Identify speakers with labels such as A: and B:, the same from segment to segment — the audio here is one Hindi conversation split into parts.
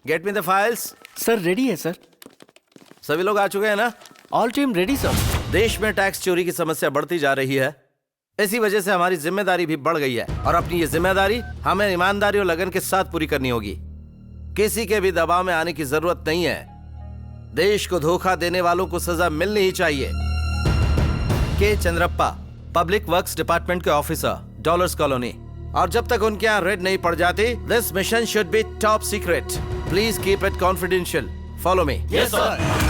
A: Get me the files.
B: Sir ready है सर।
A: सभी लोग आ चुके हैं ना?
B: All team ready sir.
A: देश में टैक्स चोरी की समस्या बढ़ती जा रही है, इसी वजह से हमारी जिम्मेदारी भी बढ़ गई है और अपनी ये जिम्मेदारी हमें ईमानदारी और लगन के साथ पूरी करनी होगी। किसी के भी दबाव में आने की जरूरत नहीं है। देश को धोखा देने वालों को सजा मिलनी ही चाहिए। के चंद्रप्पा, पब्लिक वर्क्स डिपार्टमेंट के ऑफिसर, डॉलर्स कॉलोनी। और जब तक उनके यहाँ रेड नहीं पड़ जाती, this mission should be top secret. Please keep it confidential. Follow me.
B: Yes sir.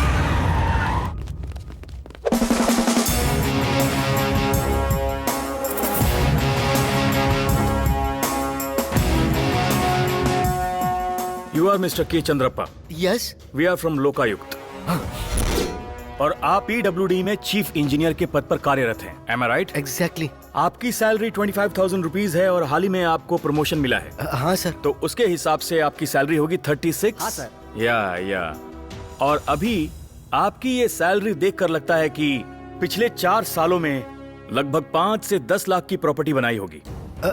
C: You are Mr. K. Chandrappa.
B: Yes.
C: We are from Lokayukta. और आप PWD में चीफ इंजीनियर के पद पर कार्यरत हैं। Am I right?
B: एग्जैक्टली।
C: आपकी सैलरी 25,000 रुपीज है और हाल ही में आपको प्रमोशन मिला है।
B: हाँ सर।
C: तो उसके हिसाब से आपकी सैलरी होगी 36।
B: हाँ सर।
C: या और अभी आपकी ये सैलरी देखकर लगता है कि पिछले 4 सालों में लगभग 5 से 10 लाख की प्रॉपर्टी बनाई होगी।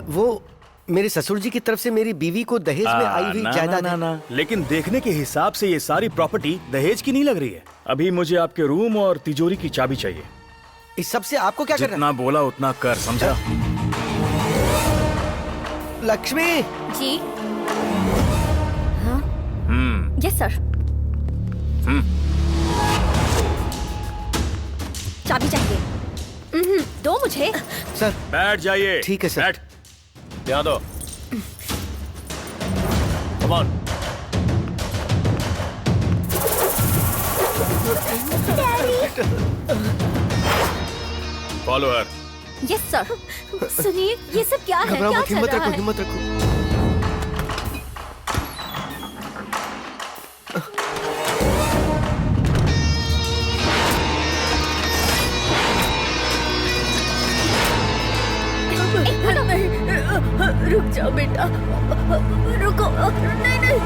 B: वो मेरे ससुर जी की तरफ से मेरी बीवी को दहेज में आई हुई जायदाद है।
C: ना। लेकिन देखने के हिसाब से ये सारी प्रॉपर्टी दहेज की नहीं लग रही है। अभी मुझे आपके रूम और तिजोरी की चाबी चाहिए।
B: इस सब से आपको क्या करना
C: जितना बोला उतना कर, समझा?
B: लक्ष्मी
D: जी। हाँ? Yes sir. चाबी चाहिए। दो मुझे।
B: सर।
C: बैठ जाइए।
B: ठीक है सर।
C: बैठ। ध्यान दो। Come on. Follow her.
D: Yes sir. सुनिए, ये सब क्या है?
B: घबराओ
D: क्या
B: मत,
D: चल
B: हिम्मत
D: रहा
B: रखो,
D: है?
B: हिम्मत रखो।
D: रुक जाओ बेटा, रुको। नहीं।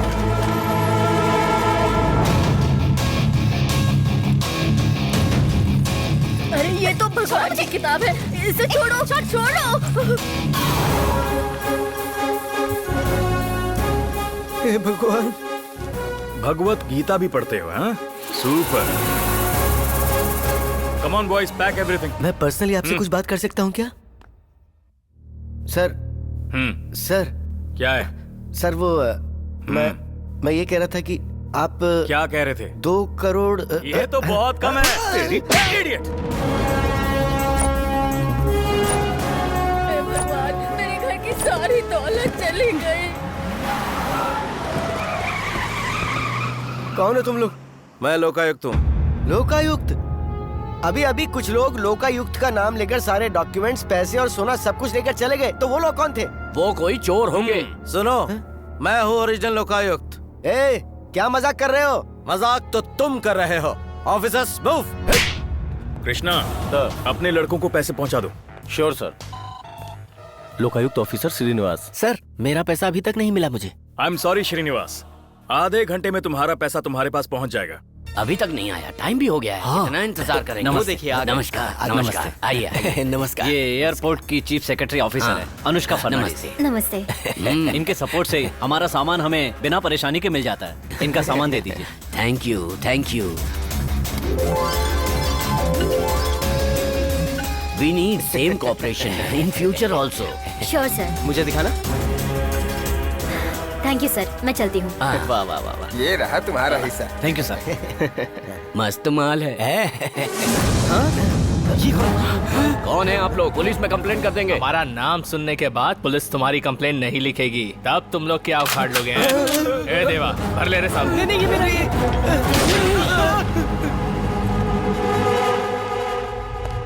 D: अरे ये तो भगवान की किताब है, इसे छोड़ो। छोड़ो।
B: हे भगवान।
C: भगवत गीता भी पढ़ते हो, हाँ? Super. Come on boys, pack everything.
B: मैं पर्सनली आपसे कुछ बात कर सकता हूँ क्या? सर। सर।
C: क्या है?
B: सर वो मैं ये कह रहा था कि आप
C: क्या कह रहे थे?
B: 2 करोड़।
C: ये तो बहुत कम है। Idiot.
D: हे भगवान, मेरे घर की सारी दौलत चली गई।
B: कौन हो तुम लोग?
A: मैं लोकायुक्त हूँ।
B: लोकायुक्त? अभी कुछ लोग लोकायुक्त का नाम लेकर सारे डॉक्यूमेंट्स, पैसे और सोना सब कुछ लेकर चले गए। तो वो लोग कौन थे?
E: वो कोई चोर होंगे।
A: सुनो, मैं हूँ ओरिजिनल लोकायुक्त।
B: क्या मजाक कर रहे हो?
A: मजाक तो तुम कर रहे हो। Officers move.
C: कृष्णा, अपने लड़कों को पैसे पहुंचा दो।
E: Sure sir. Lokayukta officer Srinivas.
B: Sir, मेरा पैसा अभी तक नहीं मिला मुझे।
C: आई एम सॉरी श्रीनिवास, आधे घंटे में तुम्हारा पैसा तुम्हारे पास पहुंच जाएगा।
E: अभी तक नहीं आया, टाइम भी हो गया है।
B: हाँ।
E: कितना इंतजार करेंगे?
B: नमस्ते।
E: वो देखिए आ गए। नमस्कार। आइए।
B: नमस्कार।
E: ये एयरपोर्ट की चीफ सेक्रेटरी ऑफिसर है, अनुष्का फर्नांडिस।
D: नमस्ते।
E: इनके सपोर्ट से हमारा सामान हमें बिना परेशानी के मिल जाता है। इनका सामान दे दीजिए। Thank you. We need same cooperation in future also.
D: Sure sir.
B: मुझे दिखाना।
D: थैंक यू सर, मैं चलती हूँ।
E: वाह।
F: ये रहा तुम्हारा हिस्सा।
E: Thank you sir. मस्त माल है। कौन है आप लोग? पुलिस में कंप्लेंट कर देंगे।
G: हमारा नाम सुनने के बाद पुलिस तुम्हारी कंप्लेन नहीं लिखेगी। तब तुम लोग क्या उखाड़ लोगे? ए देवा, भर ले रे साहब।
B: नहीं, ये मेरा ये।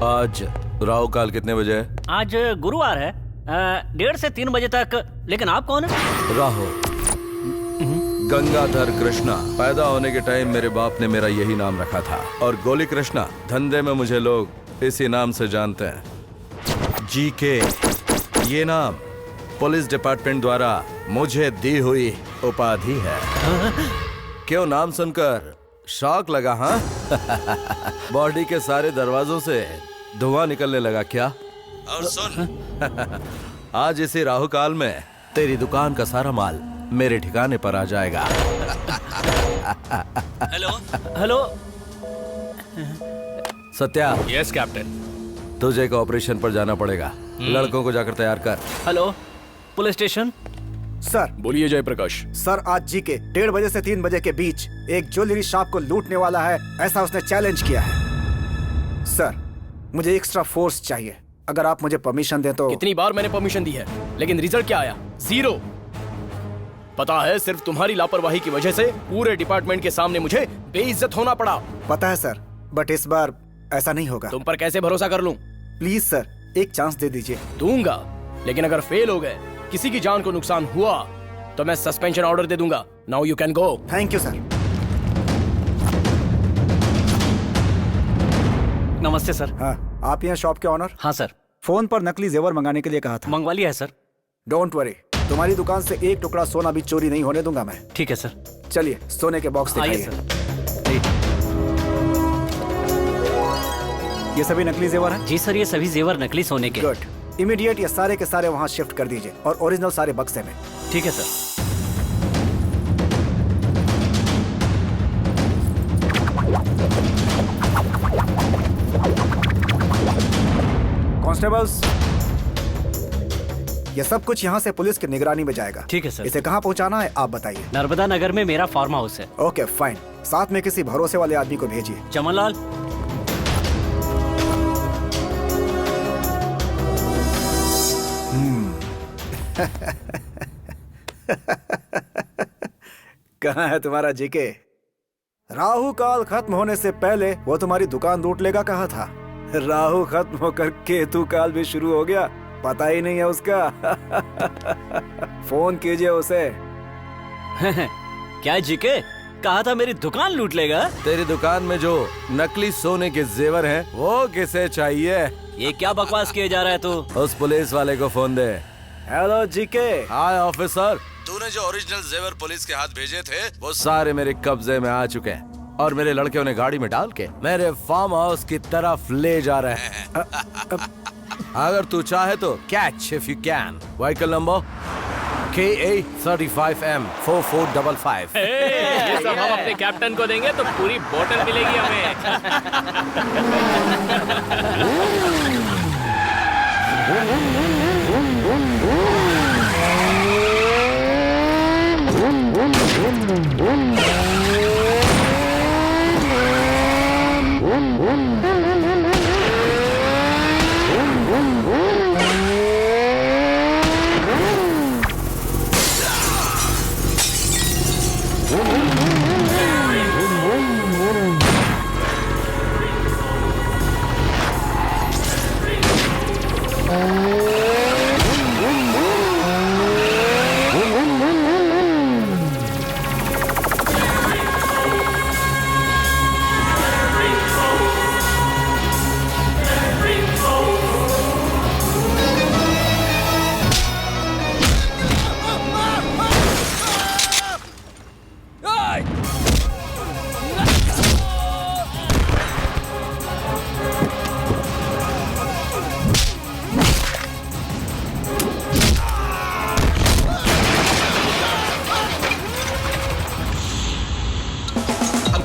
A: आज राहु काल कितने बजे है?
E: आज गुरुवार है, 1:30 से 3 बजे तक। लेकिन आप कौन है?
A: राहु गंगाधर कृष्णा। पैदा होने के टाइम मेरे बाप ने मेरा यही नाम रखा था और गोली कृष्णा। धंधे में मुझे लोग इसी नाम से जानते हैं। जीके, ये नाम पुलिस डिपार्टमेंट द्वारा मुझे दी हुई उपाधि है। क्यों नाम सुनकर शॉक लगा? हाँ। बॉडी के सारे दरवाजों से धुआं निकलने लगा क्या? और सुन, आज इसी राहु काल में तेरी दुकान का सारा माल मेरे ठिकाने पर आ जाएगा।
E: हेलो।
A: Satya,
G: yes captain.
A: तुझे एक ऑपरेशन पर जाना पड़ेगा। लड़कों को जाकर तैयार कर।
E: Hello, police station.
F: सर,
C: बोलिए जयप्रकाश।
F: सर आज जी के 1:30 बजे से 3 बजे के बीच एक ज्वेलरी शॉप को लूटने वाला है, ऐसा उसने चैलेंज किया है। सर, मुझे एक्स्ट्रा फोर्स चाहिए। अगर आप मुझे परमिशन दें तो।
H: कितनी बार मैंने परमिशन दी है, लेकिन रिजल्ट क्या आया? 0। पता है, सिर्फ तुम्हारी लापरवाही की वजह से पूरे डिपार्टमेंट के सामने मुझे बेइज्जत होना पड़ा।
F: पता है सर, बट इस बार ऐसा नहीं होगा।
H: तुम पर कैसे भरोसा कर लूं?
F: प्लीज सर, एक चांस दे दीजिए।
H: दूंगा, लेकिन अगर फेल हो गए, किसी की जान को नुकसान हुआ, तो मैं सस्पेंशन ऑर्डर दे दूंगा। Now you can go.
F: Thank you sir.
E: नमस्ते सर।
F: हाँ, आप यहाँ शॉप के ऑनर?
E: हाँ सर,
F: फोन पर नकली जेवर मंगाने के लिए कहा था।
E: मंगवा लिया है सर।
F: डोंट वरी, तुम्हारी दुकान से एक टुकड़ा सोना भी चोरी नहीं होने दूंगा मैं।
E: ठीक है सर।
F: चलिए, सोने के बॉक्स
E: आइए
F: दिखाइए।
E: सर।
F: ये सभी नकली जेवर हैं?
E: जी सर, ये सभी जेवर नकली सोने के।
F: गुड। इमीडिएट ये सारे के सारे वहाँ शिफ्ट कर दीजिए और ओरिजिनल सारे बक्से में।
E: ठीक है सर।
F: कांस्टेबल्स, ये सब कुछ यहाँ से पुलिस की निगरानी में जाएगा।
E: ठीक है सर।
F: इसे कहाँ पहुँचाना है आप बताइए।
E: नर्मदा नगर में मेरा फार्म हाउस है।
F: ओके फाइन, साथ में किसी भरोसे वाले आदमी को भेजिए।
E: चमनलाल।
F: कहाँ है तुम्हारा जीके? राहु काल खत्म होने से पहले वो तुम्हारी दुकान लूट लेगा कहा था। राहु खत्म होकर केतु काल भी शुरू हो गया, पता ही नहीं है उसका। फोन कीजिए उसे।
E: क्या जीके? कहा था मेरी दुकान लूट लेगा।
A: तेरी दुकान में जो नकली सोने के जेवर हैं, वो किसे चाहिए?
E: ये क्या बकवास किए जा रहा है तू?
A: उस पुलिस वाले को फोन दे।
F: Hello GK.
A: हाय ऑफिसर, तूने जो ओरिजिनल जेवर पुलिस के हाथ भेजे थे, वो सारे मेरे कब्जे में आ चुके हैं और मेरे लड़के उन्हें गाड़ी में डाल के मेरे फार्म हाउस की तरफ ले जा रहे हैं। अगर तू चाहे तो catch if you can. Vehicle number KA 35M 4455।
G: ये सब हम अपने कैप्टन को देंगे तो पूरी बोतल मिलेगी हमें।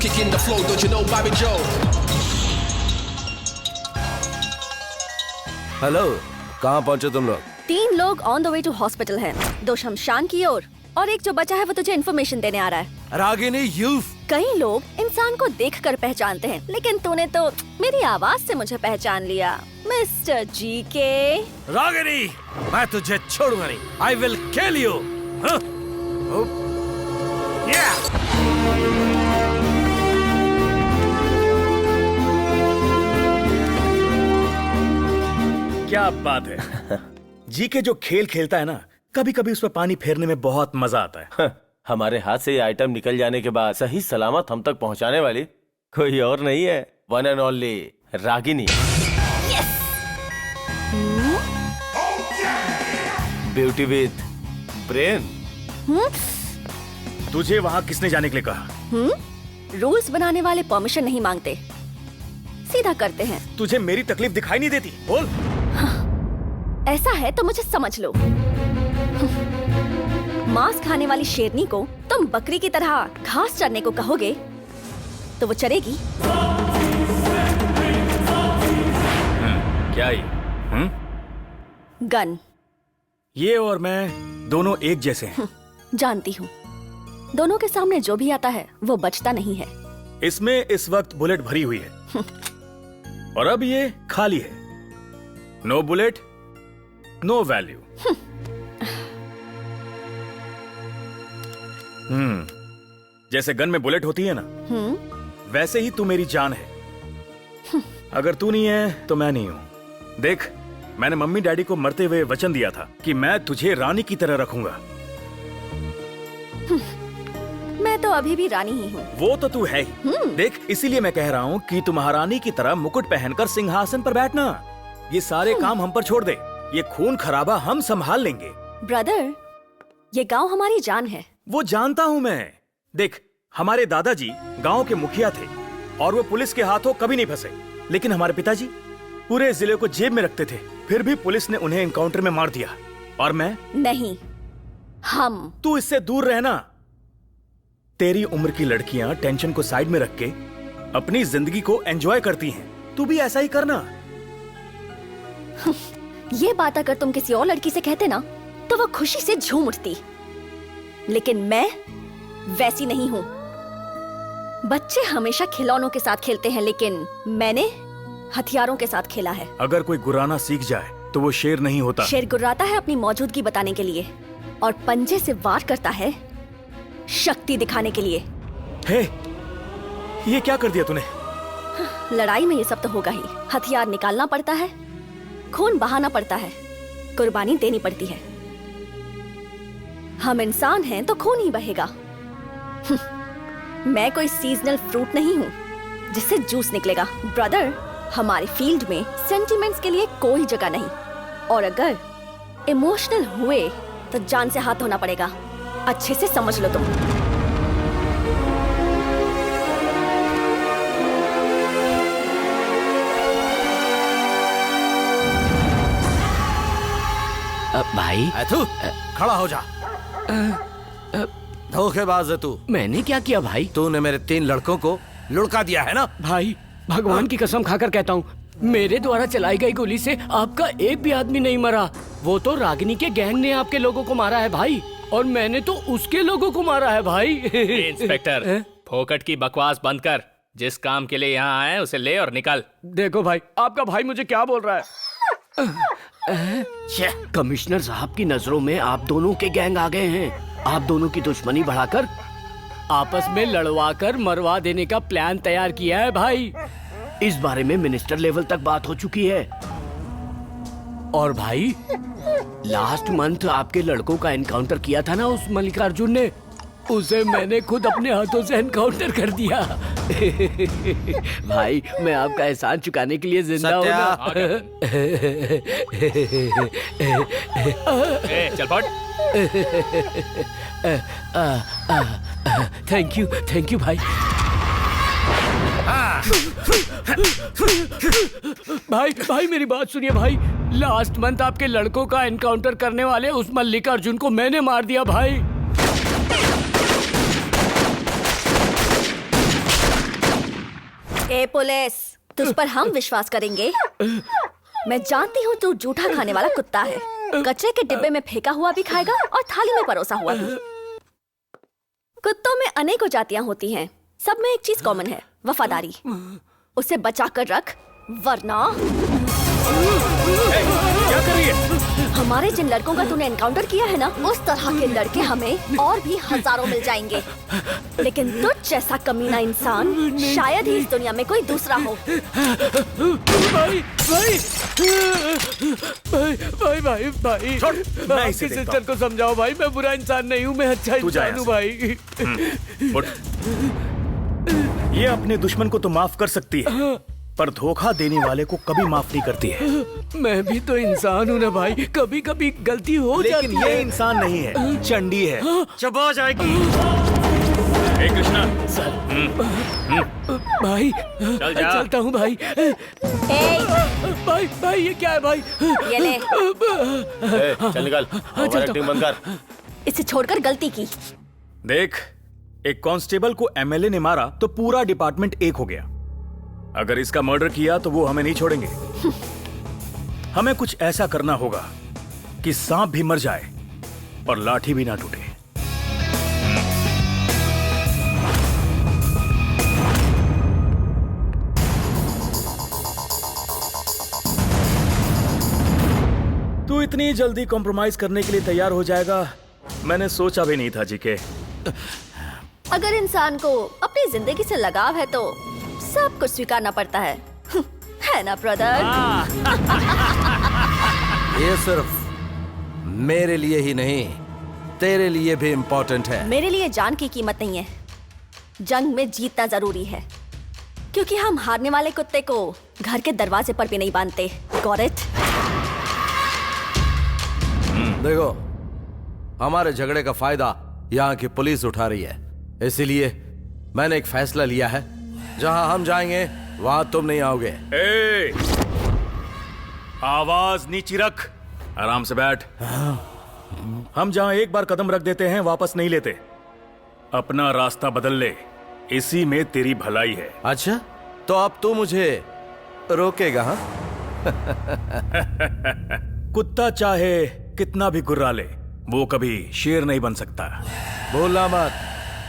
I: kicking the flow, don't you know Bobby Joe?
A: Hello, कहाँ पहुँचे तुम लोग?
J: 3 लोग on the way to hospital हैं। 2 शमशान की ओर और एक जो बचा है वो तुझे इन्फॉर्मेशन देने आ रहा है।
A: रागिनी यूफ।
J: कई लोग इंसान को देखकर पहचानते हैं, लेकिन तूने तो मेरी आवाज से मुझे पहचान लिया, मिस्टर जीके।
A: रागिनी, मैं तुझे छोड़ूंगा नहीं। I will kill you.
C: क्या बात है। जीके जो खेल खेलता है ना, कभी कभी उसमें पानी फेरने में बहुत मजा आता है।
K: हमारे हाथ से ये आइटम निकल जाने के बाद सही सलामत हम तक पहुंचाने वाली कोई और नहीं है, one and only Ragini. Beauty with brain.
C: तुझे वहाँ किसने जाने के लिए कहा?
J: रूल्स बनाने वाले परमिशन नहीं मांगते, सीधा करते हैं।
C: तुझे मेरी तकलीफ दिखाई नहीं देती? बोल।
J: ऐसा है तो मुझे समझ लो। मांस खाने वाली शेरनी को तुम बकरी की तरह घास चरने को कहोगे तो वो चरेगी?
C: क्या ये?
J: गन।
C: ये और मैं दोनों एक जैसे हैं।
J: जानती हूँ, दोनों के सामने जो भी आता है वो बचता नहीं है।
C: इसमें इस वक्त बुलेट भरी हुई है और अब ये खाली है। No bullet, no value. जैसे गन में बुलेट होती है ना, वैसे ही तू मेरी जान है। अगर तू नहीं है तो मैं नहीं हूं। देख, मैंने मम्मी डैडी को मरते हुए वचन दिया था कि मैं तुझे रानी की तरह रखूंगा।
J: मैं तो अभी भी रानी ही हूँ।
C: वो तो तू है ही। देख, इसीलिए मैं कह रहा हूँ कि तू महारानी की तरह मुकुट पहनकर सिंहासन पर बैठना। ये सारे काम हम पर छोड़ दे। ये खून खराबा हम संभाल लेंगे।
J: ब्रदर, ये गांव हमारी जान है।
C: वो जानता हूँ मैं। देख, हमारे दादाजी गांव के मुखिया थे और वो पुलिस के हाथों कभी नहीं फंसे। लेकिन हमारे पिताजी पूरे जिले को जेब में रखते थे, फिर भी पुलिस ने उन्हें एनकाउंटर में मार दिया। और मैं
J: नहीं, हम।
C: तू इससे दूर रहना। तेरी उम्र की लड़कियां टेंशन को साइड में रख के अपनी जिंदगी को एंजॉय करती हैं। तू भी ऐसा ही करना।
J: ये बात अगर तुम किसी और लड़की से कहते ना तो वो खुशी से झूम उठती, लेकिन मैं वैसी नहीं हूँ। बच्चे हमेशा खिलौनों के साथ खेलते हैं, लेकिन मैंने हथियारों के साथ खेला है।
C: अगर कोई गुर्राना सीख जाए तो वो शेर नहीं होता।
J: शेर गुर्राता है अपनी मौजूदगी बताने के लिए, और पंजे से वार करता है शक्ति दिखाने के लिए।
C: हे, ये क्या कर दिया तूने?
J: लड़ाई में ये सब तो होगा ही। हथियार निकालना पड़ता है, खून बहाना पड़ता है, कुर्बानी देनी पड़ती है। हम इंसान हैं तो खून ही बहेगा। मैं कोई सीजनल फ्रूट नहीं हूँ जिससे जूस निकलेगा। ब्रदर, हमारे फील्ड में सेंटिमेंट्स के लिए कोई जगह नहीं, और अगर इमोशनल हुए तो जान से हाथ धोना पड़ेगा। अच्छे से समझ लो तुम।
E: भाई,
A: तू खड़ा हो जा। धोखेबाज है तू।
E: मैंने क्या किया भाई?
A: तूने मेरे 3 लड़कों को लुढ़का दिया है ना?
H: भाई, भगवान की कसम खाकर कहता हूँ, मेरे द्वारा चलाई गई गोली से आपका एक भी आदमी नहीं मरा। वो तो रागिनी के गैंग ने आपके लोगों को मारा है भाई, और मैंने तो उसके लोगों को मारा है भाई।
G: इंस्पेक्टर, फोकट की बकवास बंद कर। जिस काम के लिए यहाँ आए उसे ले और निकल।
H: देखो भाई, आपका भाई मुझे क्या बोल रहा है। कमिश्नर साहब की नजरों में आप दोनों के गैंग आ गए हैं। आप दोनों की दुश्मनी बढ़ाकर आपस में लड़वा कर मरवा देने का प्लान तैयार किया है भाई। इस बारे में मिनिस्टर लेवल तक बात हो चुकी है। और भाई, लास्ट मंथ आपके लड़कों का एनकाउंटर किया था ना उस मल्लिकार्जुन ने, उसे मैंने खुद अपने हाथों से एनकाउंटर कर दिया। भाई, मैं आपका एहसान चुकाने के लिए जिंदा हूँ ना।
G: चल पट।
H: थैंक यू भाई। भाई मेरी बात सुनिए भाई। लास्ट मंथ आपके लड़कों का एनकाउंटर करने वाले उस मल्लिकार्जुन को मैंने मार दिया भाई।
J: ए पुलिस, तुझ पर हम विश्वास करेंगे? मैं जानती हूँ तू जूठा खाने वाला कुत्ता है। कचरे के डिब्बे में फेंका हुआ भी खाएगा और थाली में परोसा हुआ भी। कुत्तों में अनेकों जातियां होती हैं, सब में एक चीज कॉमन है, वफादारी। उसे बचा कर रख, वरना
C: क्या कर रही है?
J: हमारे जिन लड़कों का तूने एनकाउंटर किया है ना, उस तरह के लड़के हमें और भी हजारों मिल जाएंगे। लेकिन तुझ जैसा कमीना इंसान शायद ही इस दुनिया में कोई दूसरा हो।
H: भाई भाई भाई भाई भाई
C: मैं
H: आपकी सिस्टर को समझाओ भाई, मैं बुरा इंसान नहीं हूँ, मैं अच्छा इंसान हूँ भाई।
C: ये अपने दुश्मन को तो माफ कर सकती है, पर धोखा देने वाले को कभी माफ नहीं करती है।
H: मैं भी तो इंसान हूँ ना भाई, कभी कभी गलती हो जाती है।
C: लेकिन ये इंसान नहीं है, चंडी है। चबा जाएगी। हे कृष्णा,
H: भाई
C: चल जा।
H: चलता हूँ भाई। भाई ये क्या है भाई?
J: ये ले।
K: चल निकल, ओवर एक्टिंग बंद कर।
J: इसे छोड़कर गलती की।
C: देख, एक कांस्टेबल को एमएलए ने मारा तो पूरा डिपार्टमेंट एक हो गया। अगर इसका मर्डर किया तो वो हमें नहीं छोड़ेंगे। हमें कुछ ऐसा करना होगा कि सांप भी मर जाए और लाठी भी ना टूटे। तू इतनी जल्दी कॉम्प्रोमाइज करने के लिए तैयार हो जाएगा, मैंने सोचा भी नहीं था जीके।
J: अगर इंसान को अपनी जिंदगी से लगाव है तो सब कुछ स्वीकारना पड़ता है ना ब्रदर?
A: ये सिर्फ मेरे लिए ही नहीं, तेरे लिए भी इम्पोर्टेंट है।
J: मेरे लिए जान की कीमत नहीं है, जंग में जीतना जरूरी है, क्योंकि हम हारने वाले कुत्ते को घर के दरवाजे पर भी नहीं बांधते। Got it?
A: देखो, हमारे झगड़े का फायदा यहाँ की पुलिस उठा रही है, इसीलिए मैंने एक फैसला लिया है, जहां हम जाएंगे वहां तुम नहीं आओगे।
C: ए, आवाज नीची रख, आराम से बैठ। हम जहां एक बार कदम रख देते हैं वापस नहीं लेते। अपना रास्ता बदल ले, इसी में तेरी भलाई है।
A: अच्छा, तो अब तू मुझे रोकेगा? हाँ?
C: कुत्ता चाहे कितना भी गुर्रा ले, वो कभी शेर नहीं बन सकता।
A: भूलना मत,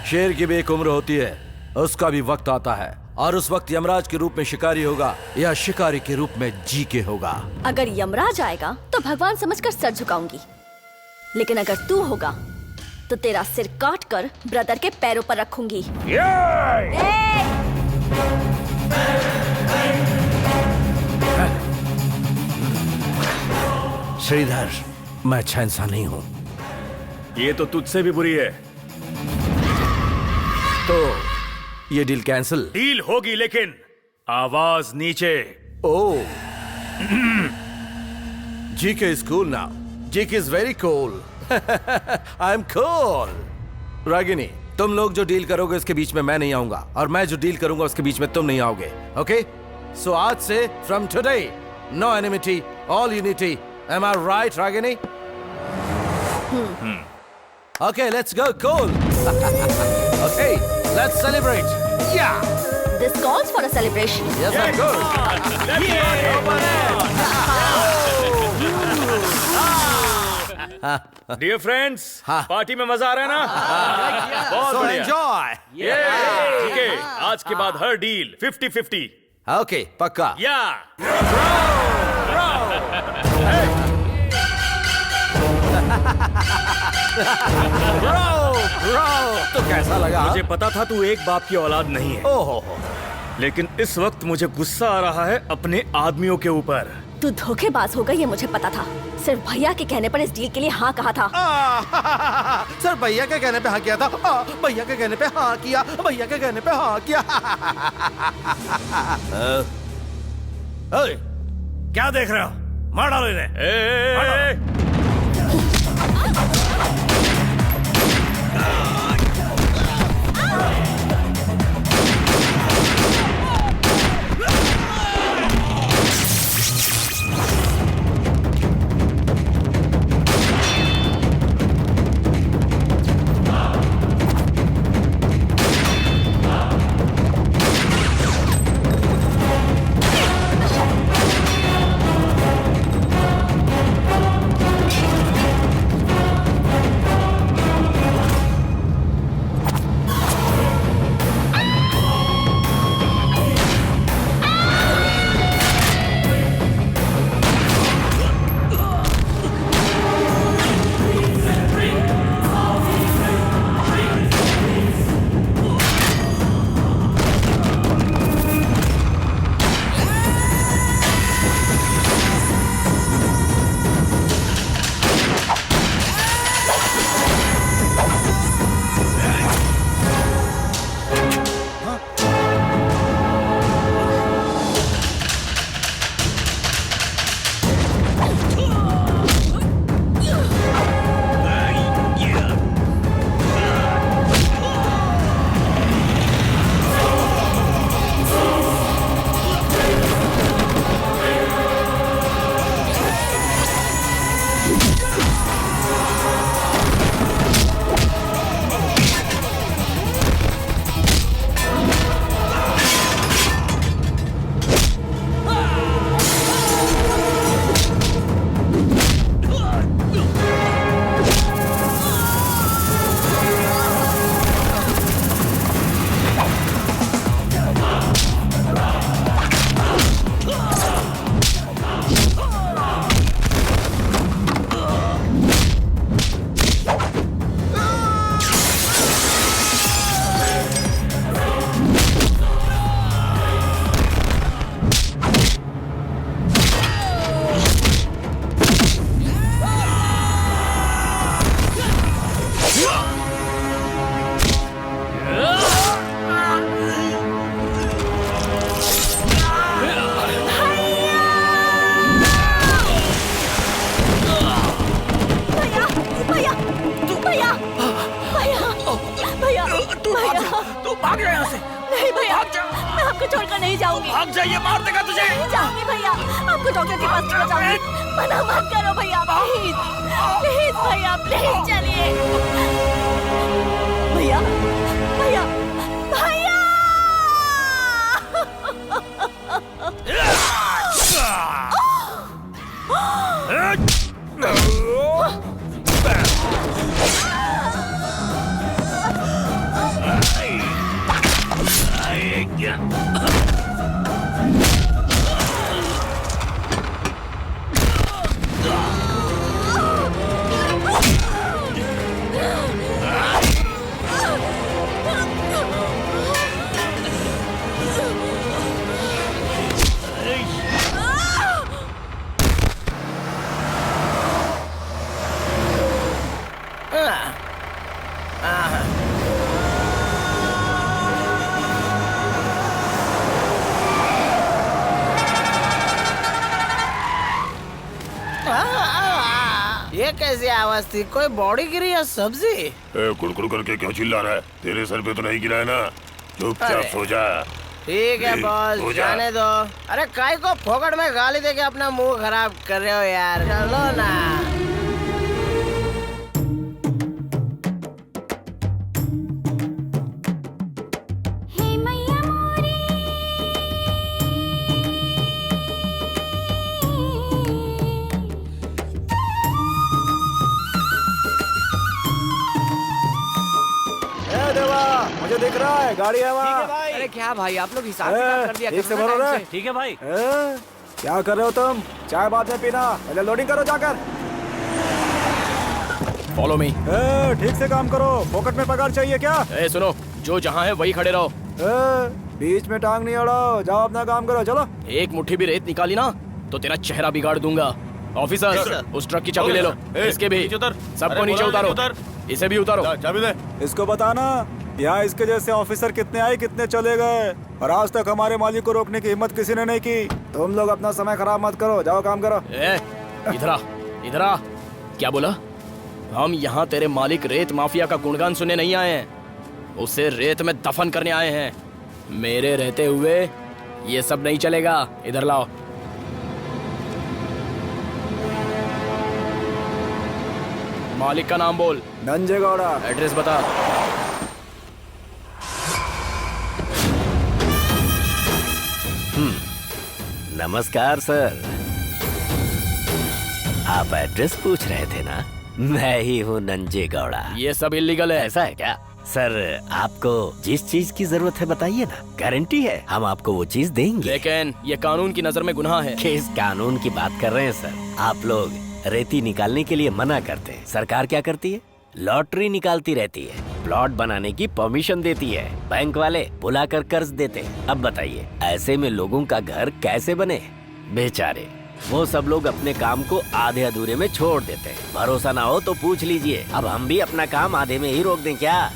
A: शेर की भी एक उम्र होती है, उसका भी वक्त आता है, और उस वक्त यमराज के रूप में शिकारी होगा या शिकारी के रूप में जी के होगा।
J: अगर यमराज आएगा तो भगवान समझकर सर झुकाऊंगी, लेकिन अगर तू होगा तो तेरा सिर काट कर ब्रदर के पैरों पर रखूंगी।
A: श्रीधर, मैं अच्छा इंसान नहीं हूं।
C: ये तो तुझसे भी बुरी है।
A: तो ये डील कैंसिल?
C: डील होगी, लेकिन आवाज नीचे।
A: Oh, GK is cool now. GK is very cool. I am cool. Ragini, तुम लोग जो डील करोगे उसके बीच में मैं नहीं आऊंगा, और मैं जो डील करूंगा उसके बीच में तुम नहीं आओगे। ओके? सो आज से, from today, no enmity, all unity. Am I right, Ragini? Okay, let's go, cool. Okay, let's celebrate. Yeah.
J: This calls for a celebration.
A: Yes, of course.
C: Dear friends, party में मजा आ रहा है ना? बहुत
A: So
C: बढ़िया।
A: enjoy.
C: ठीक है, आज के बाद हर डील 50-50।
A: Okay, पक्का। ब्रो, तो कैसा लगा?
C: मुझे पता था तू एक बाप की औलाद नहीं है।
A: ओहो,
C: लेकिन इस वक्त मुझे गुस्सा आ रहा है अपने आदमियों के ऊपर।
J: तू धोखेबाज होगा ये मुझे पता था। सिर्फ भैया के कहने पर इस डील के लिए हाँ कहा था।
A: सर भैया के कहने पे हाँ किया था। भैया के कहने पे हाँ किया। भैया के कहने पे हाँ किया। क्या देख रहे हो? मार डालो इन्हें।
C: भाग जा यहाँ से।
J: नहीं भैया, मैं आपको छोड़कर नहीं जाऊंगी।
C: भाग जाइए, मार देगा तुझे।
J: नहीं जाऊंगी भैया, आपको डॉक्टर के पास छोड़ जाऊंगी। मना मत करो भैया, प्लीज प्लीज भैया, प्लीज चलिए। भैया भैया भैया।
B: ये कैसी आवाज थी? कोई बॉडी गिरी या सब्जी?
L: कुड़कुड़ करके क्यों चिल्ला रहा है? तेरे सर पे तो नहीं गिरा है ना? चुपचाप सो जा।
B: ठीक है बॉस, जाने दो। अरे काय को फोकट में गाली देके अपना मुंह खराब कर रहे हो यार, चलो ना।
F: मुझे दिख रहा है, गाड़ी है वहाँ।
B: अरे क्या भाई, आप लोग हिसाब कर दिया।
F: एक से भरो रे।
E: ठीक है भाई।
F: क्या कर रहे हो तुम? चाय बाद में पीना, पहले लोडिंग करो जाकर।
G: Follow me.
F: ठीक से काम करो, पॉकेट में पगार चाहिए क्या?
G: सुनो, जो जहाँ है वही खड़े रहो।
F: बीच में टांग नहीं अड़ाओ, जाओ अपना काम करो, चलो।
G: एक मुट्ठी भी रेत निकाली ना तो तेरा चेहरा बिगाड़ दूंगा। ऑफिसर, उस ट्रक की चाबी ले लो। इसके भी, सबको नीचे उतारो। इसे भी उतारो।
L: चाबी दे।
F: इसको बताना यहाँ इसके जैसे ऑफिसर कितने आए कितने चले गए, और आज तक हमारे मालिक को रोकने की हिम्मत किसी ने नहीं की। तुम लोग अपना समय खराब मत करो, जाओ काम करो।
G: इधर आ, इधर आ। क्या बोला? हम यहाँ तेरे मालिक रेत माफिया का गुणगान सुनने नहीं आए हैं, उसे रेत में दफन करने आए हैं। मेरे रहते हुए ये सब नहीं चलेगा। इधर लाओ। मालिक का नाम बोल।
F: नंजे गौड़ा।
G: एड्रेस बता।
E: नमस्कार सर, आप एड्रेस पूछ रहे थे ना? मैं ही हूँ नंजे गौड़ा।
G: ये सब इलीगल है।
E: ऐसा है क्या? सर, आपको जिस चीज की जरूरत है बताइए ना, गारंटी है हम आपको वो चीज देंगे।
G: लेकिन ये कानून की नजर में गुनाह है।
E: किस कानून की बात कर रहे हैं सर? आप लोग रेती निकालने के लिए मना करते हैं, सरकार क्या करती है? लॉटरी निकालती रहती है, प्लॉट बनाने की परमिशन देती है, बैंक वाले बुलाकर कर्ज देते हैं। अब बताइए, ऐसे में लोगों का घर कैसे बने? बेचारे वो सब लोग अपने काम को आधे अधूरे में छोड़ देते हैं। भरोसा ना हो तो पूछ लीजिए, अब हम भी अपना काम आधे में ही रोक दें क्या?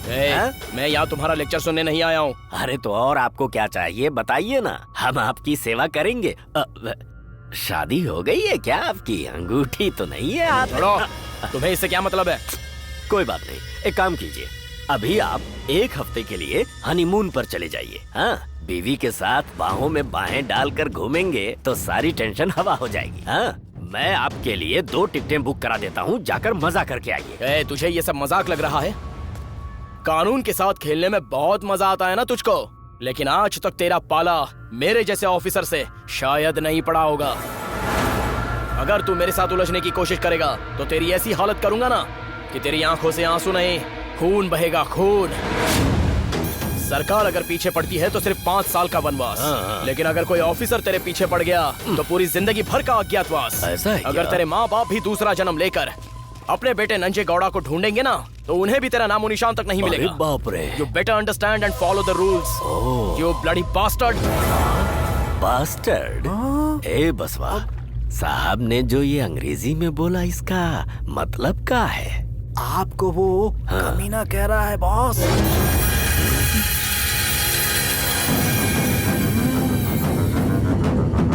G: मैं यहाँ तुम्हारा लेक्चर सुनने नहीं आया हूँ।
E: अरे तो और आपको क्या चाहिए बताइए ना, हम आपकी सेवा करेंगे। शादी हो गई है क्या आपकी? अंगूठी तो नहीं है हाथ।
G: तुम्हें इससे क्या मतलब है?
E: कोई बात नहीं, एक काम कीजिए, अभी आप एक हफ्ते के लिए हनीमून पर चले जाइए। हाँ, बीवी के साथ बाहों में बाहें डालकर घूमेंगे तो सारी टेंशन हवा हो जाएगी। हाँ, मैं आपके लिए 2 टिकटें बुक करा देता हूँ, जाकर मजा करके आइए।
G: तुझे ये सब मजाक लग रहा है? कानून के साथ खेलने में बहुत मजा आता है ना तुझको, लेकिन आज तक तेरा पाला मेरे जैसे ऑफिसर से शायद नहीं पड़ा होगा। अगर तू मेरे साथ उलझने की कोशिश करेगा तो तेरी ऐसी हालत करूंगा ना कि तेरी आंखों से आंसू नहीं, खून बहेगा, खून। सरकार अगर पीछे पड़ती है तो सिर्फ 5 साल का वनवास, लेकिन अगर कोई ऑफिसर तेरे पीछे पड़ गया तो पूरी जिंदगी भर का अज्ञातवास।
E: ऐसा है क्या?
G: अगर तेरे माँ बाप भी दूसरा जन्म लेकर अपने बेटे नंजे गौड़ा को ढूंढेंगे ना तो उन्हें भी तेरा नामो निशान तक नहीं मिलेगा।
E: बाप रे।
G: You better understand and follow the rules. You bloody bastard.
E: Bastard? ए बसवा साहब ने जो ये अंग्रेजी में बोला, इसका मतलब क्या है?
F: आपको वो कमीना कह रहा है बॉस।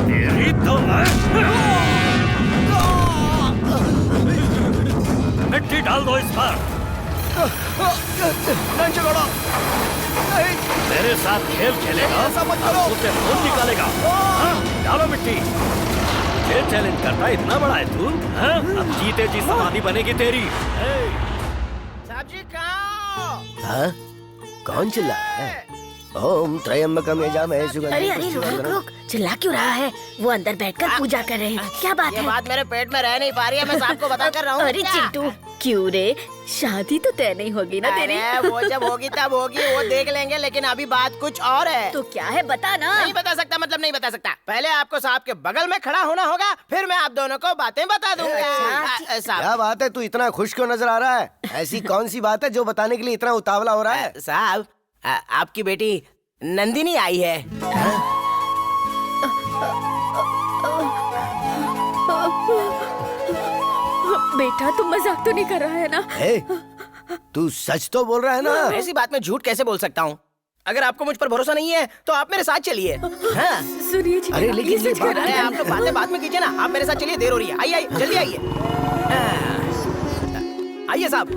E: तेरी तो मिट्टी डाल दो इस पर।
G: नंजे गौड़ा
E: मेरे साथ खेल खेलेगा, उसे खून निकालेगा। हाँ, डालो मिट्टी। ये चैलेंज करता इतना बड़ा है तू? हाँ? अब जीते जी समाधि बनेगी तेरी।
B: सब्जी खाओ। हाँ? कौन चिल्ला रहा है? ओम त्रयंबकम यजामहे सुगंधिं
D: अरे अरे रुक रुक, चिल्ला क्यों रहा है? वो अंदर बैठकर पूजा कर रहे हैं। क्या बात है?
B: ये बात मेरे पेट में रह नहीं पा रही है, मैं साहब को बता कर रहा हूँ।
D: अरे चिंटू, क्यों रे? शादी तो तय नहीं होगी ना तेरी?
B: वो जब होगी तब होगी, वो देख लेंगे, लेकिन अभी बात कुछ और है।
D: तो क्या है बता ना।
B: नहीं बता सकता मतलब नहीं बता सकता। पहले आपको साहब के बगल में खड़ा होना होगा, फिर मैं आप दोनों को बातें बता दूंगा। क्या बात है, तू इतना खुश क्यों नजर आ रहा है? ऐसी कौन सी बात है जो बताने के लिए इतना उतावला हो रहा है? साहब, आपकी बेटी नंदिनी आई है।
D: बेटा तुम मजाक तो नहीं कर रहा है ना?
B: तू सच तो बोल रहा है ना? ऐसी बात में झूठ कैसे बोल सकता हूँ? अगर आपको मुझ पर भरोसा नहीं है तो आप मेरे साथ चलिए। हाँ?
D: सुनिए जी,
B: अरे लेकिन ये
D: सच कह रहा है।
B: आप लोग बातें बाद में कीजिए ना, आप मेरे साथ चलिए, देर हो रही है। आइए आइए जल्दी आइए। आइए साहब।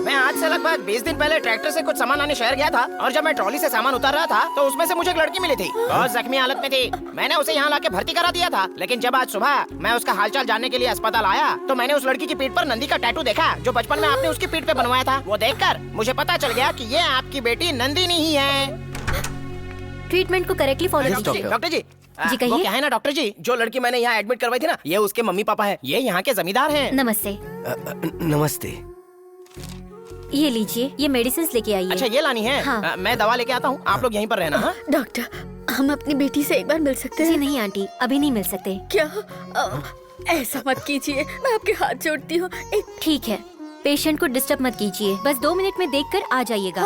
B: मैं आज से लगभग 20 दिन पहले ट्रैक्टर से कुछ सामान आने शहर गया था, और जब मैं ट्रॉली से सामान उतार रहा था तो उसमें से मुझे एक लड़की मिली थी। बहुत जख्मी हालत में थी। मैंने उसे यहाँ लाके भर्ती करा दिया था, लेकिन जब आज सुबह मैं उसका हालचाल जानने के लिए अस्पताल आया तो मैंने उस लड़की की पीठ पर नंदी का टैटू देखा, जो बचपन में आपने उसकी पीठ पे बनवाया था। वो देखकर मुझे पता चल गया कि ये आपकी बेटी नंदिनी ही है।
J: ट्रीटमेंट को करेक्टली फॉलो कीजिए।
B: डॉक्टर जी,
J: जी कहिए।
B: वो क्या है ना डॉक्टर जी, जो लड़की मैंने यहाँ एडमिट करवाई थी ना, ये उसके मम्मी पापा है। ये यहाँ के जमींदार हैं।
J: नमस्ते।
B: नमस्ते।
J: ये लीजिए, ये मेडिसिन लेके आइए।
B: अच्छा ये लानी है?
J: हाँ।
B: मैं दवा लेके आता हूँ, आप लोग यहीं पर रहना। हाँ?
D: डॉक्टर, हम अपनी बेटी से एक बार मिल सकते हैं?
J: जी नहीं आंटी, अभी नहीं मिल सकते।
D: क्या? ऐसा मत कीजिए, मैं आपके हाथ जोड़ती हूँ।
J: ठीक है, पेशेंट को डिस्टर्ब मत कीजिए, बस 2 मिनट में देखकर आ जाइएगा।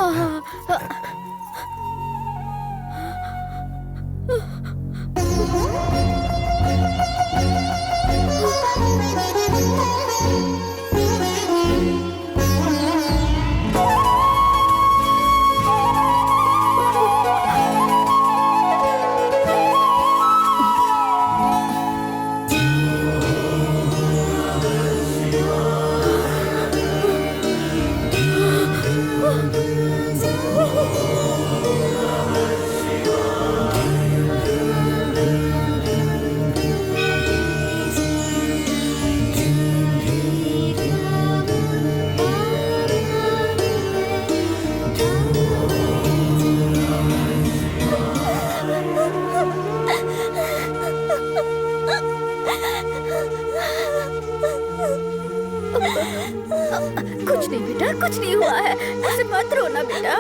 D: कुछ नहीं बेटा, कुछ नहीं हुआ है, ऐसे मत रोना बेटा।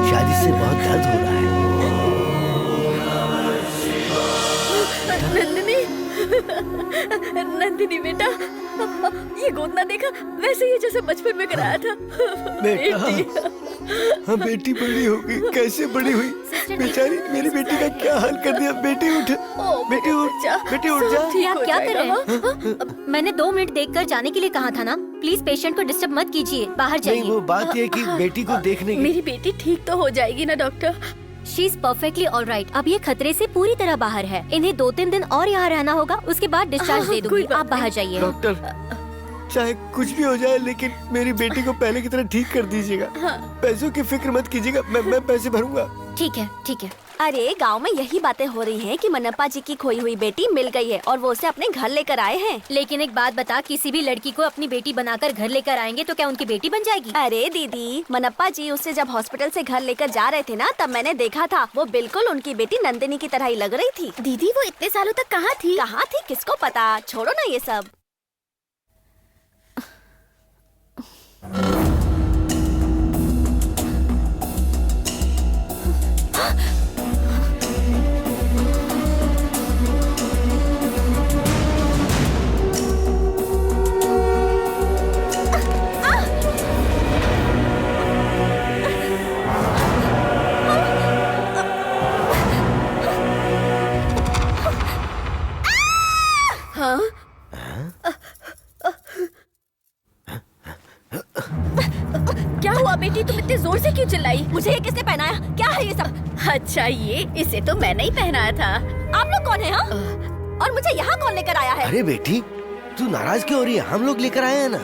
B: शायद इससे बहुत दर्द हो रहा है।
D: नंदिनी, नंदिनी बेटा, ये गोदना देखा? वैसे ही जैसे बचपन में कराया था।
B: बेटा, हाँ बेटी बड़ी हो गई। कैसे बड़ी हुई बेचारी, मेरी बेटी का क्या हाल कर दिया। बेटी उठ, बेटी उठ जा, बेटी उठ जा।
J: ये आप क्या कर रहे हैं? मैंने 2 मिनट देखकर जाने के लिए कहा था ना। प्लीज पेशेंट को डिस्टर्ब मत कीजिए, बाहर जाइए।
B: नहीं, वो बात ये कि बेटी को देखने की।
D: मेरी बेटी ठीक तो हो जाएगी ना doctor?
J: She is perfectly all right. अब ये खतरे से पूरी तरह बाहर है। इन्हें 2-3 दिन और यहाँ रहना होगा, उसके बाद डिस्चार्ज दे दूंगी। आप बाहर जाइए।
B: डॉक्टर, चाहे कुछ भी हो जाए, लेकिन मेरी बेटी को पहले की तरह ठीक कर दीजिएगा। पैसों की फिक्र मत कीजिएगा, मैं पैसे भरूंगा।
J: ठीक है, ठीक है। अरे गांव में यही बातें हो रही हैं कि मनप्पा जी की खोई हुई बेटी मिल गई है और वो उसे अपने घर लेकर आए हैं। लेकिन एक बात बता, किसी भी लड़की को अपनी बेटी बनाकर घर लेकर आएंगे तो क्या उनकी बेटी बन जाएगी?
M: अरे दीदी, मनप्पा जी उससे जब हॉस्पिटल से घर लेकर जा रहे थे ना, तब मैंने देखा था, वो बिल्कुल उनकी बेटी नंदिनी की तरह ही लग रही थी।
D: दीदी वो इतने सालों तक कहाँ थी?
M: कहाँ थी किसको पता, छोड़ो ना ये सब।
D: क्या हुआ बेटी, तुम इतने जोर से क्यों चिल्लाई?
M: मुझे ये किसने पहनाया? क्या है ये सब?
D: अच्छा, ये इसे तो मैंने ही पहनाया था।
M: आप लोग कौन है? हाँ? और मुझे यहाँ कौन लेकर आया है?
B: अरे बेटी, तू नाराज क्यों हो रही है? हम लोग लेकर आए हैं ना।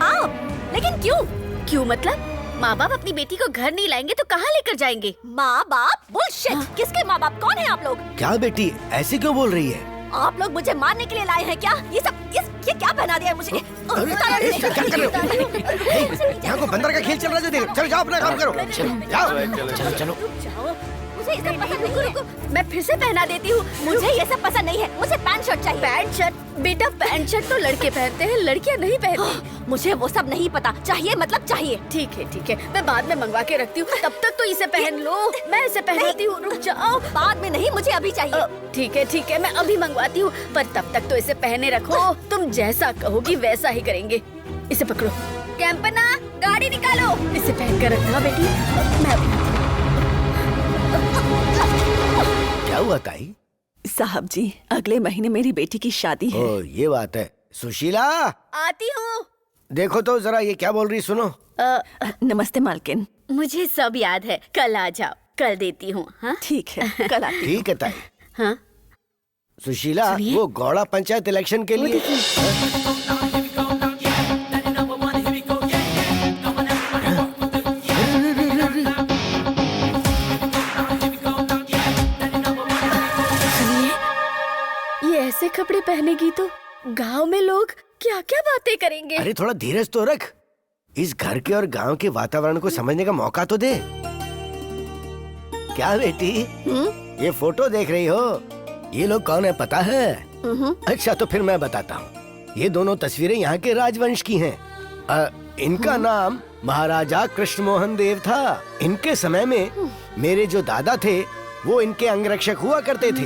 M: आप? लेकिन क्यों?
D: क्यों मतलब? माँ बाप अपनी बेटी को घर नहीं लाएंगे तो कहाँ लेकर जाएंगे?
J: माँ बाप बुलशिट। किसके माँ बाप? कौन है आप लोग?
E: क्या बेटी ऐसे क्यों बोल रही है?
J: आप लोग मुझे मारने के लिए लाए हैं क्या? ये क्या पहना दिया है मुझे?
E: यहाँ को बंदर का खेल चल रहा है। चलो जाओ अपना काम करो। चलो।
J: मुझे ये सब पसंद नहीं। रुको, मैं फिर से पहना देती हूँ। मुझे ये सब पसंद नहीं है। मुझे पैंट शर्ट चाहिए।
D: Pant shirt? बेटा पैंट शर्ट तो लड़के पहनते हैं, लड़कियाँ नहीं पहनती।
J: मुझे वो सब नहीं पता। चाहिए मतलब चाहिए।
D: ठीक है, मैं बाद में मंगवा के रखती हूँ। तब तक तो इसे पहन लो। मैं इसे पहनाती हूँ। रुक जाओ।
J: बाद में नहीं, मुझे अभी चाहिए।
D: ठीक है, मैं अभी मंगवाती हूँ, पर तब तक तो इसे पहने रखो। तुम जैसा कहोगी वैसा ही करेंगे। इसे पकड़ो। कैंपना, गाड़ी निकालो। इसे पहन कर रखना बेटी। मैं
E: क्या हुआ ताई?
N: साहब जी, अगले महीने मेरी बेटी की शादी है।
E: ओ, ये बात है। सुशीला,
D: आती हूँ।
E: देखो तो जरा ये क्या बोल रही, सुनो।
N: नमस्ते मालकिन।
D: मुझे सब याद है, कल आ जाओ, कल देती हूँ। हाँ
N: ठीक है, कल आती हूँ।
E: ठीक है ताई।
D: हाँ
E: सुशीला, वो गौड़ा पंचायत इलेक्शन के लिए
D: ऐसे कपड़े पहनेगी तो गांव में लोग क्या क्या बातें करेंगे।
E: अरे थोड़ा धीरज तो रख। इस घर के और गांव के वातावरण को समझने का मौका तो दे। क्या बेटी, ये फोटो देख रही हो? ये लोग कौन है पता है? अच्छा तो फिर मैं बताता हूँ। ये दोनों तस्वीरें यहाँ के राजवंश की हैं। इनका नाम महाराजा कृष्ण मोहन देव था। इनके समय में मेरे जो दादा थे वो इनके अंगरक्षक हुआ करते थे।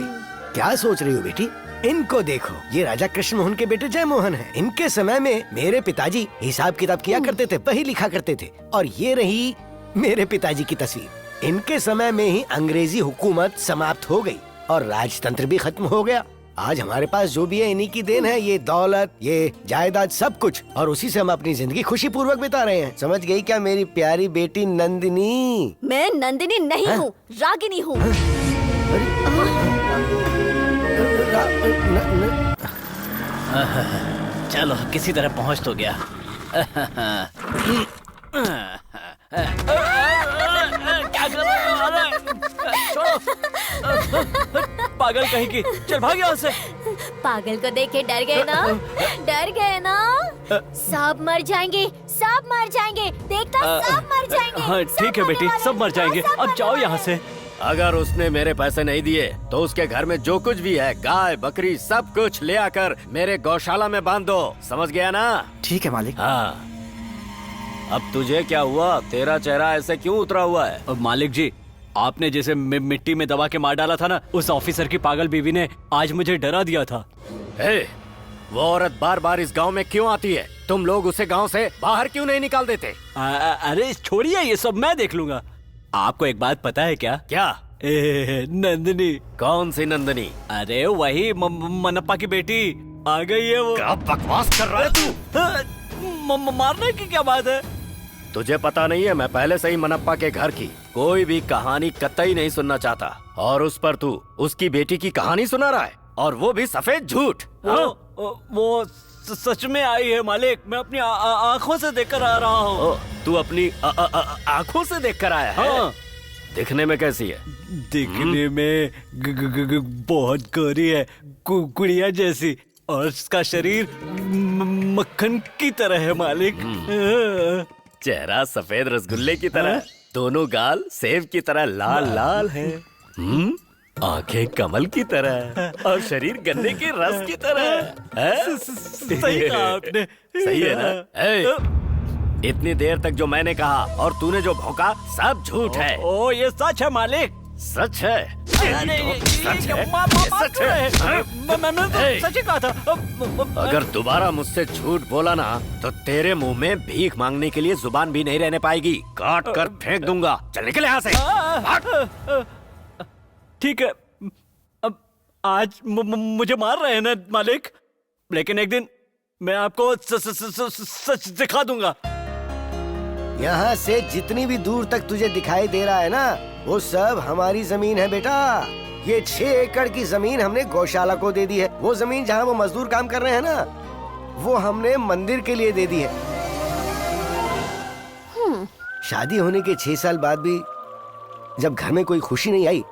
E: क्या सोच रही हो बेटी? इनको देखो, ये राजा कृष्ण मोहन के बेटे जय मोहन हैं। इनके समय में मेरे पिताजी हिसाब किताब किया करते थे, वही लिखा करते थे। और ये रही मेरे पिताजी की तस्वीर। इनके समय में ही अंग्रेजी हुकूमत समाप्त हो गई और राजतंत्र भी खत्म हो गया। आज हमारे पास जो भी है इन्हीं की देन है। ये दौलत, ये जायदाद, सब कुछ, और उसी से हम अपनी जिंदगी खुशी पूर्वक बिता रहे हैं। समझ गई क्या मेरी प्यारी बेटी नंदिनी?
J: मैं नंदिनी नहीं हूँ, रागिनी हूँ।
E: चलो किसी तरह पहुंच तो गया। क्या कर रहे हो? छोड़ो। पागल कहीं की, चल भाग यहाँ से।
M: पागल को देखे डर गए ना? डर गए ना? सब मर जाएंगे, सब मर जाएंगे। देखता सब मर जाएंगे।
E: हाँ ठीक है बेटी, सब मर जाएंगे। अब जाओ यहाँ से। अगर उसने मेरे पैसे नहीं दिए तो उसके घर में जो कुछ भी है, गाय बकरी सब कुछ ले आकर मेरे गौशाला में बांध दो। समझ गया ना?
F: ठीक है मालिक।
E: हाँ। अब तुझे क्या हुआ? तेरा चेहरा ऐसे क्यों उतरा हुआ है?
H: अब मालिक जी, आपने जैसे मिट्टी में दबा के मार डाला था ना, उस ऑफिसर की पागल बीवी ने आज मुझे डरा दिया था।
E: वो औरत बार बार इस गांव में क्यों आती है? तुम लोग उसे गांव से बाहर क्यों नहीं निकाल देते?
H: अरे छोड़िए, ये सब मैं देख लूंगा। आपको एक बात पता है क्या?
E: क्या?
H: नंदिनी।
E: कौन सी नंदिनी?
H: अरे वही मनप्पा की बेटी आ गई है। वो
E: क्या बकवास कर रहा है तू?
H: मारने की क्या बात है?
E: तुझे पता नहीं है, मैं पहले से ही मनप्पा के घर की कोई भी कहानी कतई नहीं सुनना चाहता, और उस पर तू उसकी बेटी की कहानी सुना रहा है, और वो भी सफेद झूठ।
H: वो सच में आई है मालिक। मैं अपनी आँखों से देखकर आ रहा हूँ।
E: तू अपनी आँखों से देखकर आया है?
H: हाँ।
E: दिखने में कैसी है?
H: दिखने में बहुत गोरी है, गुड़िया जैसी, और उसका शरीर मक्खन की तरह है मालिक।
E: चेहरा सफेद रसगुल्ले की तरह, दोनों गाल सेब की तरह लाल लाल है, आंखें कमल की तरह, और शरीर गन्ने के रस की तरह।
H: सही कहा आपने।
E: सही है ना? इतनी देर तक जो मैंने कहा और तूने जो भौंका सब झूठ है।
H: ओ ये सच है मालिक।
E: सच है?
H: सच है। मैंने तो सच ही कहा था।
E: अगर दोबारा मुझसे झूठ बोला ना तो तेरे मुंह में भीख मांगने के लिए जुबान भी नहीं रहने पाएगी। काट कर फेंक दूंगा। चल निकल यहाँ से।
H: ठीक है, अब आज मुझे मार रहे हैं ना मालिक, लेकिन एक दिन मैं आपको सच दिखा दूंगा।
E: यहाँ से जितनी भी दूर तक तुझे दिखाई दे रहा है ना, वो सब हमारी जमीन है बेटा। ये 6 एकड़ की जमीन हमने गौशाला को दे दी है। वो जमीन जहाँ वो मजदूर काम कर रहे हैं ना, वो हमने मंदिर के लिए दे दी है।
O: शादी होने के 6 साल बाद भी जब घर में कोई खुशी नहीं आई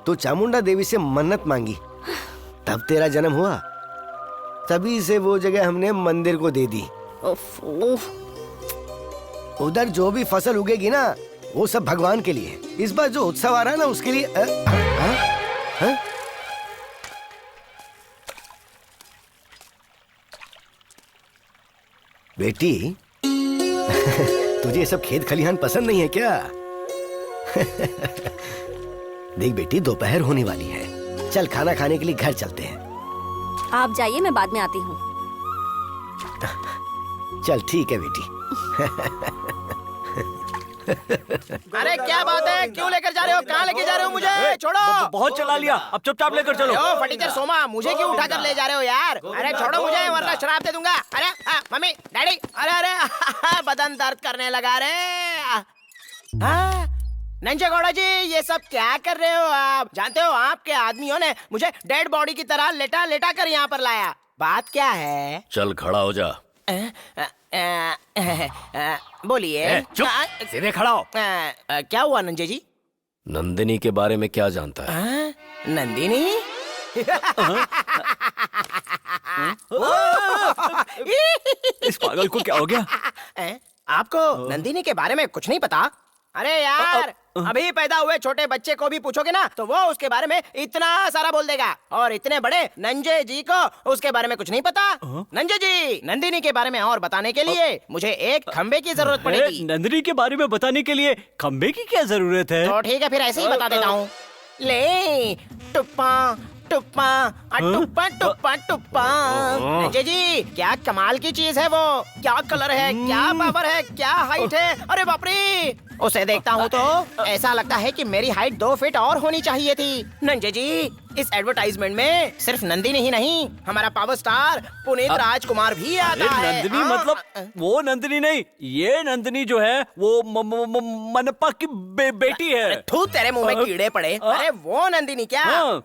O: तो चामुंडा देवी से मन्नत मांगी, तब तेरा जन्म हुआ। तभी से वो जगह हमने मंदिर को दे दी। उधर जो भी फसल उगेगी ना वो सब भगवान के लिए। इस बार जो उत्सव आ रहा है ना उसके लिए बेटी तुझे ये सब खेत खलिहान पसंद नहीं है क्या? देख बेटी, दोपहर होने वाली है, चल खाना खाने के लिए घर चलते हैं।
J: आप जाइए, मैं बाद में आती हूँ।
O: चल ठीक है बेटी।
B: अरे क्या बात है, क्यों लेकर जा रहे हो? कहाँ लेके जा रहे हो मुझे? छोड़ो।
E: बहुत चला लिया, अब चुपचाप लेकर चलो।
B: ओ फटीचर सोमा, मुझे क्यों उठाकर ले जा रहे हो यार? अरे छोड़ो मुझे वरना शराब दे दूंगा। अरे मम्मी डैडी, अरे अरे बदन दर्द करने लगा रे। नंजे गौड़ा जी, ये सब क्या कर रहे हो आप? जानते हो आपके आदमियों ने मुझे डेड बॉडी की तरह लेटा लेटा कर यहाँ पर लाया। बात क्या है?
E: चल खड़ा हो जा।
B: बोलिए।
E: चुप, सीधे खड़ा हो।
B: क्या हुआ नंजे जी?
E: नंदिनी के बारे में क्या जानता है?
B: नंदिनी?
E: इस पागल को क्या हो गया?
B: आपको नंदिनी के बारे में कुछ नहीं पता? अरे यार, अभी पैदा हुए छोटे बच्चे को भी पूछोगे ना तो वो उसके बारे में इतना सारा बोल देगा, और इतने बड़े नंजे जी को उसके बारे में कुछ नहीं पता। नंजे जी, नंदिनी के बारे में और बताने के लिए मुझे एक खंबे की जरूरत पड़ेगी।
E: नंदिनी के बारे में बताने के लिए खंबे की क्या जरूरत है?
B: तो ठीक है, फिर ऐसे ही बता देता हूँ। ले टुप्पा टुप्पा टुप्पा टुप्पा टुप्पा। नंजे जी, क्या कमाल की चीज है वो। क्या कलर है, क्या पावर है, क्या हाइट है। अरे बाप रे, उसे देखता हूँ तो ऐसा लगता है कि मेरी हाइट 2 फीट और होनी चाहिए थी। नंजे जी, इस एडवर्टाइजमेंट में सिर्फ नंदिनी ही नहीं, हमारा पावर स्टार पुनीत राजकुमार भी आता है।
E: नंदिनी मतलब वो नंदिनी नहीं, ये नंदिनी जो है वो मनप्पा की बेटी है।
B: तू तेरे मुंह में कीड़े पड़े। अरे वो नंदिनी क्या?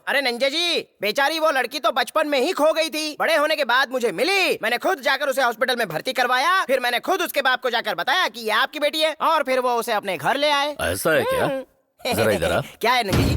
B: अरे नंजे जी, बेचारी वो लड़की तो बचपन में ही खो गई थी। बड़े होने के बाद मुझे मिली, मैंने खुद जाकर उसे हॉस्पिटल में भर्ती करवाया, फिर मैंने खुद उसके बाप को जाकर बताया कि ये आपकी बेटी है, और फिर वो उसे अपने घर ले आए।
E: ऐसा है क्या? जरा इधर आ।
B: क्या है नंदी जी?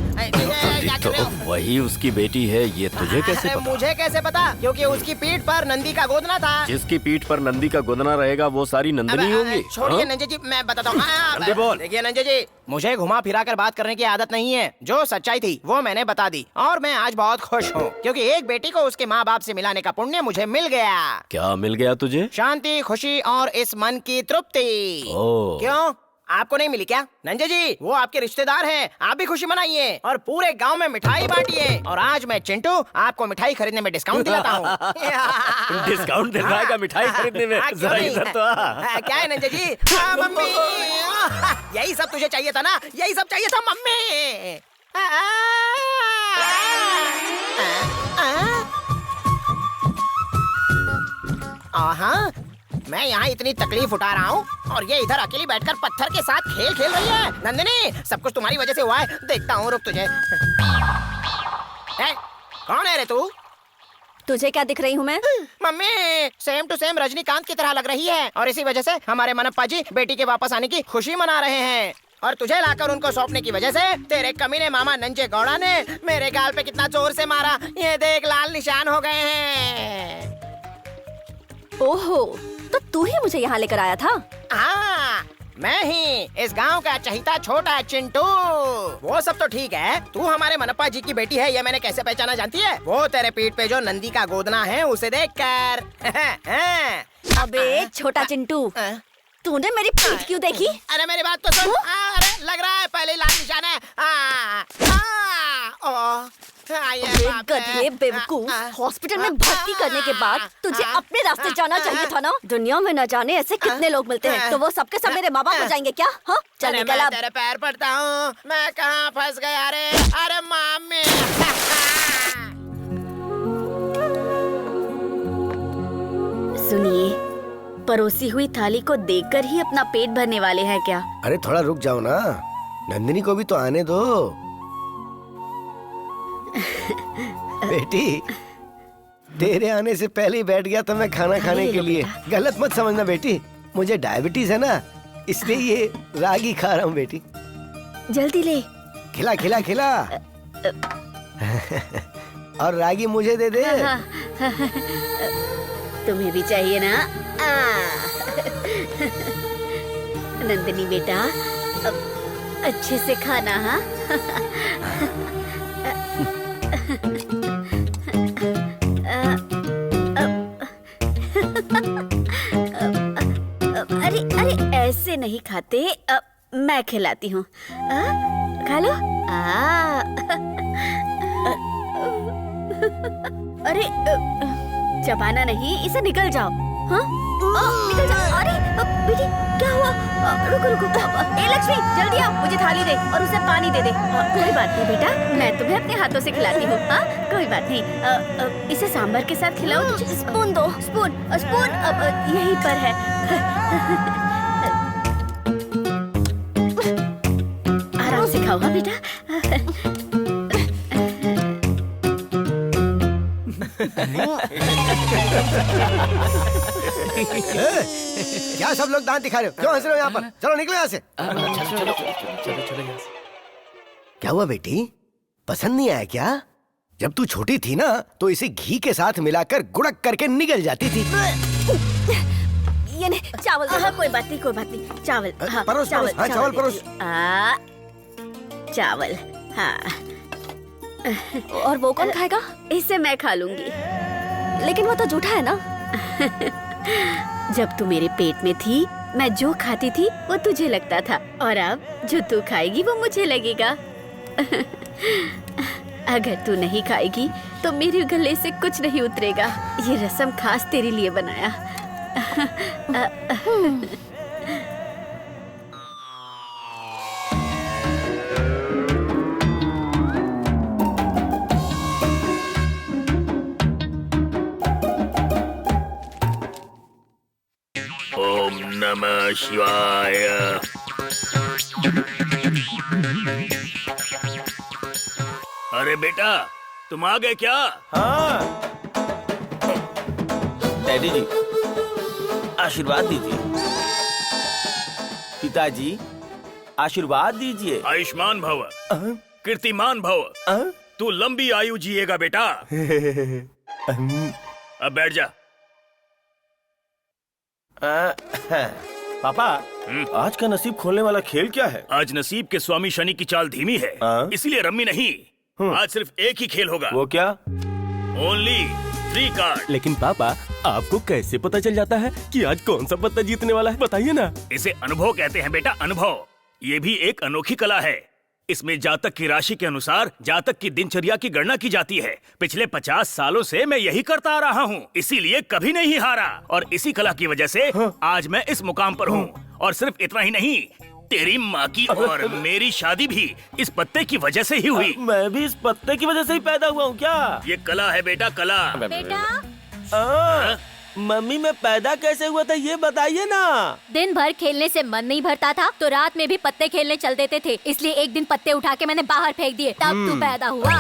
E: तो वही उसकी बेटी है, ये तुझे कैसे पता?
B: मुझे कैसे पता? क्योंकि उसकी पीठ पर नंदी का गोदना था।
E: जिसकी पीठ पर नंदी का गोदना रहेगा वो सारी नंदिनी होंगी।
B: छोड़िए नंजे जी, मैं बताता हूँ। देखिए नंजे जी, मुझे घुमा फिरा कर बात करने की आदत नहीं है। जो सच्चाई थी वो मैंने बता दी, और मैं आज बहुत खुश हूँ क्योंकि एक बेटी को उसके माँ बाप से मिलाने का पुण्य मुझे मिल गया।
E: क्या मिल गया तुझे?
B: शांति, खुशी और इस मन की तृप्ति। क्यों, आपको नहीं मिली क्या? नंजे जी, वो आपके रिश्तेदार हैं, आप भी खुशी मनाइए और पूरे गांव में मिठाई बांटिए। और आज मैं चिंटू आपको मिठाई खरीदने में डिस्काउंट दिलाता हूँ।
E: डिस्काउंट दिलवाएगा मिठाई खरीदने में? जरा इधर तो आ।
B: क्या है नंजे जी? मम्मी, यही सब तुझे चाहिए था ना? यही सब चाहिए था मम्मी। हाँ, मैं यहाँ इतनी तकलीफ उठा रहा हूँ और ये इधर अकेली बैठकर पत्थर के साथ खेल खेल रही है। नंदिनी, सब कुछ तुम्हारी वजह से हुआ है। देखता हूँ, रुक तुझे। कौन है रे तू?
J: तुझे क्या दिख रही हूँ मैं?
B: Mummy, same to same Rajinikanth की तरह लग रही है, और इसी वजह से हमारे मनप्पा जी बेटी के वापस आने की खुशी मना रहे हैं। और तुझे लाकर उनको सौंपने की वजह से तेरे कमीने मामा नंजे गौड़ा ने मेरे गाल पे कितना जोर से मारा। ये देख, लाल निशान हो गए हैं।
J: ओहो, तो तू ही मुझे यहाँ लेकर आया था?
B: हाँ, मैं ही, इस गांव का चहीता छोटा चिंटू। वो सब तो ठीक है, तू हमारे मनप्पा जी की बेटी है, ये मैंने कैसे पहचाना जानती है? वो तेरे पीठ पे जो नंदी का गोदना है उसे देखकर।
J: अबे छोटा चिंटू, तूने मेरी पीठ क्यों देखी?
B: अरे मेरी बात तो सुन। अरे लग रहा है पहले लाल निशान है।
J: गधे बेवकूफ, हॉस्पिटल में भर्ती करने के बाद तुझे अपने रास्ते जाना चाहिए था ना। दुनिया में न जाने ऐसे कितने लोग मिलते हैं, तो वो सबके सब मेरे माँ बाप हो जाएंगे क्या? हाँ, चल निकल अब।
B: तेरे पैर पड़ता हूँ, मैं कहाँ फंस गया रे? अरे मामी।
D: सुनिए, परोसी हुई थाली को देखकर ही अपना पेट भरने वाले हैं क्या?
O: अरे थोड़ा रुक जाओ ना, नंदिनी को भी तो आने दो। बेटी, तेरे आने से पहले ही बैठ गया था मैं खाना खाने के लिए। गलत मत समझना बेटी, मुझे डायबिटीज है ना, इसलिए ये रागी खा रहा हूँ बेटी।
D: जल्दी ले।
O: खिला खिला खिला। और रागी मुझे दे दे।
D: तुम्हें भी चाहिए ना? नंदिनी बेटा, अच्छे से खाना। हाँ, अरे अरे ऐसे नहीं खाते। मैं खिलाती हूँ, खा लो। अरे चबाना नहीं, इसे निकल जाओ। हाँ, निकल जाओ। अरे बेटी क्या हुआ? रुको रुको। ए लक्ष्मी, जल्दी आओ, मुझे थाली दे और उसे पानी दे दे। कोई बात नहीं बेटा, मैं तुम्हें अपने हाथों से खिलाती हूँ। हाँ, कोई बात नहीं। इसे सांभर के साथ खिलाओ। तुझे स्पून दो। स्पून स्पून यहीं पर है। आराम से खाओ। हाँ बेटा।
O: क्या सब लोग दांत दिखा रहे हो? क्यों हंस रहे हो यहाँ पर? चलो निकलो यहाँ से।
G: चलो।
O: क्या हुआ बेटी, पसंद नहीं आया क्या? जब तू छोटी थी ना तो इसे घी के साथ मिलाकर गुड़क करके निगल जाती थी।
D: ये नहीं, चावल। हाँ, कोई बात नहीं, कोई बात नहीं। चावल। हाँ,
O: परोस,
D: चावल,
O: हाँ, चावल परोस।
D: चावल। हाँ।
J: और वो कौन खाएगा?
D: इसे मैं खा लूंगी।
J: लेकिन वो तो जूठा है ना।
D: जब तू मेरे पेट में थी, मैं जो खाती थी वो तुझे लगता था, और अब जो तू खाएगी वो मुझे लगेगा। अगर तू नहीं खाएगी तो मेरे गले से कुछ नहीं उतरेगा। ये रसम खास तेरे लिए बनाया।
C: ओम नमः शिवाय। अरे बेटा, तुम आ गए क्या?
K: हाँ डैडी जी, आशीर्वाद दीजिए। पिताजी, आशीर्वाद दीजिए।
C: आयुष्मान भव, कीर्तिमान भव, तू लंबी आयु जिएगा बेटा। अब बैठ जा।
K: पापा, आज का नसीब खोलने वाला खेल क्या है?
C: आज नसीब के स्वामी शनि की चाल धीमी है, इसलिए रम्मी नहीं। आज सिर्फ एक ही खेल होगा।
K: वो क्या?
C: Only 3 card.
P: लेकिन पापा, आपको कैसे पता चल जाता है कि आज कौन सा पत्ता जीतने वाला है? बताइए ना।
C: इसे अनुभव कहते हैं बेटा, अनुभव। ये भी एक अनोखी कला है। इसमें जातक की राशि के अनुसार जातक की दिनचर्या की गणना की जाती है। पिछले 50 सालों से मैं यही करता आ रहा हूँ, इसीलिए कभी नहीं हारा। और इसी कला की वजह से आज मैं इस मुकाम पर हूँ। और सिर्फ इतना ही नहीं, तेरी माँ की और मेरी शादी भी इस पत्ते की वजह से ही हुई।
K: मैं भी इस पत्ते की वजह से ही पैदा हुआ हूँ क्या?
C: ये कला है बेटा, कला।
M: बेटा,
K: मम्मी मैं पैदा कैसे हुआ था ये बताइए ना।
M: दिन भर खेलने से मन नहीं भरता था तो रात में भी पत्ते खेलने चल देते थे, इसलिए एक दिन पत्ते उठा के मैंने बाहर फेंक दिए, तब तू पैदा हुआ।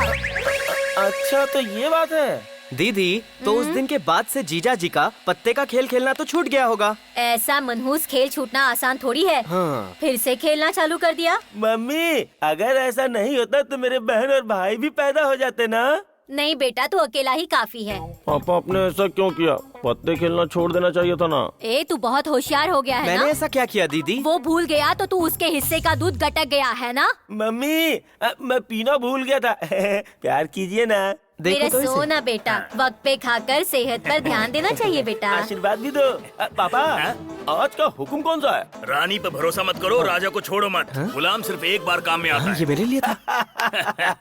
K: अच्छा तो ये बात है।
G: दीदी, तो उस दिन के बाद से जीजा जी का पत्ते का खेल खेलना तो छूट गया होगा।
M: ऐसा मनहूस खेल छूटना आसान थोड़ी है।
G: हाँ।
M: फिर से खेलना चालू कर दिया।
K: मम्मी, अगर ऐसा नहीं होता तो मेरे बहन और भाई भी पैदा हो जाते ना।
M: नहीं बेटा, तू अकेला ही काफी है।
K: पापा आपने ऐसा क्यों किया? पत्ते खेलना छोड़ देना चाहिए था ना।
M: ए, तू बहुत होशियार हो गया है
G: मैंने
M: ना?
G: ऐसा क्या किया दीदी?
M: वो भूल गया तो तू उसके हिस्से का दूध गटक गया है ना?
K: मम्मी, मैं पीना भूल गया था। प्यार कीजिए ना।
M: मेरा सोना बेटा, वक्त पे खाकर सेहत पर ध्यान देना चाहिए बेटा।
K: आशीर्वाद भी दो। पापा, आज का हुक्म कौन सा है?
C: रानी पे भरोसा मत करो, राजा को छोड़ो मत। गुलाम सिर्फ एक बार काम में आता है।
G: ये मेरे लिए था।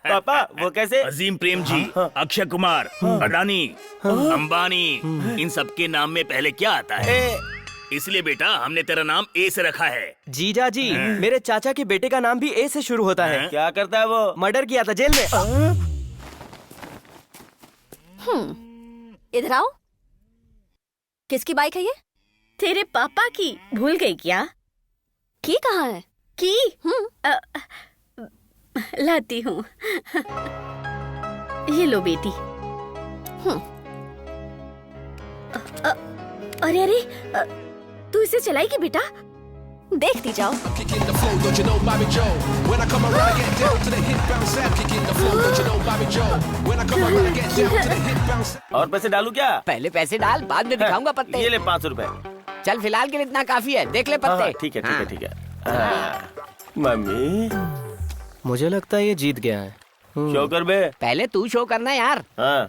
K: पापा वो कैसे?
C: अजीम प्रेम जी, अक्षय कुमार, अडानी, अंबानी, इन सब के नाम में पहले क्या आता है? इसलिए बेटा हमने तेरा नाम ए से रखा है।
G: जीजा जी, मेरे चाचा के बेटे का नाम भी ए से शुरू होता है।
K: क्या करता है वो?
G: मर्डर किया था जेल में।
J: इधर आओ। किसकी बाइक है ये?
D: तेरे पापा की। भूल गई क्या?
J: की कहाँ है?
D: की? लाती हूँ। ये लो बेटी। अरे अरे, तू इसे चलाएगी बेटा?
J: देखती जाओ।
I: Kicking the flow, don't you know Bobby Joe? When I come around, I get down to the hit bounce out. Kicking the flow, don't you know Bobby Joe? When I come around, I get down to the hit bounce out.
K: और पैसे डालू क्या?
B: पहले पैसे डाल, बाद में दिखाऊंगा पत्ते।
K: ये ले 5 रुपए।
B: चल फिलहाल के लिए इतना काफी है, देख ले पत्ते।
K: ठीक है, ठीक है, ठीक है। मम्मी,
G: मुझे लगता है ये जीत गया है।
K: शो कर बे।
B: पहले तू शो करना यार।
K: हाँ।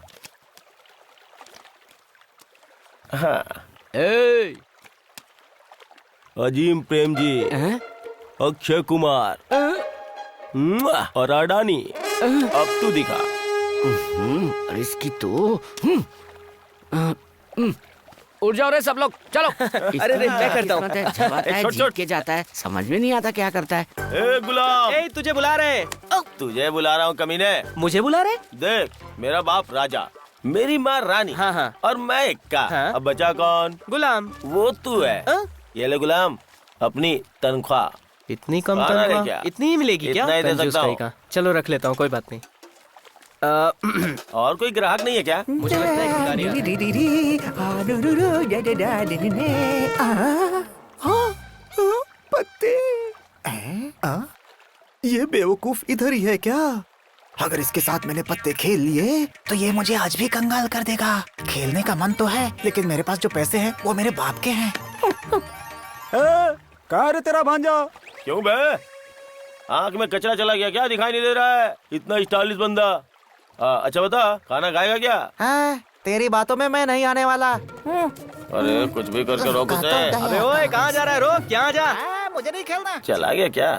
K: हाँ।
B: ए,
K: अजीम प्रेम जी, अक्षय कुमार और अडानी, अब तू दिखा।
B: अरे इसकी तो उठ जाओ रे सब लोग, चलो।
G: अरे रे, मैं करता हूँ।
B: जीत के जाता है, समझ में नहीं आता क्या करता है।
K: ए गुलाम,
G: ए तुझे बुला रहे हैं।
K: तुझे बुला रहा हूँ कमीने।
G: मुझे बुला रहे?
K: देख, मेरा बाप राजा, मेरी माँ रानी,
G: हाँ हाँ,
K: और मैं इक्का।
G: हाँ?
K: अब बचा कौन?
G: गुलाम।
K: वो तू है। ये ले गुलाम, अपनी तनख्वाह।
G: इतनी कम
K: खाना ले
G: तनख्वाह?
K: क्या?
G: इतनी ही मिलेगी क्या?
K: इतना ही दे
G: कंजूस
K: सकता हूँ।
G: कहीं का। चलो रख लेता हूँ, कोई बात नहीं।
K: और कोई ग्राहक नहीं है क्या?
G: मुझे लगता है भिखारी आ रहा है।
F: पत्ते। ये बेवकूफ इधर ही है क्या? अगर इसके साथ मैंने पत्ते खेल लिए तो ये मुझे आज भी कंगाल कर देगा। खेलने का मन तो है, लेकिन मेरे पास जो पैसे हैं वो मेरे बाप के हैं। कहाँ रे तेरा भांजा?
K: क्यों बे? आँख में कचरा चला गया क्या? दिखाई नहीं दे रहा है? इतना स्टाइलिश बंदा। अच्छा बता, खाना खाएगा क्या?
F: तेरी बातों में मैं नहीं आने वाला।
K: अरे कुछ भी करके रोक उसे।
G: अबे ओए, कहाँ जा रहा है? रोक, यहाँ जा।
F: मुझे नहीं खेलना।
K: चला गया क्या?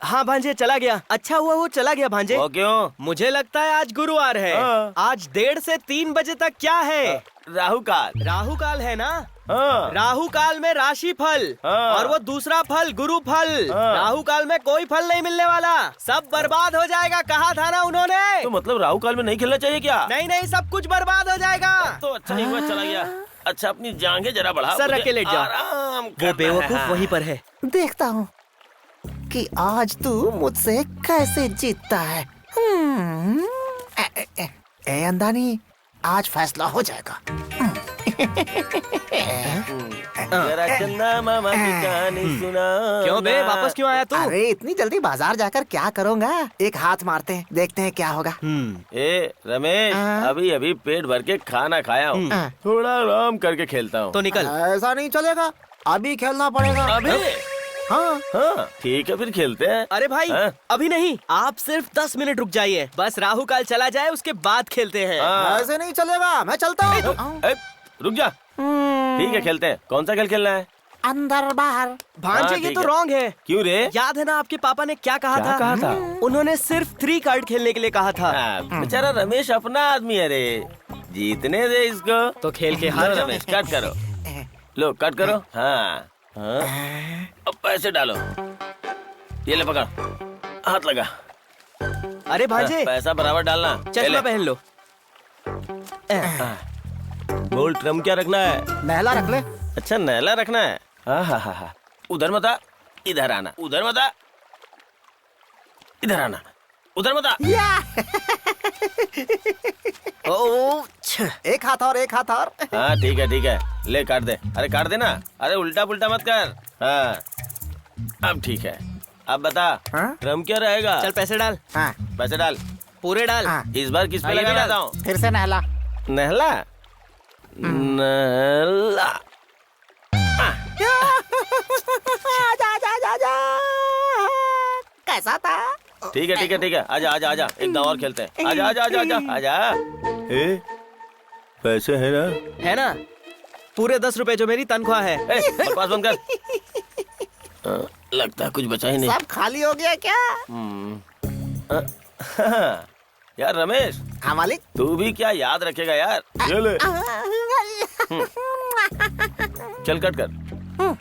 G: हाँ भांजे, चला गया। अच्छा हुआ वो चला गया भांजे।
K: वो क्यों?
G: मुझे लगता है आज गुरुवार है। आज 1:30 से 3 बजे तक क्या है?
K: राहु काल।
G: राहु काल है ना?
K: हाँ।
G: राहु काल में राशि फल, और वो दूसरा फल गुरु फल। राहु काल में कोई फल नहीं मिलने वाला, सब बर्बाद हो जाएगा। कहा था ना उन्होंने।
K: तो मतलब राहु काल में नहीं खेलना चाहिए क्या?
G: नहीं नहीं, सब कुछ बर्बाद हो जाएगा।
K: तो अच्छा ही हुआ चला गया। अच्छा, अपनी जांघें जरा बढ़ा।
G: सर रख के लेट जाओ। वो बेवकूफ वहीं पर है।
F: देखता हूँ कि आज तू मुझसे कैसे जीतता है। ए अंदानी, आज फैसला हो जाएगा।
K: जरा चंदा मामा की कहानी सुना।
G: क्यों बे, वापस क्यों आया तू?
F: अरे इतनी जल्दी बाजार जाकर क्या करूँगा? एक हाथ मारते हैं, देखते हैं क्या होगा।
K: ए रमेश, अभी अभी पेट भर के खाना खाया हूँ, थोड़ा आराम करके खेलता हूँ।
G: तो निकल।
F: ऐसा नहीं चलेगा, अभी खेलना पड़ेगा।
K: अभी?
F: हाँ
K: हाँ, ठीक है, फिर खेलते हैं।
G: अरे भाई, अभी नहीं, आप सिर्फ 10 मिनट रुक जाइए। बस राहु काल चला जाए, उसके बाद खेलते हैं।
F: ऐसे नहीं चलेगा, मैं चलता हूँ।
K: रुक जा। ठीक है, खेलते हैं। कौन सा खेल खेलना है?
F: अंदर बाहर।
G: भांजे, ये तो रॉन्ग है।
K: क्यों रे?
G: याद है ना आपके पापा ने क्या कहा था? उन्होंने सिर्फ 3 कार्ड खेलने के लिए कहा था।
K: बेचारा रमेश अपना आदमी है रे, जीतने दे इसको।
G: तो खेल के हार जाओ।
K: रमेश, कट करो। लो कट करो। हाँ, अब पैसे डालो। ये ले पकड़, हाथ लगा।
G: अरे भांजे,
K: पैसा बराबर डालना।
G: चश्मा पहन लो।
K: बोल, ट्रम क्या रखना है?
F: नहला रख ले।
K: अच्छा, नहला रखना है। हाँ, उधर मत आ, इधर आना। उधर मत आ, इधर आना। उधर मत आ।
F: एक हाथ और, एक हाथ और।
K: हाँ ठीक है, ठीक है, ले काट दे। अरे काट दे ना, अरे उल्टा पुल्टा मत कर। हाँ अब ठीक है। अब बता, ट्रम क्या रहेगा?
G: चल पैसे डाल।
F: हाँ।
K: पैसे डाल,
G: पूरे डाल।
K: इस बार किस पे लगाना हूँ?
F: फिर से नहला।
K: नहला नहला।
F: जा। कैसा था?
K: ठीक है, ठीक है, ठीक है, आजा आजा आजा, एक दांव और खेलते हैं। आजा आजा आजा आजा आजा। ए, पैसे है ना?
G: है ना, पूरे 10 रुपए जो मेरी तनख्वाह है।
K: बकवास बंद कर। लगता है कुछ बचा ही नहीं।
F: सब खाली हो गया क्या?
K: यार रमेश।
F: हाँ मालिक।
K: तू भी क्या याद रखेगा यार। ये ले। चल कट कर।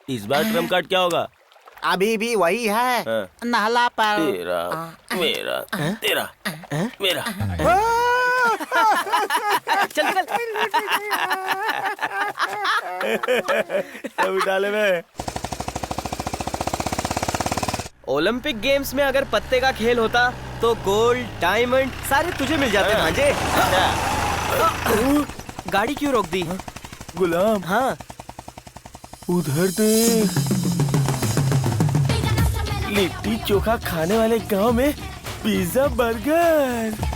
K: इस बार ट्रम्प कार्ड क्या होगा?
F: अभी भी वही है। नहला पर।
K: तेरा, मेरा, तेरा, मेरा।
G: चल निकल।
K: अभी डाले में।
G: ओलंपिक गेम्स में अगर पत्ते का खेल होता तो गोल्ड, डायमंड सारे तुझे मिल जाते भांजे। गाड़ी क्यों रोक दी?
K: गुलाम।
G: हाँ,
K: उधर देख, लिट्टी चोखा खाने वाले गांव में पिज्जा बर्गर।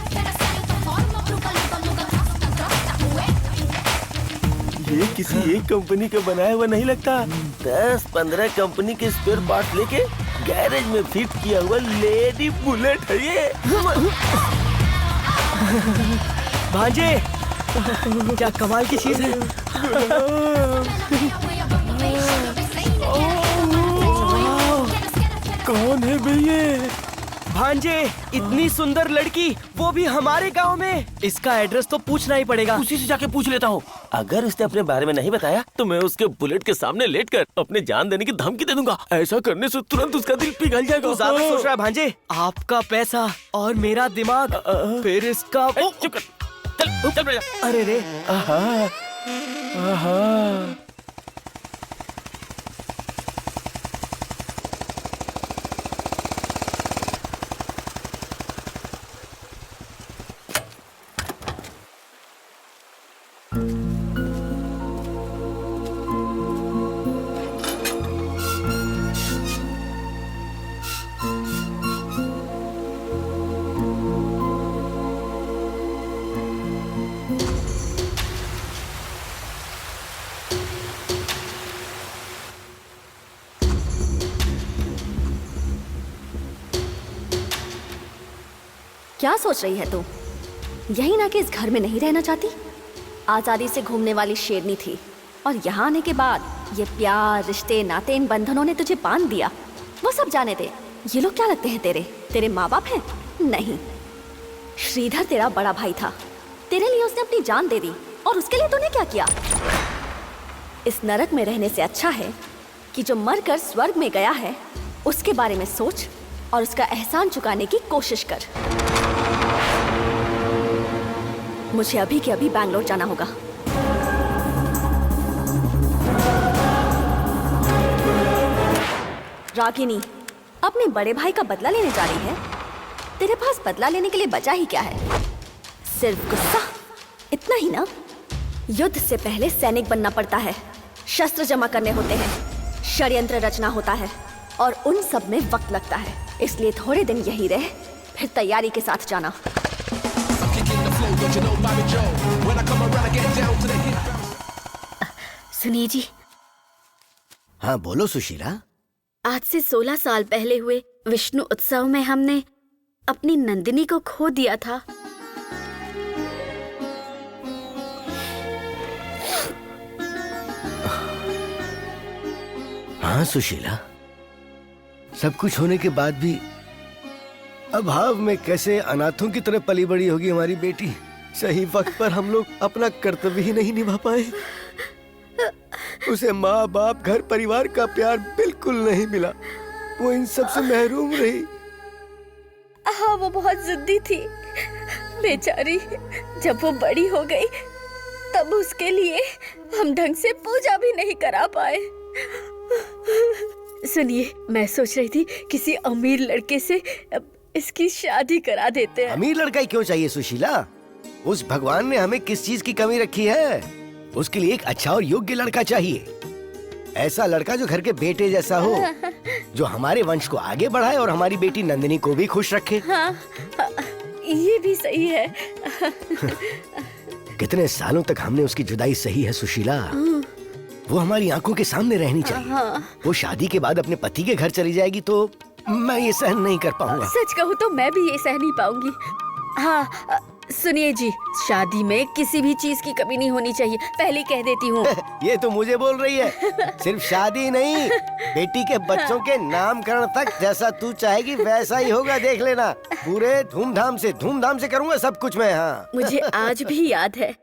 K: ये किसी एक कंपनी का बनाया हुआ नहीं लगता। 10-15 कंपनी के स्पेयर पार्ट लेके गैरेज में फिट किया हुआ लेडी बुलेट है ये।
G: भांजे, क्या कमाल की चीज है।
K: कौन है भैया?
G: भांजे, इतनी सुंदर लड़की, वो भी हमारे गांव में। इसका एड्रेस तो पूछना ही पड़ेगा।
K: उसी से जाके पूछ लेता हूँ। अगर उसने अपने बारे में नहीं बताया तो मैं उसके बुलेट के सामने लेटकर अपने जान देने की धमकी दे दूंगा। ऐसा करने से तुरंत उसका दिल पिघल जाएगा।
G: तू ज्यादा सोच रहा है भांजे। आपका पैसा और मेरा दिमाग, फिर इसका
K: चुप कर। चल बेटा।
G: अरे रे,
J: क्या सोच रही है तू? यही ना कि इस घर में नहीं रहना चाहती? आजादी से घूमने वाली शेरनी थी और यहाँ आने के बाद ये प्यार, रिश्ते, नाते, इन बंधनों ने तुझे बांध दिया। वो सब जाने दे। ये लोग क्या लगते हैं तेरे? तेरे माँ बाप हैं? नहीं, श्रीधर तेरा बड़ा भाई था। तेरे लिए उसने अपनी जान दे दी और उसके लिए तूने क्या किया? इस नरक में रहने से अच्छा है कि जो मरकर स्वर्ग में गया है उसके बारे में सोच और उसका एहसान चुकाने की कोशिश कर। मुझे अभी के अभी बैंगलोर जाना होगा। रागिनी अपने बड़े भाई का बदला लेने जा रही है। तेरे पास बदला लेने के लिए बचा ही क्या है? सिर्फ गुस्सा, इतना ही ना? युद्ध से पहले सैनिक बनना पड़ता है, शस्त्र जमा करने होते हैं, षड्यंत्र रचना होता है और उन सब में वक्त लगता है। इसलिए थोड़े दिन यही रह, फिर तैयारी के साथ जाना।
D: सुनिए जी।
O: हाँ बोलो सुशीला।
D: आज से 16 साल पहले हुए विष्णु उत्सव में हमने अपनी नंदिनी को खो दिया था।
O: हाँ सुशीला, सब कुछ होने के बाद भी अभाव में कैसे अनाथों की तरह पली बड़ी होगी हमारी बेटी। सही वक्त पर हम लोग अपना कर्तव्य ही नहीं निभा पाए। उसे माँ बाप, घर परिवार का प्यार बिल्कुल नहीं मिला। वो इन सब से महरूम रही।
D: हाँ, वो बहुत जिद्दी थी बेचारी। जब वो बड़ी हो गई तब उसके लिए हम ढंग से पूजा भी नहीं करा पाए। सुनिए, मैं सोच रही थी किसी अमीर लड़के से इसकी शादी करा देते हैं।
O: अमीर लड़का ही क्यों चाहिए सुशीला? उस भगवान ने हमें किस चीज की कमी रखी है? उसके लिए एक अच्छा और योग्य लड़का चाहिए। ऐसा लड़का जो घर के बेटे जैसा हो, जो हमारे वंश को आगे बढ़ाए और हमारी बेटी नंदिनी को भी खुश रखे।
D: हाँ, ये भी सही है।
O: कितने सालों तक हमने उसकी जुदाई सही है सुशीला। वो हमारी आंखों के सामने रहनी चाहिए।
D: हाँ।
O: वो शादी के बाद अपने पति के घर चली जाएगी तो मैं ये सहन नहीं कर पाऊंगा।
D: सच कहूँ तो मैं भी ये सह नहीं पाऊंगी। हाँ, सुनिए जी, शादी में किसी भी चीज की कमी नहीं होनी चाहिए, पहले कह देती हूँ।
O: ये तो मुझे बोल रही है। सिर्फ शादी नहीं, बेटी के बच्चों के नामकरण तक जैसा तू चाहेगी वैसा ही होगा, देख लेना। पूरे धूमधाम से करूँगा सब कुछ मैं। हाँ,
D: मुझे आज भी याद है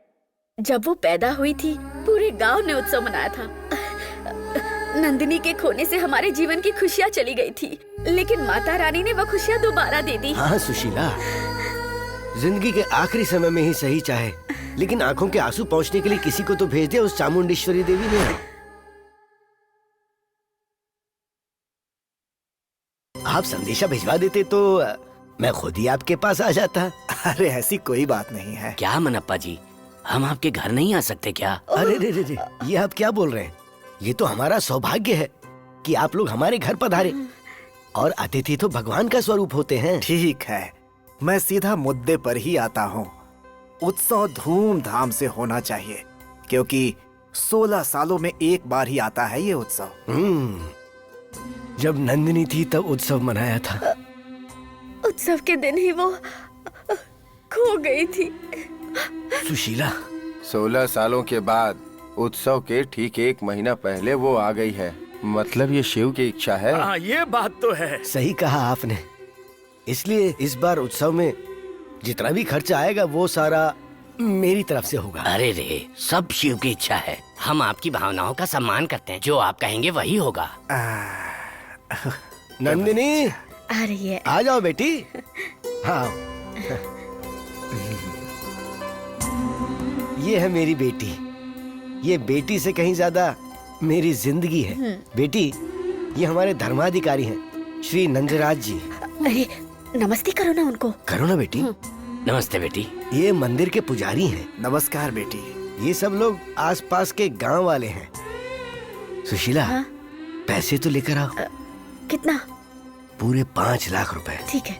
D: जब वो पैदा हुई थी, पूरे गांव ने उत्सव मनाया था। नंदिनी के खोने से हमारे जीवन की खुशियाँ चली गई थी, लेकिन माता रानी ने वो खुशियाँ दोबारा दे दी।
O: हाँ सुशीला, जिंदगी के आखिरी समय में ही सही चाहे, लेकिन आंखों के आंसू पहुंचने के लिए किसी को तो भेज दे उस चामुंडेश्वरी देवी ने। आप संदेशा भिजवा देते तो मैं खुद ही आपके पास आ जाता।
F: अरे ऐसी कोई बात नहीं है।
E: क्या मनप्पा जी, हम आपके घर नहीं आ सकते क्या?
O: अरे रे रे रे, ये आप क्या बोल रहे हैं? ये तो हमारा सौभाग्य है कि आप लोग हमारे घर पधारे। और अतिथि तो भगवान का स्वरूप होते हैं।
F: ठीक है, मैं सीधा मुद्दे पर ही आता हूँ। उत्सव धूमधाम से होना चाहिए, क्योंकि 16 सालों में एक बार ही आता है ये उत्सव।
O: जब नंदिनी थी तब उत्सव मनाया था।
D: उत्सव के दिन ही वो खो गई थी।
O: सुशीला,
Q: 16 सालों के बाद उत्सव के ठीक 1 महीना पहले वो आ गई है। मतलब ये शिव की इच्छा है।
C: हाँ, ये बात तो है।
O: सही कहा आपने। इसलिए इस बार उत्सव में जितना भी खर्चा आएगा वो सारा मेरी तरफ से होगा।
E: अरे रे, सब शिव की इच्छा है। हम आपकी भावनाओं का सम्मान करते हैं। जो आप कहेंगे वही होगा।
O: नंदिनी,
D: आ रही है।
O: आ जाओ बेटी। हाँ, ये है मेरी बेटी। ये बेटी से कहीं ज्यादा मेरी जिंदगी है। बेटी, ये हमारे धर्माधिकारी हैं, श्री नंजराज जी।
D: अरे नमस्ते करो ना उनको।
O: करो ना बेटी।
E: नमस्ते बेटी।
O: ये मंदिर के पुजारी हैं।
F: नमस्कार बेटी।
O: ये सब लोग आसपास के गांव वाले हैं। सुशीला, पैसे तो लेकर आओ।
D: कितना?
O: पूरे 5 लाख रुपए।
D: ठीक है।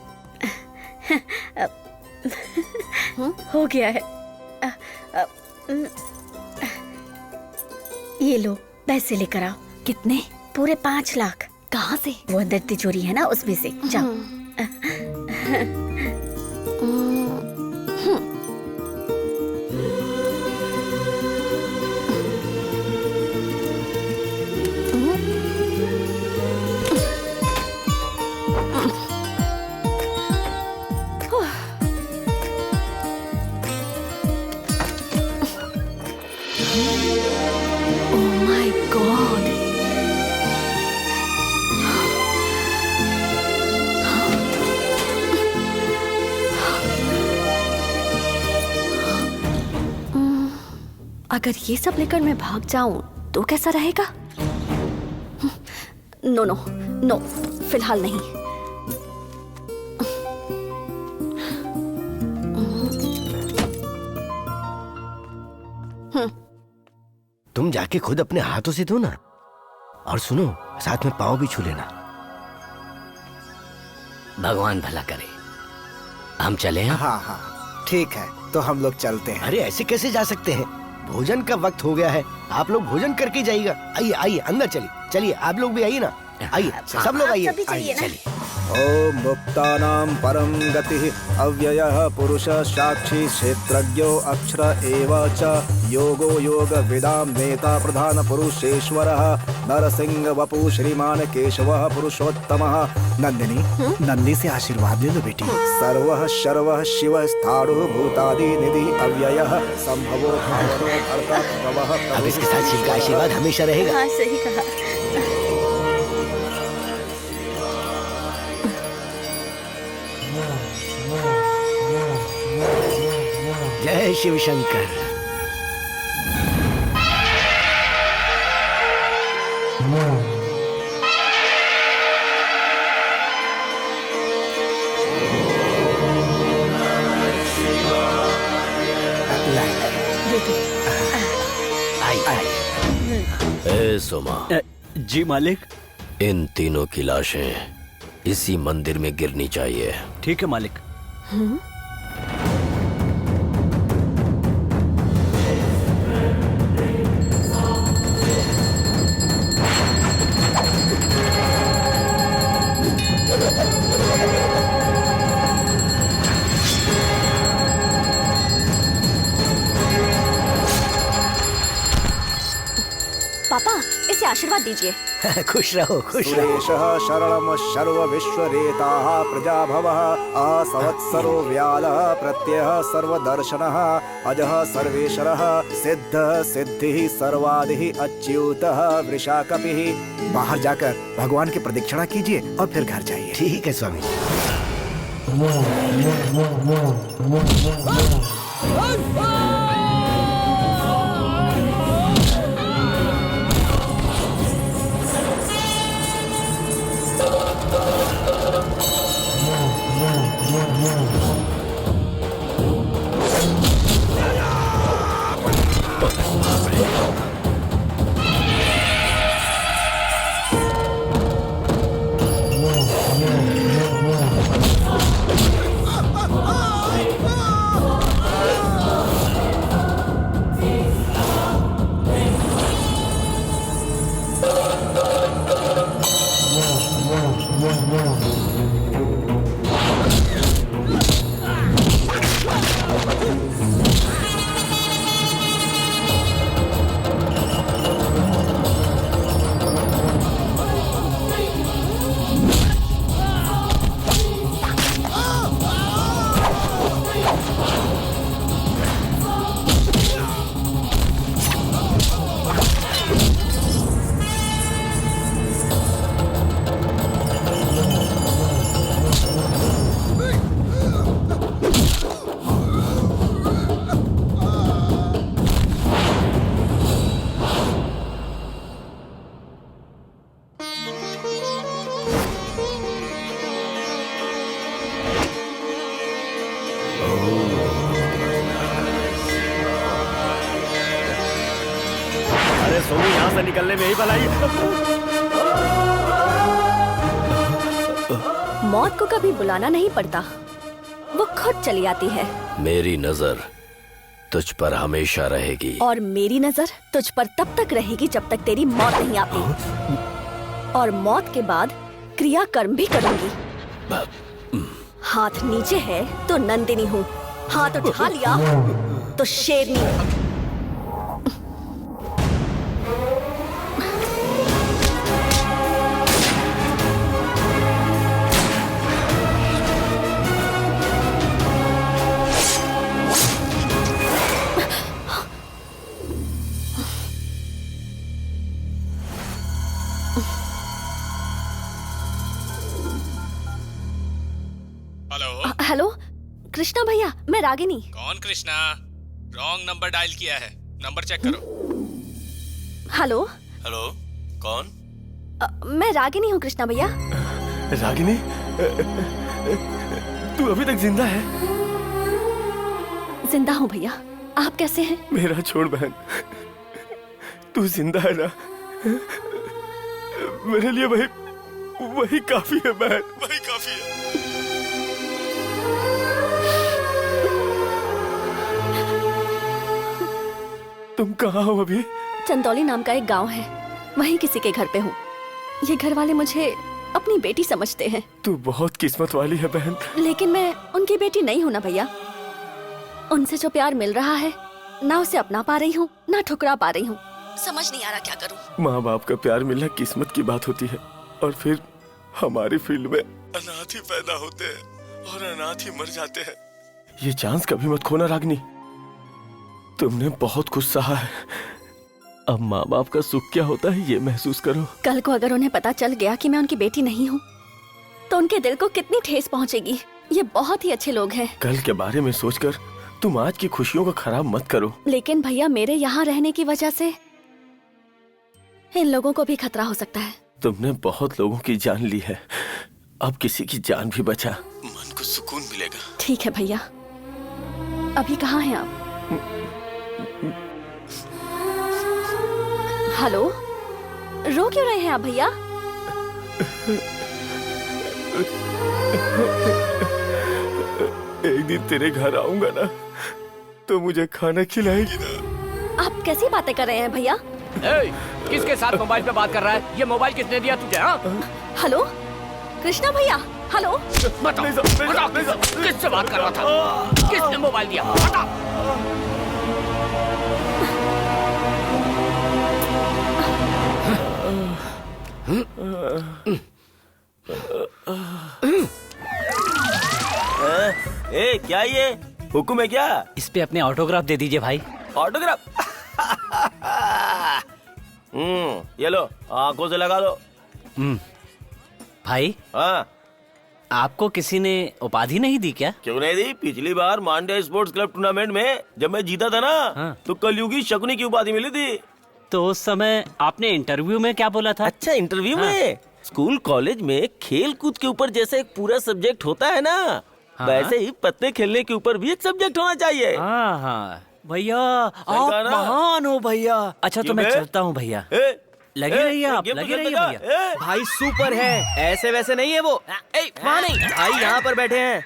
D: हो गया है। ये लो, पैसे लेकर आओ।
J: कितने?
D: पूरे 5 लाख।
J: कहाँ से?
D: वो अंदर तिजोरी है ना, उसमें से। जाओ।
J: Oh my God! अगर ये सब लेकर मैं भाग जाऊं तो कैसा रहेगा? नो नो नो, फिलहाल नहीं।
O: तुम जाके खुद अपने हाथों से धो ना। और सुनो, साथ में पाँव भी छू लेना।
E: भगवान भला करे। हम चले हैं?
F: हाँ हाँ, ठीक है, तो हम लोग चलते हैं।
O: अरे ऐसे कैसे जा सकते हैं? भोजन का वक्त हो गया है। आप लोग भोजन करके जाइएगा। आइए आइए, अंदर चलिए। चलिए, आप लोग भी आइए ना। आइए, सब लोग आइए।
E: चलिए।
F: ओम मुक्तानां परम गतिः अव्ययः पुरुषः साक्षी क्षेत्रज्ञो अक्षर एव च योगो योग विदाम नेता प्रधान पुरुषेश्वरः नरसिंह वपु श्रीमान केशवः पुरुषोत्तमः। नंदिनी, नंदी से आशीर्वाद ले लो बेटी। सर्वः शर्वः शिवः स्थाणुः भूतादि निधि अव्ययः संभवो भावो भर्ता प्रभवः।
O: अब इसके साथ शिव का आशीर्वाद हमेशा रहेगा।
D: हाँ, सही कहा।
O: जय शिव शंकर।
E: ए सोमा।
H: जी मालिक।
E: इन तीनों की लाशें इसी मंदिर में गिरनी चाहिए।
H: ठीक है मालिक।
J: पापा, इसे आशीर्वाद दीजिए।
O: खुश रहो, खुश रहो।
F: सुरेशः शरणम सर्व विश्वरेताः प्रजाभवः असवत्सरो व्यालः प्रत्ययः सर्वदर्शनः अजः सर्वेश्वरः सिद्धः सिद्धिः सर्वादिः अच्युतः वृषाकपिः। बाहर जाकर भगवान की प्रदक्षिणा कीजिए और फिर घर जाइए।
O: ठीक है स्वामी।
P: से निकलने में ही भलाई।
J: मौत को कभी बुलाना नहीं पड़ता, वो खुद चली आती है।
E: मेरी नजर तुझ पर हमेशा रहेगी।
J: और मेरी नजर तुझ पर तब तक रहेगी जब तक तेरी मौत नहीं आती। और मौत के बाद क्रियाकर्म भी करूंगी। हाथ नीचे है तो नंदिनी हूँ, हाथ उठा लिया तो शेरनी। हेलो कृष्णा भैया, मैं रागिनी।
G: कौन कृष्णा? रॉन्ग नंबर डायल किया है, नंबर चेक करो।
J: हेलो
P: हेलो, कौन?
J: मैं रागिनी हूँ कृष्णा भैया।
P: रागिनी, तू अभी तक जिंदा है?
J: जिंदा हूँ भैया, आप कैसे हैं?
P: मेरा छोड़ बहन, तू जिंदा है ना? मेरे लिए वही काफी है बहन, वही काफी है। तुम कहाँ हो अभी?
J: चंदौली नाम का एक गांव है, वहीं किसी के घर पे हूँ। ये घर वाले मुझे अपनी बेटी समझते हैं।
P: तू बहुत किस्मत वाली है बहन।
J: लेकिन मैं उनकी बेटी नहीं हूँ ना भैया। उनसे जो प्यार मिल रहा है, ना उसे अपना पा रही हूँ ना ठुकरा पा रही हूँ। समझ नहीं आ रहा क्या करूँ।
P: माँ बाप का प्यार मिलना किस्मत की बात होती है, और फिर हमारी फील्ड में अनाथ ही पैदा होते हैं और अनाथ ही मर जाते हैं। ये चांस कभी मत खोना रागिनी, तुमने बहुत कुछ सहा है। अब माँ बाप का सुख क्या होता है ये महसूस करो।
J: कल को अगर उन्हें पता चल गया कि मैं उनकी बेटी नहीं हूँ, तो उनके दिल को कितनी ठेस पहुँचेगी। ये बहुत ही अच्छे लोग हैं।
P: कल के बारे में सोचकर तुम आज की खुशियों को खराब मत करो।
J: लेकिन भैया, मेरे यहाँ रहने की वजह से इन लोगों को भी खतरा हो सकता है।
P: तुमने बहुत लोगों की जान ली है, अब किसी की जान भी बचा, मन को सुकून मिलेगा।
J: ठीक है भैया, अभी कहाँ हैं आप? हेलो, रो क्यों रहे हैं आप भैया?
P: एक दिन तेरे घर आऊंगा ना, तो मुझे खाना खिलाएगी ना?
J: आप कैसी बातें कर रहे हैं भैया?
H: किसके साथ मोबाइल पे बात कर रहा है? ये मोबाइल किसने दिया तुझे? हाँ?
J: हेलो कृष्णा भैया, हेलो।
H: बताओ किससे बात कर रहा था? किसने मोबाइल दिया? बताओ।
K: ए, क्या ये हुक्म है क्या?
R: इस पे अपने ऑटोग्राफ दे दीजिए भाई।
K: ऑटोग्राफ? ये लो, आंखों से लगा दो।
R: भाई,
K: हाँ,
R: आपको किसी ने उपाधि नहीं दी क्या?
K: क्यों नहीं दी? पिछली बार मांड्या स्पोर्ट्स क्लब टूर्नामेंट में जब मैं जीता था ना, तो कलयुगी शकुनी की उपाधि मिली थी।
R: तो उस समय आपने इंटरव्यू में क्या बोला था?
K: अच्छा, इंटरव्यू में? स्कूल कॉलेज में खेल कूद के ऊपर जैसे एक पूरा सब्जेक्ट होता है ना, वैसे ही पत्ते खेलने के ऊपर भी एक सब्जेक्ट होना चाहिए।
R: हाँ भैया, आप महान हो भैया। अच्छा, तो मैं चलता हूँ भैया। लगे रहिए आप, लगे रहिए भैया।
B: भाई सुपर है, ऐसे वैसे नहीं है वो। वहाँ नहीं भाई, यहाँ पर बैठे हैं।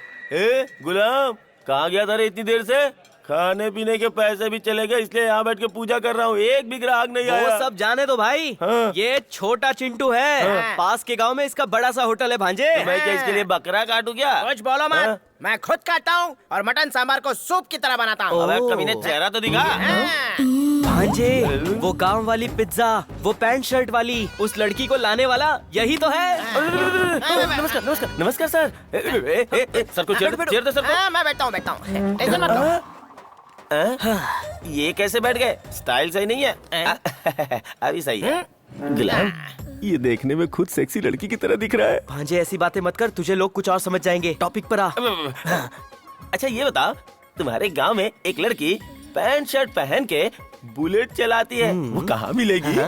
K: गुलाम, कहाँ गया था रे इतनी देर से? खाने पीने के पैसे भी चले गए, इसलिए यहाँ बैठ के पूजा कर रहा हूँ। एक भी ग्राहक नहीं आया।
B: वो सब जाने दो भाई। ये छोटा चिंटू है। पास के गांव में इसका बड़ा सा होटल है भांजे।
K: तो मैं क्या इसके लिए बकरा काटू क्या?
B: कुछ बोलो मत, मैं खुद काटता हूँ और मटन सांभर को सूप की तरह बनाता हूँ।
K: अबे कमीने, चेहरा तो दिखा।
B: भांजे, वो गांव वाली पिज्जा, वो पैंट शर्ट वाली, उस लड़की को लाने वाला यही तो है।
K: नमस्कार नमस्कार नमस्कार सर। सर को चेयर दे सर को।
B: मैं बैठता हूँ टेंशन मत लो।
K: ये कैसे बैठ गए? स्टाइल सही नहीं है। अभी सही है।
P: गुलाम, ये देखने में खुद सेक्सी लड़की की तरह दिख रहा है।
B: भांजे ऐसी बातें मत कर, तुझे लोग कुछ और समझ जाएंगे। टॉपिक पर आ।
K: अच्छा ये बताओ, तुम्हारे गांव में एक लड़की पैंट शर्ट पहन के बुलेट चलाती है, वो कहाँ मिलेगी?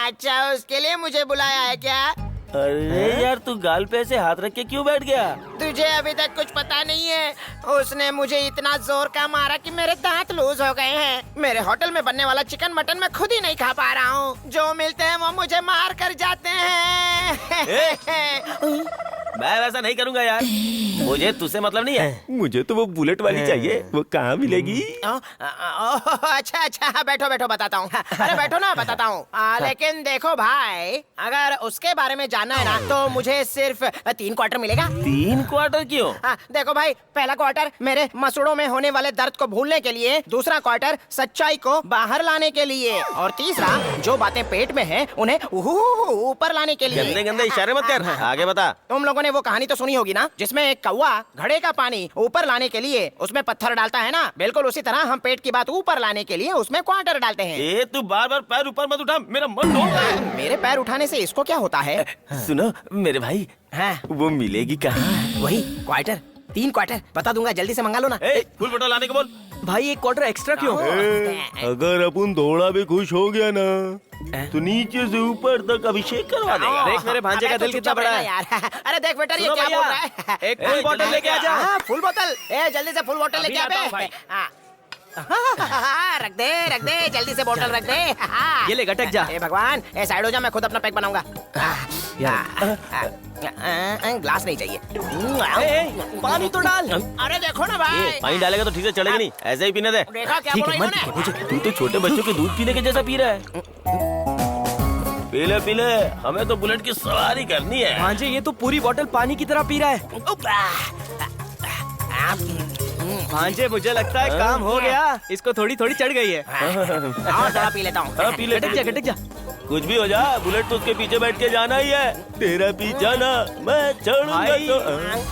B: अच्छा, उसके लिए मुझे बुलाया है क्या?
K: अरे यार, तू गाल पे ऐसे हाथ रख के क्यों बैठ गया?
B: तुझे मुझे अभी तक कुछ पता नहीं है। उसने मुझे इतना जोर का मारा कि मेरे दांत लूज हो गए हैं। मेरे होटल में बनने वाला चिकन मटन मैं खुद ही नहीं खा पा रहा हूँ। जो मिलते हैं वो मुझे मार कर जाते हैं।
K: मैं वैसा नहीं करूंगा यार, मुझे तुझसे मतलब नहीं है। मुझे तो वो बुलेट वाली चाहिए, वो कहाँ मिलेगी?
B: अच्छा बैठो बैठो बताता हूँ। अरे बैठो ना बताता हूँ। लेकिन देखो भाई, अगर उसके बारे में जानना है ना तो मुझे सिर्फ 3 क्वार्टर मिलेगा।
K: 3 क्वार्टर क्यों?
B: देखो भाई, पहला क्वार्टर मेरे मसूड़ों में होने वाले दर्द को भूलने के लिए, दूसरा क्वार्टर सच्चाई को बाहर लाने के लिए, और तीसरा जो बातें पेट में हैं उन्हें ऊपर लाने के लिए।
K: गंदे गंदे इशारे मत कर, आगे बता।
B: तुम लोगों ने वो कहानी तो सुनी होगी ना, जिसमें एक कौवा घड़े का पानी ऊपर लाने के लिए उसमें पत्थर डालता है ना। बिल्कुल उसी तरह हम पेट की बात ऊपर लाने के लिए उसमें क्वार्टर डालते हैं।
K: तू बार बार पैर ऊपर मत उठा, मेरा मन डोल रहा है।
B: मेरे पैर उठाने से इसको क्या होता है?
K: सुनो मेरे भाई, वो मिलेगी कहाँ?
B: वही क्वार्टर, 3 क्वार्टर बता दूंगा, जल्दी से मंगा लो ना।
K: फुल बटन लाने को बोल।
R: भाई 1 क्वार्टर एक्स्ट्रा क्यों?
K: अगर अपन थोड़ा भी खुश हो गया ना तो नीचे से ऊपर तक अभिषेक करवा देगा।
R: देख मेरे भांजे का दिल कितना बड़ा है
B: यार। अरे देख बेटा, ये क्या बोल रहा है?
R: एक फुल बोतल लेके आ जा।
B: फुल बोतल, जल्दी से फुल बोतल लेके आ बे। रख दे जल्दी से बोतल रख दे।
R: ये ले गटक जा।
B: भगवान, साइड हो जा, मैं खुद अपना पैक बनाऊंगा। ग्लास नहीं चाहिए।
R: पानी तो डाल।
B: अरे देखो ना भाई,
K: पानी डालेगा तो ठीक से चढ़ेगा नहीं, ऐसे ही पीने दे।
B: देखा क्या बोला इन्होंने?
K: तू तो छोटे बच्चों के दूध पीने के जैसा पी रहा है। पीले हमें तो बुलेट की सवारी करनी है।
R: भांजे ये तो पूरी बोतल पानी की तरह पी रहा है। भांजे मुझे लगता है काम हो गया, इसको थोड़ी थोड़ी चढ़ गई है।
B: और थोड़ा पी लेता हूँ।
K: पी ले,
R: गटक जा।
K: कुछ भी हो जा, बुलेट तो उसके पीछे बैठ के जाना ही है। तेरा पीछा ना मैं चढ़ूंगा तो।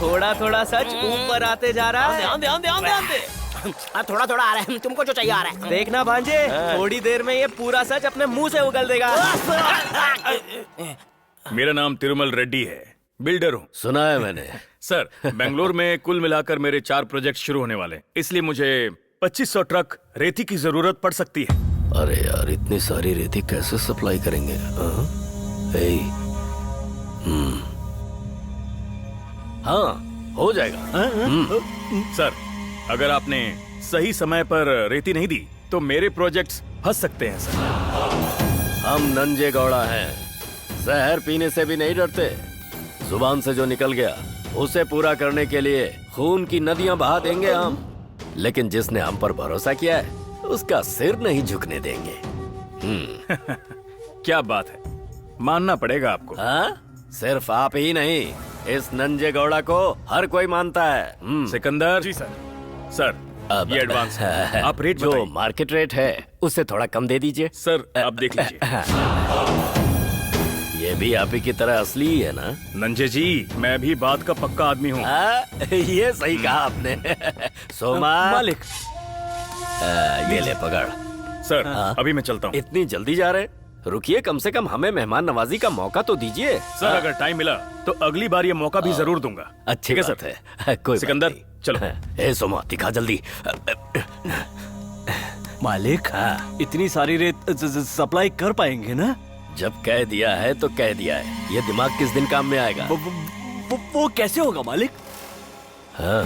R: थोड़ा थोड़ा सच ऊपर आते जा रहा है।
K: ध्यान दे।
B: थोड़ा थोड़ा आ रहा है, तुमको जो चाहिए आ रहा है।
R: देखना भांजे, थोड़ी देर में ये पूरा सच अपने मुंह से उगल देगा।
C: मेरा नाम तिरुमल रेड्डी है, बिल्डर हूँ।
E: सुना है मैंने।
C: सर, बेंगलोर में कुल मिलाकर मेरे 4 प्रोजेक्ट शुरू होने वाले, इसलिए मुझे 2500 ट्रक रेती की जरूरत पड़ सकती है।
E: अरे यार, इतनी सारी रेती कैसे सप्लाई करेंगे? हाँ, हो जाएगा।
C: सर, अगर आपने सही समय पर रेती नहीं दी तो मेरे प्रोजेक्ट्स फंस सकते हैं। सर,
E: हम नंजे गौड़ा हैं, जहर पीने से भी नहीं डरते। जुबान से जो निकल गया उसे पूरा करने के लिए खून की नदियां बहा देंगे हम। लेकिन जिसने हम पर भरोसा किया है उसका सिर नहीं झुकने देंगे।
C: क्या बात है, मानना पड़ेगा आपको।
E: हाँ, सिर्फ आप ही नहीं, इस नंजे गौड़ा को हर कोई मानता है।
C: सिकंदर जी। सर, ये एडवांस है। आप रेट
E: जो मार्केट रेट है उससे थोड़ा कम दे दीजिए।
C: सर, आप देख लीजिए।
E: ये भी आप ही की तरह असली ही है ना?
C: नंजे जी, मैं भी बात का पक्का आदमी हूँ।
E: ये सही कहा आपने। सोमा
R: मालिक,
E: ये ले पकड़।
C: सर, अभी मैं चलता हूँ।
E: इतनी जल्दी जा रहे? रुकिए, कम से कम हमें मेहमान नवाजी का मौका तो दीजिए।
C: सर, अगर टाइम मिला तो अगली बार ये मौका भी जरूर दूंगा।
E: अच्छी बात है। कोई
C: सिकंदर, चलो।
E: ए सोमा, दिखा जल्दी।
R: मालिक, इतनी सारी रेत सप्लाई कर पाएंगे ना?
E: जब कह दिया है तो कह दिया है। ये दिमाग किस दिन काम में आएगा?
R: वो कैसे होगा मालिक?
E: हाँ,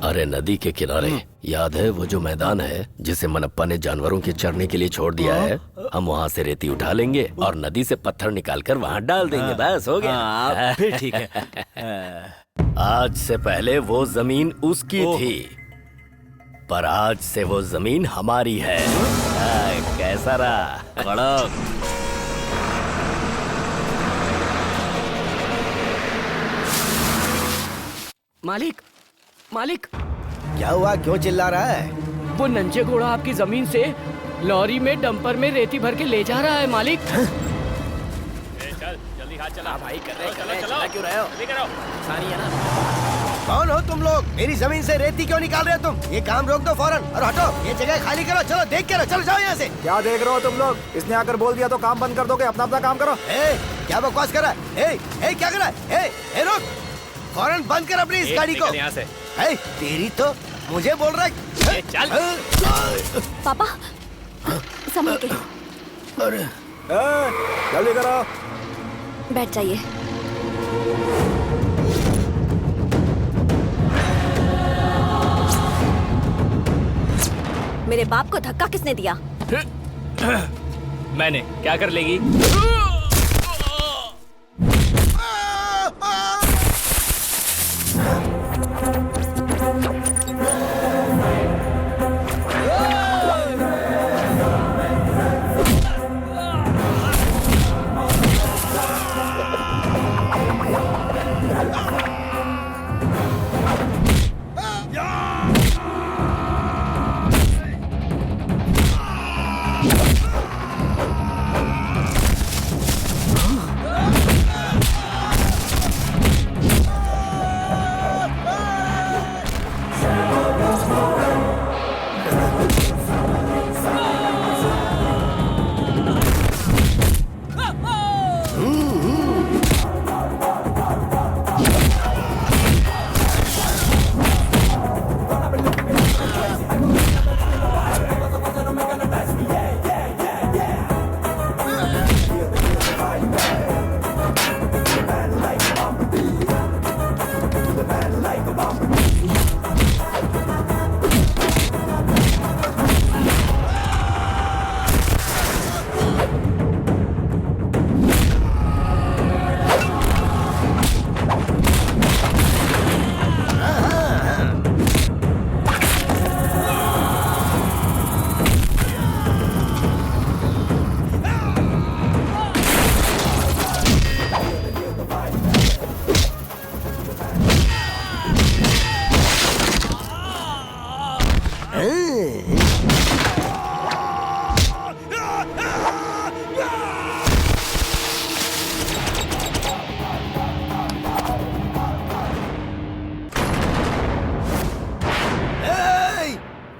E: अरे नदी के किनारे याद है वो जो मैदान है जिसे मनप्पा ने जानवरों के चरने के लिए छोड़ दिया है? हम वहाँ से रेती उठा लेंगे और नदी से पत्थर निकालकर वहाँ डाल देंगे। बस हो गया।
R: फिर ठीक है।
E: आज से पहले वो जमीन उसकी थी, पर आज से वो जमीन हमारी है। कैसा रहा? कड़क।
H: मालिक,
O: क्या हुआ? क्यों चिल्ला रहा है?
H: वो नंजे घोड़ा आपकी जमीन से लॉरी में डंपर में रेती भर के ले जा रहा है मालिक।
C: चल, जल्दी हाथ चला
B: भाई, कर रहे क्यों रहे हो? सारी है ना।
O: कौन हो तुम लोग? मेरी जमीन से रेती क्यों निकाल रहे हो तुम? ये काम रोक दो फौरन और हटो। ये जगह खाली करो। चलो देख के रहो, चलो जाओ यहाँ से।
F: क्या देख रहे हो तुम लोग? इसने आकर बोल दिया तो काम बंद कर दोगे? अपना काम करो।
O: क्या बकवास कर रहा है? क्या कर रहा है? रुक, फौरन बंद कर अपनी इस गाड़ी को।
C: यहाँ से।
O: तेरी तो मुझे बोल रहा है।
C: चल।
J: पापा, संभल के।
O: अरे,
F: जल्दी करो।
J: बैठ जाइए। मेरे बाप को धक्का किसने दिया?
H: मैंने। क्या कर लेगी?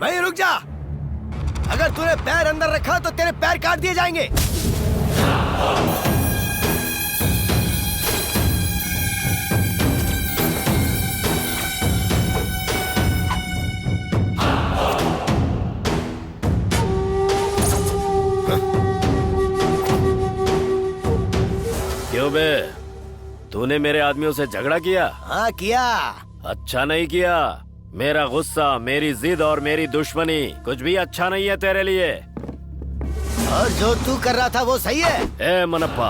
O: वहीं रुक जा। अगर तूने पैर अंदर रखा तो तेरे पैर काट दिए जाएंगे।
E: क्यों बे, तूने मेरे आदमियों से झगड़ा किया?
O: हाँ किया।
E: अच्छा नहीं किया। मेरा गुस्सा, मेरी जिद और मेरी दुश्मनी कुछ भी अच्छा नहीं है तेरे लिए।
O: और जो तू कर रहा था वो सही है?
E: ए मनप्पा,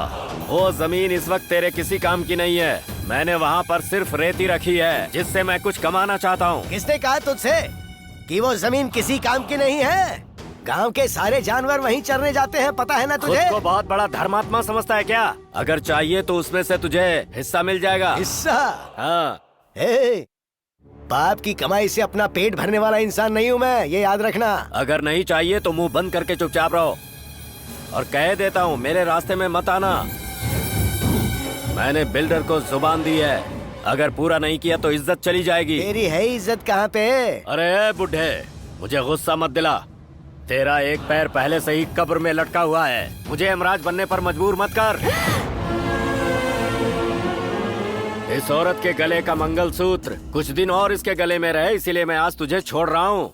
E: वो जमीन इस वक्त तेरे किसी काम की नहीं है। मैंने वहाँ पर सिर्फ रेती रखी है जिससे मैं कुछ कमाना चाहता हूँ।
O: किसने कहा तुझसे कि वो जमीन किसी काम की नहीं है? गांव के सारे जानवर वहीं चरने जाते हैं, पता है ना तुझे?
E: खुद को बहुत बड़ा धर्मात्मा समझता है क्या? अगर चाहिए तो उसमें से तुझे हिस्सा मिल जाएगा।
O: हिस्सा?
E: हाँ।
O: बाप की कमाई से अपना पेट भरने वाला इंसान नहीं हूँ मैं, ये याद रखना।
E: अगर नहीं चाहिए तो मुंह बंद करके चुपचाप रहो। और कह देता हूँ, मेरे रास्ते में मत आना। मैंने बिल्डर को जुबान दी है, अगर पूरा नहीं किया तो इज्जत चली जाएगी।
O: तेरी है इज्जत कहाँ पे?
E: अरे बुढ़े, मुझे गुस्सा मत दिला। तेरा एक पैर पहले से ही कब्र में लटका हुआ है। मुझे यमराज बनने पर मजबूर मत कर। इस औरत के गले का मंगलसूत्र कुछ दिन और इसके गले में रहे, इसीलिए मैं आज तुझे छोड़ रहा हूँ।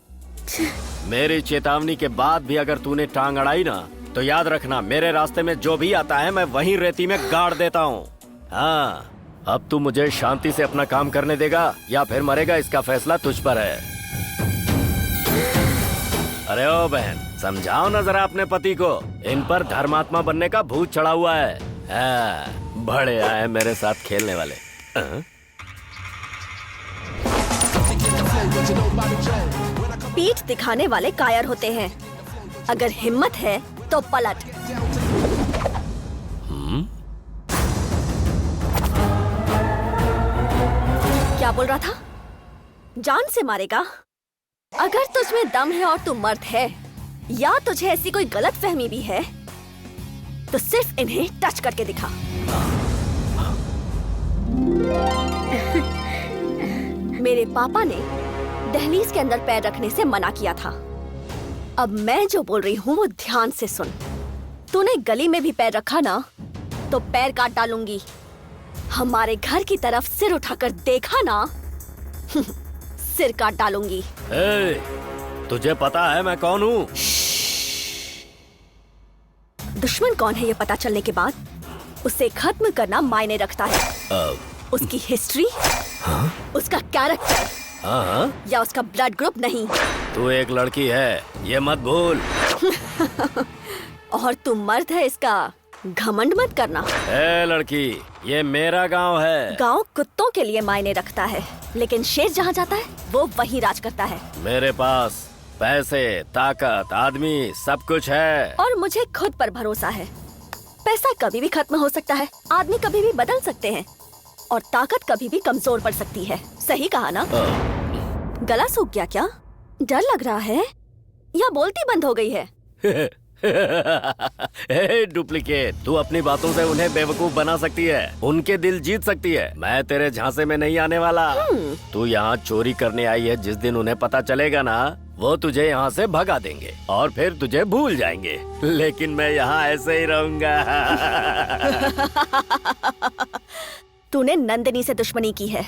E: मेरी चेतावनी के बाद भी अगर तूने टांग अड़ाई ना, तो याद रखना, मेरे रास्ते में जो भी आता है मैं वहीं रेती में गाड़ देता हूँ। हाँ, अब तू मुझे शांति से अपना काम करने देगा या फिर मरेगा, इसका फैसला तुझ पर है। अरे ओ बहन, समझाओ ना जरा अपने पति को, इन पर धर्मात्मा बनने का भूत चढ़ा हुआ है। बड़े आए मेरे साथ खेलने वाले।
J: पीठ दिखाने वाले कायर होते हैं, अगर हिम्मत है तो पलट। क्या बोल रहा था? जान से मारेगा? अगर तुझमें दम है और तू मर्द है, या तुझे ऐसी कोई गलत फहमी भी है, तो सिर्फ इन्हें टच करके दिखा। मेरे पापा ने दहलीज के अंदर पैर रखने से मना किया था। अब मैं जो बोल रही हूँ वो ध्यान से सुन। तूने गली में भी पैर रखा ना, तो पैर काट डालूंगी। हमारे घर की तरफ सिर उठाकर देखा ना, सिर काट डालूंगी।
E: तुझे पता है मैं कौन हूँ?
J: दुश्मन कौन है ये पता चलने के बाद उसे खत्म करना मायने रखता है। उसकी हिस्ट्री, उसका कैरेक्टर, या उसका ब्लड ग्रुप नहीं।
E: तू एक लड़की है, ये मत भूल।
J: और तू मर्द है इसका घमंड मत करना।
E: ए लड़की, ये मेरा गांव है।
J: गांव कुत्तों के लिए मायने रखता है, लेकिन शेर जहाँ जाता है वो वहीं राज करता है।
E: मेरे पास पैसे, ताकत, आदमी सब कुछ है।
J: और मुझे खुद पर भरोसा है। पैसा कभी भी खत्म हो सकता है, आदमी कभी भी बदल सकते हैं, और ताकत कभी भी कमजोर पड़ सकती है। सही कहा ना? गला सूख गया क्या? डर लग रहा है या बोलती बंद हो गई है?
E: डुप्लीकेट, तू अपनी बातों से उन्हें बेवकूफ बना सकती है, उनके दिल जीत सकती है। मैं तेरे झांसे में नहीं आने वाला। तू यहाँ चोरी करने आई है, जिस दिन उन्हें पता चलेगा ना, वो तुझे यहाँ से भगा देंगे और फिर तुझे भूल जाएंगे। लेकिन मैं यहाँ ऐसे ही रहूंगा।
J: तूने नंदिनी से दुश्मनी की है।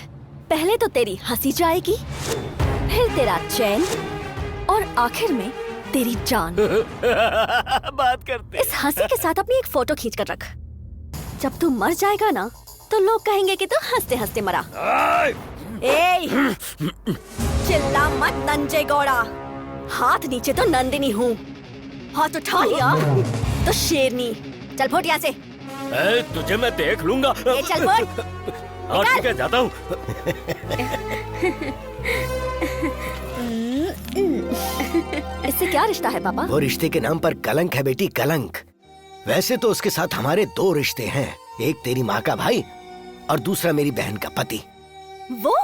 J: पहले तो तेरी हंसी जाएगी, फिर तेरा चैन, और आखिर में तेरी जान।
E: बात करते।
J: इस हंसी के साथ अपनी एक फोटो खींच कर रख। जब तू मर जाएगा ना, तो लोग कहेंगे कि तू हंसते हंसते मरा। ए, चिल्ला मत नंजे गौड़ा। हाथ नीचे तो नंदिनी हूँ, हाथ उठा लिया तो शेरनी। चल फुट यहाँ से।
E: तुझे मैं देख लूंगा।
J: चल फुट।
E: हाँ ठीक है, जाता हूँ।
J: इससे क्या रिश्ता है पापा?
O: वो रिश्ते के नाम पर कलंक है बेटी, कलंक। वैसे तो उसके साथ हमारे 2 रिश्ते हैं, एक तेरी माँ का भाई और दूसरा मेरी बहन का पति।
D: वो?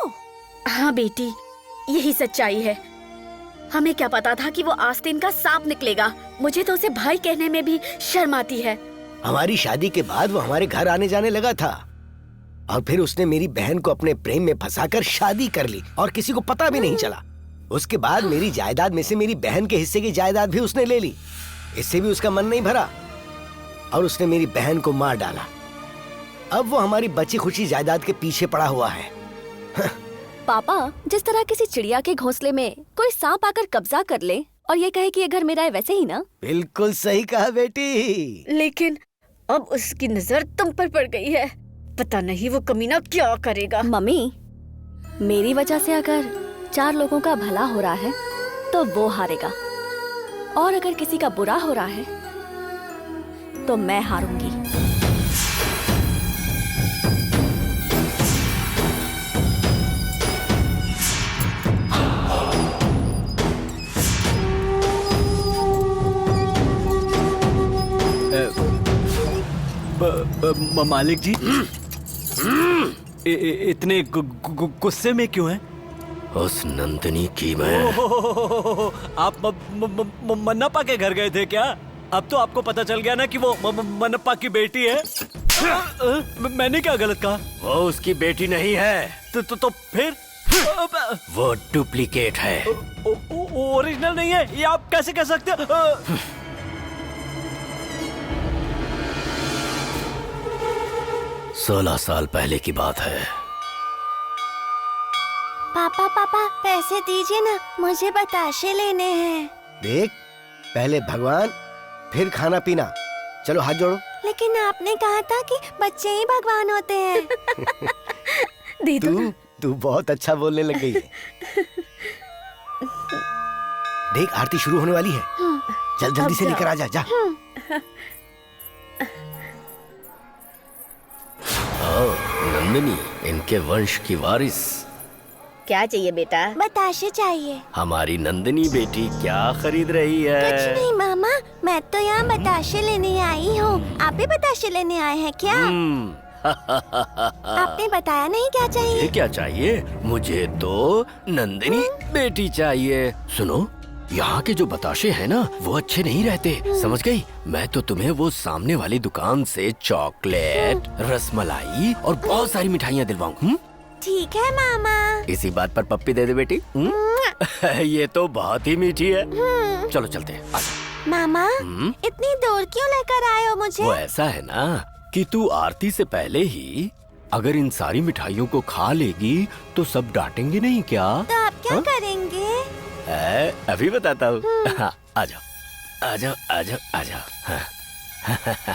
D: हाँ बेटी, यही सच्चाई है। हमें क्या पता था कि वो आस्तीन का सांप निकलेगा। मुझे तो उसे भाई कहने में भी शर्म आती है।
O: हमारी शादी के बाद वो हमारे घर आने जाने लगा था, और फिर उसने मेरी बहन को अपने प्रेम में फंसाकर शादी कर ली और किसी को पता भी नहीं चला। उसके बाद मेरी जायदाद में से मेरी बहन के हिस्से की जायदाद भी उसने ले ली। इससे भी उसका मन नहीं भरा और उसने मेरी बहन को मार डाला। अब वो हमारी बची खुची जायदाद के पीछे पड़ा हुआ है।
J: पापा, जिस तरह किसी चिड़िया के घोंसले में कोई सांप आकर कब्जा कर ले और ये कहे कि ये घर मेरा है, वैसे ही ना?
O: बिल्कुल सही कहा बेटी।
D: लेकिन अब उसकी नजर तुम पर पड़ गई है। पता नहीं वो कमीना क्या करेगा।
J: मम्मी, मेरी वजह से अगर 4 लोगों का भला हो रहा है तो वो हारेगा, और अगर किसी का बुरा हो रहा है तो मैं हारूंगी।
R: मालिक जी, इतने गुस्से में क्यों हैं?
E: उस नंदिनी की मैं।
R: आप मन्नप्पा के घर गए थे क्या? अब तो आपको पता चल गया ना कि वो मन्नप्पा की बेटी है। मैंने क्या गलत कहा?
E: वो उसकी बेटी नहीं है।
R: तो फिर?
E: वो डुप्लीकेट है।
R: ओरिजिनल नहीं है, ये आप कैसे कह सकते हो?
E: 16 साल पहले की बात है।
M: पापा पापा, पैसे दीजिए ना, मुझे बताशे लेने हैं।
O: देख, पहले भगवान फिर खाना पीना। चलो हाथ जोड़ो।
M: लेकिन आपने कहा था कि बच्चे ही भगवान होते हैं।
O: तू बहुत अच्छा बोलने लग गई है। देख, आरती शुरू होने वाली है। चल जल्दी से लेकर आ जा। जा।
E: नंदिनी, इनके वंश की वारिस।
D: क्या चाहिए बेटा?
M: बताशे चाहिए।
E: हमारी नंदिनी बेटी क्या खरीद रही है?
M: कुछ नहीं मामा, मैं तो यहाँ बताशे लेने आई हूँ। आप भी बताशे लेने आए हैं क्या? आपने बताया नहीं क्या चाहिए?
E: ये क्या चाहिए? मुझे तो नंदिनी बेटी चाहिए। सुनो, यहाँ के जो बताशे हैं ना, वो अच्छे नहीं रहते, समझ गई? मैं तो तुम्हें वो सामने वाली दुकान से चॉकलेट, रसमलाई और बहुत सारी मिठाइयाँ दिलवाऊँ।
M: ठीक है मामा।
E: इसी बात पर पप्पी दे दे बेटी। ये तो बहुत ही मीठी है। चलो चलते हैं।
M: मामा, इतनी दूर क्यों लेकर आए हो मुझे?
E: वो ऐसा है ना कि तू आरती से पहले ही अगर इन सारी मिठाइयों को खा लेगी तो सब डांटेंगे नहीं क्या?
M: तो आप क्या करेंगे?
E: अभी बताता हूँ। आ जाओ, आ जाओ, आ जाओ, आ जाओ।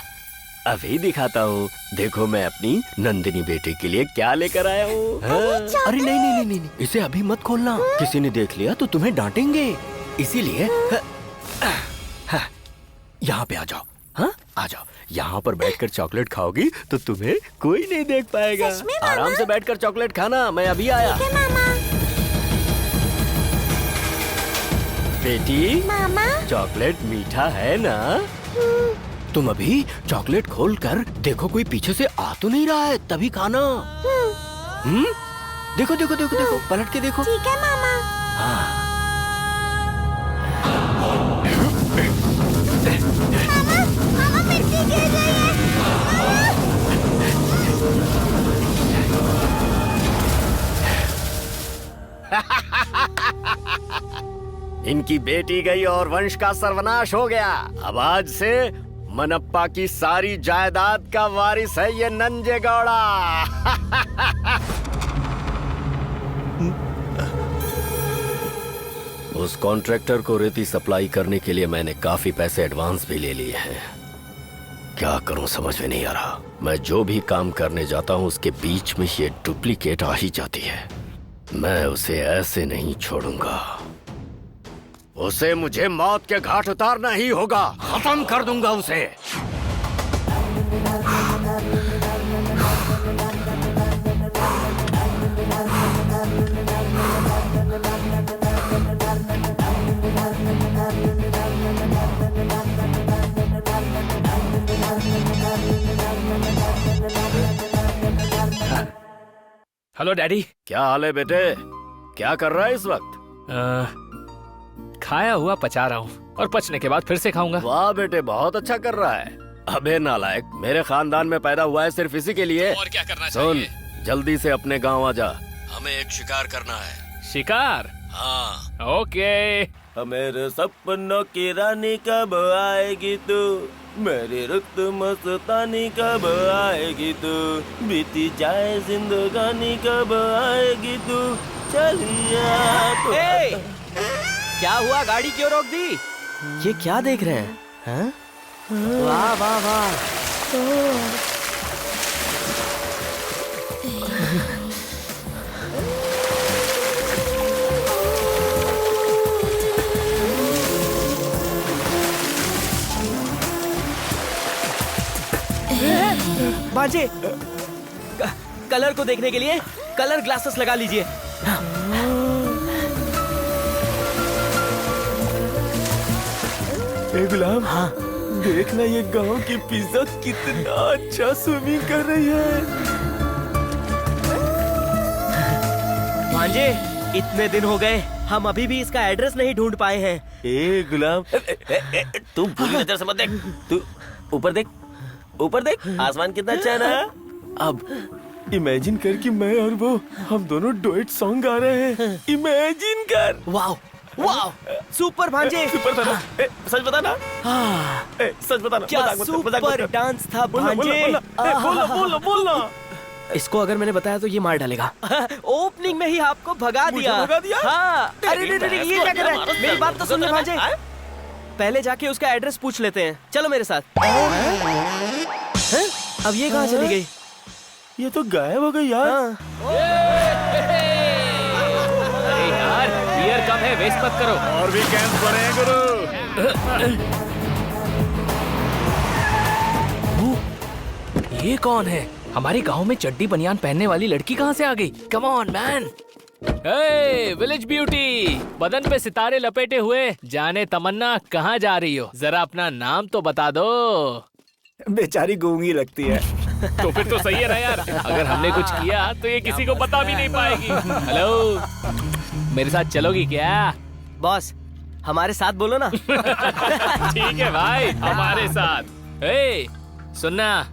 E: अभी दिखाता हूँ। देखो मैं अपनी नंदिनी बेटे के लिए क्या लेकर आया हूँ। अरे नहीं नहीं नहीं नहीं, इसे अभी मत खोलना। किसी ने देख लिया तो तुम्हें डांटेंगे, इसीलिए
H: यहाँ पे आ जाओ। हाँ, आ जाओ। यहाँ पर बैठकर चॉकलेट खाओगी तो तुम्हें कोई नहीं देख पाएगा। आराम से बैठकर चॉकलेट खाना। मैं अभी आया। बेटी, मामा, चॉकलेट मीठा है ना? तुम अभी चॉकलेट खोल कर देखो कोई पीछे से आ तो नहीं रहा है, तभी खाना। देखो देखो देखो देखो, पलट के देखो।
M: ठीक है मामा।
H: हाँ।
M: मामा मिर्ची गिर रही है।
E: इनकी बेटी गई और वंश का सर्वनाश हो गया। अब आज से मनप्पा की सारी जायदाद का वारिस है ये नंजेगौड़ा। उस कॉन्ट्रैक्टर को रेती सप्लाई करने के लिए मैंने काफी पैसे एडवांस भी ले लिए हैं। क्या करूं समझ में नहीं आ रहा। मैं जो भी काम करने जाता हूं उसके बीच में ये डुप्लीकेट आ ही जाती है। मैं उसे ऐसे नहीं छोड़ूंगा। उसे मुझे मौत के घाट उतारना ही होगा। खत्म कर दूंगा उसे।
R: Hello daddy.
E: क्या हाल है बेटे? क्या कर रहा है इस वक्त?
R: खाया हुआ पचा रहा हूँ और पचने के बाद फिर से खाऊंगा।
E: वाह बेटे, बहुत अच्छा कर रहा है। अबे नालायक, मेरे खानदान में पैदा हुआ है सिर्फ इसी के लिए।
R: और क्या करना
E: सुन, जल्दी से अपने गांव आ जा। हमें एक शिकार करना है।
R: शिकार?
E: हाँ।
R: ओके।
K: मेरे सपनों की रानी कब आएगी तू? मेरी रुत मस्तानी कब आएगी तू? बीती जाए जिंदगानी कब आएगी तू? चलिया तो।
G: क्या हुआ, गाड़ी क्यों रोक दी? ये क्या देख रहे हैं? हाँ? वाह वाह वाह। बाजे, कलर को देखने के लिए कलर ग्लासेस लगा लीजिए।
P: ए गुलाम, हाँ, देखना ये गांव की पिज्जा कितना अच्छा स्विमिंग कर रही है।
G: भांजे, इतने दिन हो गए, हम अभी भी इसका एड्रेस नहीं ढूंढ पाए हैं।
K: ए गुलाम, तू बुरी नजर से मत देख। तू ऊपर देख, ऊपर देख, आसमान कितना अच्छा है ना।
P: अब इमेजिन कर कि मैं और वो हम दोनों डुएट सॉन्ग गा रहे हैं। इमेजिन कर।
G: वाह वाह, सुपर भांजे।
K: सुपर था ना? सच बता ना। सच बता ना।
G: क्या सुपर डांस था भांजे।
K: बोलना।
G: इसको अगर मैंने बताया तो ये मार डालेगा। ओपनिंग में ही आपको भगा दिया।
K: भगा दिया?
G: हाँ। अरे ये क्या कर रहा है? मेरी बात तो सुन ले भांजे। पहले जाके उसका एड्रेस पूछ लेते हैं। चलो मेरे साथ। अब ये कहाँ चली गई?
P: ये तो गायब हो गई यार।
R: अरे यार, बियर कम है, वेस्ट मत करो।
C: और भी कैंप बने हैं गुरु।
R: ये कौन है? हमारे गांव में चड्डी बनियान पहनने वाली लड़की कहाँ से आ गई? Come on man. Hey village beauty, बदन पे सितारे लपेटे हुए जाने तमन्ना, कहाँ जा रही हो? जरा अपना नाम तो बता दो।
F: बेचारी गूंगी लगती है।
R: तो फिर तो सही है ना यार। अगर हमने कुछ किया तो ये किसी को पता भी नहीं पाएगी। हेलो, मेरे साथ चलोगी क्या?
G: बॉस, हमारे साथ बोलो ना।
R: ठीक है भाई, हमारे साथ। हे सुनना,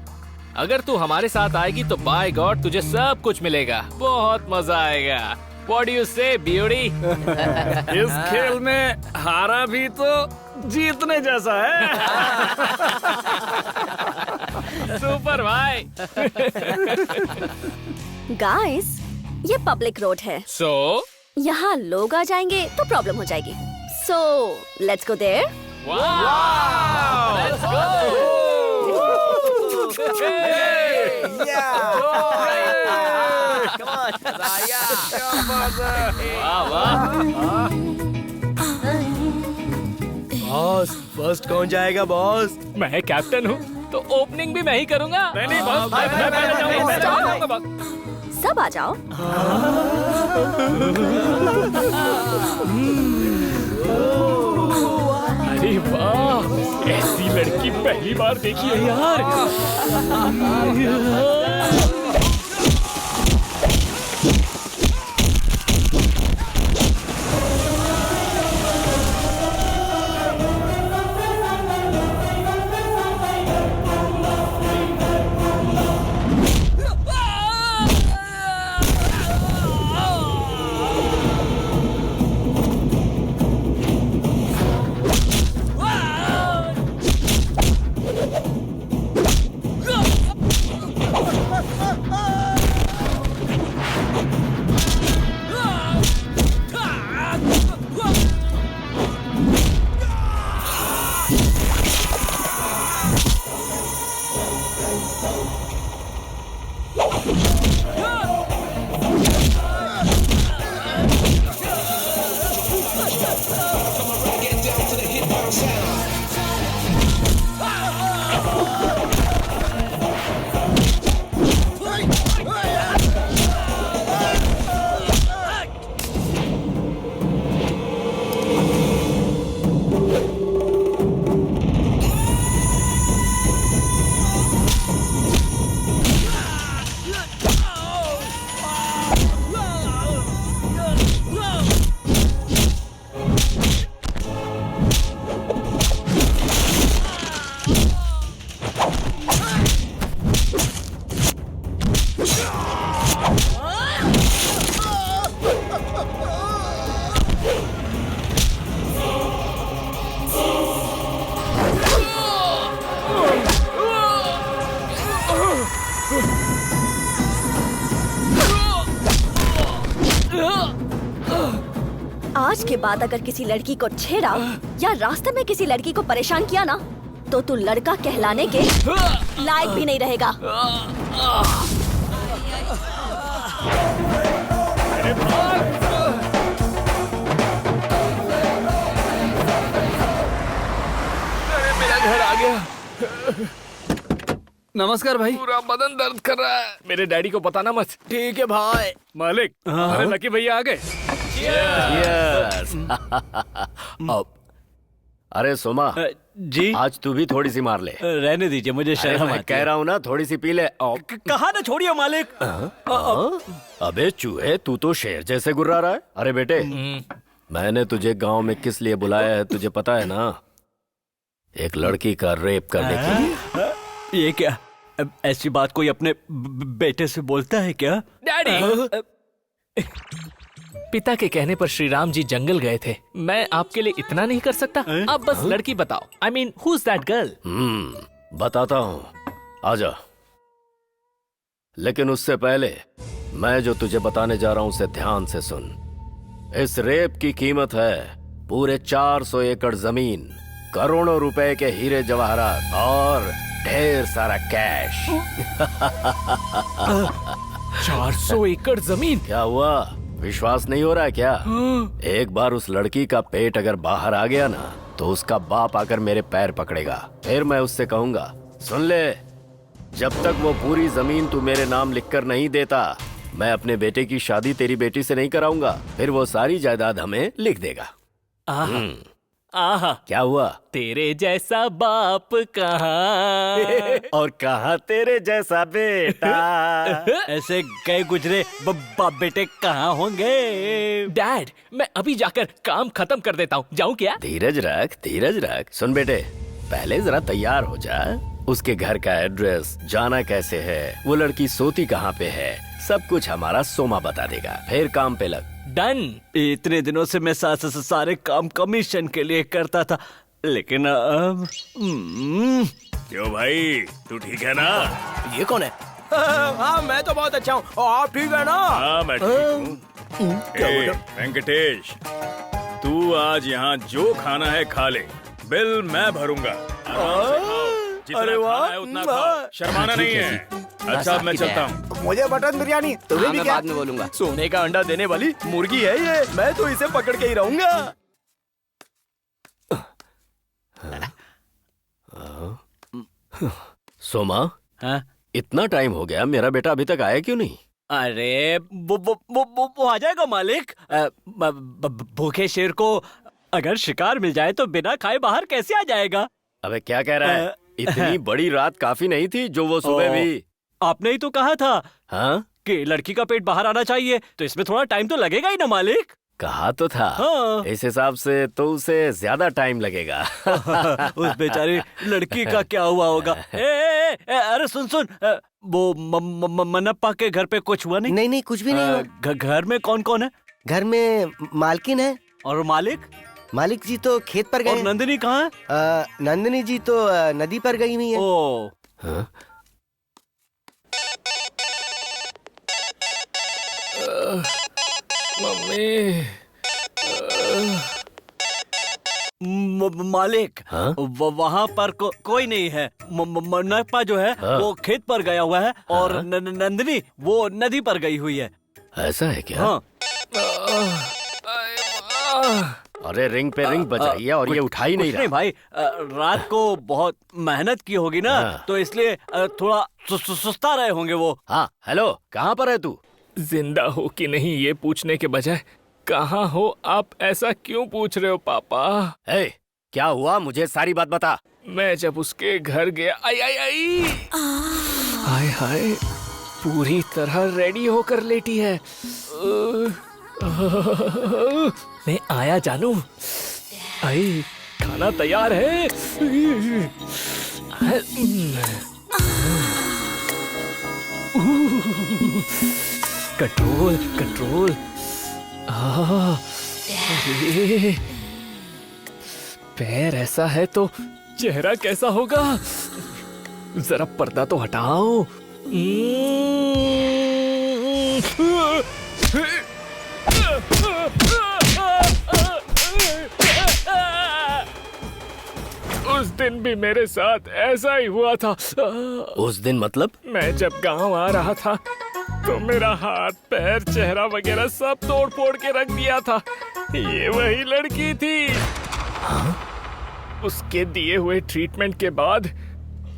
R: अगर तू हमारे साथ आएगी तो बाय गॉड तुझे सब कुछ मिलेगा। बहुत मजा आएगा। What do you say, beauty?
C: इस खेल में हारा भी तो जीतने जैसा है।
R: सुपर भाई।
J: गाइस, ये पब्लिक रोड है।
R: So?
J: यहाँ लोग आ जाएंगे तो प्रॉब्लम हो जाएगी। So, let's go there.
R: Wow! Let's go!
G: Boss first कौन जाएगा बॉस?
R: मैं कैप्टन हूँ तो ओपनिंग भी मैं ही करूँगा।
H: नहीं बॉस, मैं पहले जाऊंगा बॉस।
J: सब आ जाओ।
R: अरे वाह, ऐसी लड़की पहली बार देखी है यार।
J: आज के बाद अगर किसी लड़की को छेड़ा या रास्ते में किसी लड़की को परेशान किया ना, तो तू लड़का कहलाने के लायक भी नहीं रहेगा।
R: मेरा घर आ गया।
H: नमस्कार भाई।
R: पूरा बदन दर्द कर रहा है। मेरे डैडी को बताना मत।
G: ठीक है भाई।
H: मालिक, अरे लकी भैया आ गए।
E: यस। अब अरे सोमा
H: जी,
E: आज तू भी थोड़ी सी मार ले।
H: रहने दीजिए, मुझे शर्म
E: मैं
H: आती
E: कह
H: है।
E: रहा हूँ ना, थोड़ी सी पी ले।
H: कहा ना छोड़िए मालिक।
E: अबे चूहे, तू तो शेर जैसे गुर्रा रहा है। अरे बेटे, मैंने तुझे गांव में किस लिए बुलाया है तुझे पता है ना? एक लड़की का रेप करने के लिए।
H: ये क्या? ऐसी बात कोई अपने बेटे से बोलता है क्या?
R: डैडी, पिता के कहने पर श्री राम जी जंगल गए थे। मैं आपके लिए इतना नहीं कर सकता? आप बस लड़की बताओ। I mean, who is that girl?
E: बताता हूँ, आजा। लेकिन उससे पहले मैं जो तुझे बताने जा रहा हूँ उसे ध्यान से सुन। इस रेप की कीमत है पूरे 400 एकड़ जमीन, करोड़ों रुपए के हीरे जवाहरात और ढेर सारा कैश।
R: 400 एकड़ जमीन?
E: क्या हुआ, विश्वास नहीं हो रहा है क्या? एक बार उस लड़की का पेट अगर बाहर आ गया ना, तो उसका बाप आकर मेरे पैर पकड़ेगा। फिर मैं उससे कहूंगा, सुन ले, जब तक वो पूरी जमीन तू मेरे नाम लिखकर नहीं देता, मैं अपने बेटे की शादी तेरी बेटी से नहीं कराऊंगा। फिर वो सारी जायदाद हमें लिख देगा।
R: आहा,
E: क्या हुआ?
R: तेरे जैसा बाप कहाँ
E: और कहाँ तेरे जैसा बेटा।
H: ऐसे गए गुजरे बाप बेटे कहाँ होंगे?
R: डैड, मैं अभी जाकर काम खत्म कर देता हूँ। जाऊँ क्या?
E: धीरज रख, धीरज रख। सुन बेटे, पहले जरा तैयार हो जा। उसके घर का एड्रेस, जाना कैसे है, वो लड़की सोती कहाँ पे है, सब कुछ हमारा सोमा बता देगा। फिर काम पे लग।
R: डन।
H: इतने दिनों से मैं सारे काम कमीशन के लिए करता था, लेकिन अब
C: क्यों भाई, तू ठीक है ना?
G: ये कौन है? हाँ, मैं तो बहुत अच्छा हूँ। और आप ठीक है ना?
C: हाँ, मैं ठीक हूँ। वेंकटेश, तू आज यहाँ जो खाना है खा ले, बिल मैं भरूंगा।
G: अरे वाह,
C: उतना खाओ, शर्माना नहीं है। अच्छा, मैं चलता हूँ।
F: मुझे मटन बिरयानी, तुम्हें भी क्या?
B: बाद में बोलूंगा।
G: सोने का अंडा देने वाली मुर्गी है ये, मैं तो इसे पकड़ के ही रहूंगा।
E: सोमा, हाँ? इतना टाइम हो गया, मेरा बेटा अभी तक आया क्यों नहीं?
H: अरे वो आ जाएगा मालिक। भूखे शेर को अगर शिकार मिल जाए तो बिना खाए बाहर कैसे आ जाएगा?
E: अबे क्या कह रहा है? इतनी बड़ी रात काफी नहीं थी जो वो सुबह भी?
H: आपने ही तो कहा था,
E: हाँ,
H: कि लड़की का पेट बाहर आना चाहिए, तो इसमें थोड़ा टाइम तो लगेगा ही ना मालिक।
E: कहा तो था।
H: हाँ।
E: इस हिसाब से तो उसे ज्यादा टाइम लगेगा।
H: उस बेचारी लड़की का क्या हुआ होगा? अरे सुन, वो मनप्पा के घर पे कुछ हुआ नहीं?
O: नहीं, कुछ भी नहीं हुआ।
H: घर में कौन कौन है?
O: घर में मालकिन है।
H: और मालिक?
O: मालिक जी तो खेत पर गए।
H: और नंदिनी कहाँ है?
O: नंदिनी जी तो नदी पर गई हुई है।
H: ओ,
E: हाँ?
R: मम्मी।
H: मालिक,
E: हाँ?
H: वहाँ पर कोई नहीं है। मनप्पा जो है,
E: हाँ?
H: वो खेत पर गया हुआ है, और
E: हाँ?
H: नंदिनी वो नदी पर गई हुई है।
E: ऐसा है क्या?
H: हाँ।
E: अरे रिंग पे रिंग बज रही है और ये उठा ही नहीं रहा।
H: नहीं भाई, रात को बहुत मेहनत की होगी ना,
E: हाँ।
H: तो इसलिए थोड़ा सुस्ता रहे होंगे वो।
E: हाँ, हेलो, कहाँ पर है तू?
R: जिंदा हो कि नहीं ये पूछने के बजाय कहाँ हो आप ऐसा क्यों पूछ रहे हो पापा?
E: क्या हुआ, मुझे सारी बात बता।
R: मैं जब उसके घर गया, आई हाय हाय, पूरी तरह रेडी होकर लेटी है। मैं आया जानू। आई, खाना तैयार है। Control control. अरे पैर ऐसा है तो चेहरा कैसा होगा? जरा पर्दा तो हटाओ। उस दिन भी मेरे साथ ऐसा ही हुआ था।
E: उस दिन मतलब?
R: मैं जब गांव आ रहा था तो मेरा हाथ पैर चेहरा वगैरह सब तोड़ फोड़ के रख दिया था। ये वही लड़की थी।
E: हाँ?
R: उसके दिए हुए ट्रीटमेंट के बाद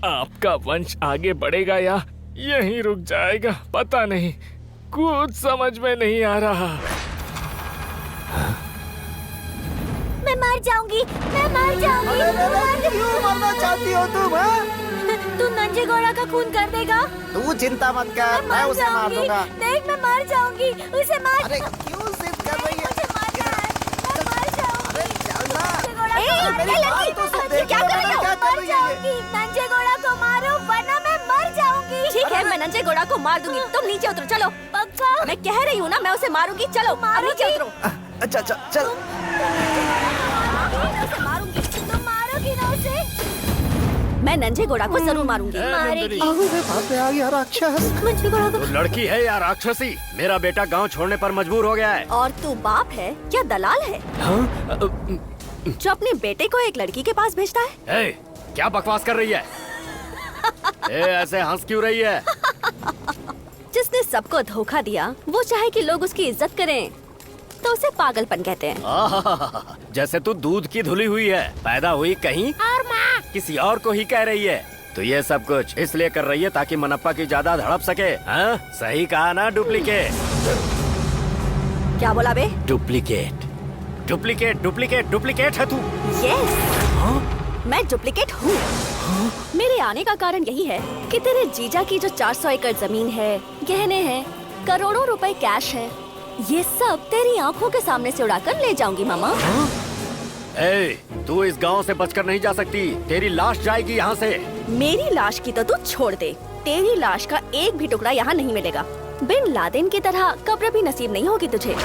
R: आपका वंश आगे बढ़ेगा या यहीं रुक जाएगा पता नहीं, कुछ समझ में नहीं आ रहा।
M: मैं मर जाऊंगी, मैं मर जाऊंगी।
F: क्यों मरना चाहती हो तुम?
M: तू नंजे घोड़ा का खून कर देगा?
F: तू चिंता मत कर, मैं उसे मार दूंगा।
M: देख, मैं मर जाऊंगी, उसे मार।
F: अरे क्यों जिद कर रही है?
M: मैं मर जाऊंगी।
F: क्या कर रही हो?
M: नंजे घोड़ा को मारो वरना मैं मर जाऊंगी।
J: ठीक है, मैं नंजे घोड़ा को मार दूंगी। तुम नीचे उतरो, चलो।
M: पक्का?
J: मैं कह रही हूँ ना, मैं उसे मारूंगी। चलो अब नीचे उतरो।
F: अच्छा चल।
J: मारूंगी।
M: तुम मारोगी ना उसे?
J: मैं नंजे घोड़ा को जरूर मारूंगी।
M: मारेगी।
F: आ गया राक्षस।
M: नंजे घोड़ा को
E: तो लड़की है या राक्षसी? मेरा बेटा गांव छोड़ने पर मजबूर हो गया है।
J: और तू बाप है क्या दलाल है?
E: हाँ?
J: जो अपने बेटे को एक लड़की के पास भेजता है?
E: क्या बकवास कर रही है? ऐसे हंस क्यों रही है?
J: जिसने सबको धोखा दिया वो चाहे कि लोग उसकी इज्जत करें तो उसे पागलपन कहते हैं।
E: जैसे तू दूध की धुली हुई है, पैदा हुई कहीं
M: और माँ
E: किसी और को ही कह रही है। तो ये सब कुछ इसलिए कर रही है ताकि मनप्पा की जायदाद हड़प सके। हाँ? सही कहा ना? डुप्लीकेट।
J: क्या बोला बे?
E: डुप्लीकेट डुप्लीकेट डुप्लीकेट डुप्लीकेट है तू।
J: यस, मैं डुप्लीकेट हूँ। मेरे आने का कारण यही है कि तेरे जीजा की जो 400 एकड़ जमीन है, गहने हैं, करोड़ों रुपए कैश है, ये सब तेरी आंखों के सामने से उड़ाकर ले जाऊंगी मामा।
E: तू इस गांव से बचकर नहीं जा सकती, तेरी लाश जाएगी यहाँ से।
J: मेरी लाश की तो तू छोड़ दे, तेरी लाश का एक भी टुकड़ा यहाँ नहीं मिलेगा। बिन लादेन की तरह कब्र भी नसीब नहीं होगी तुझे।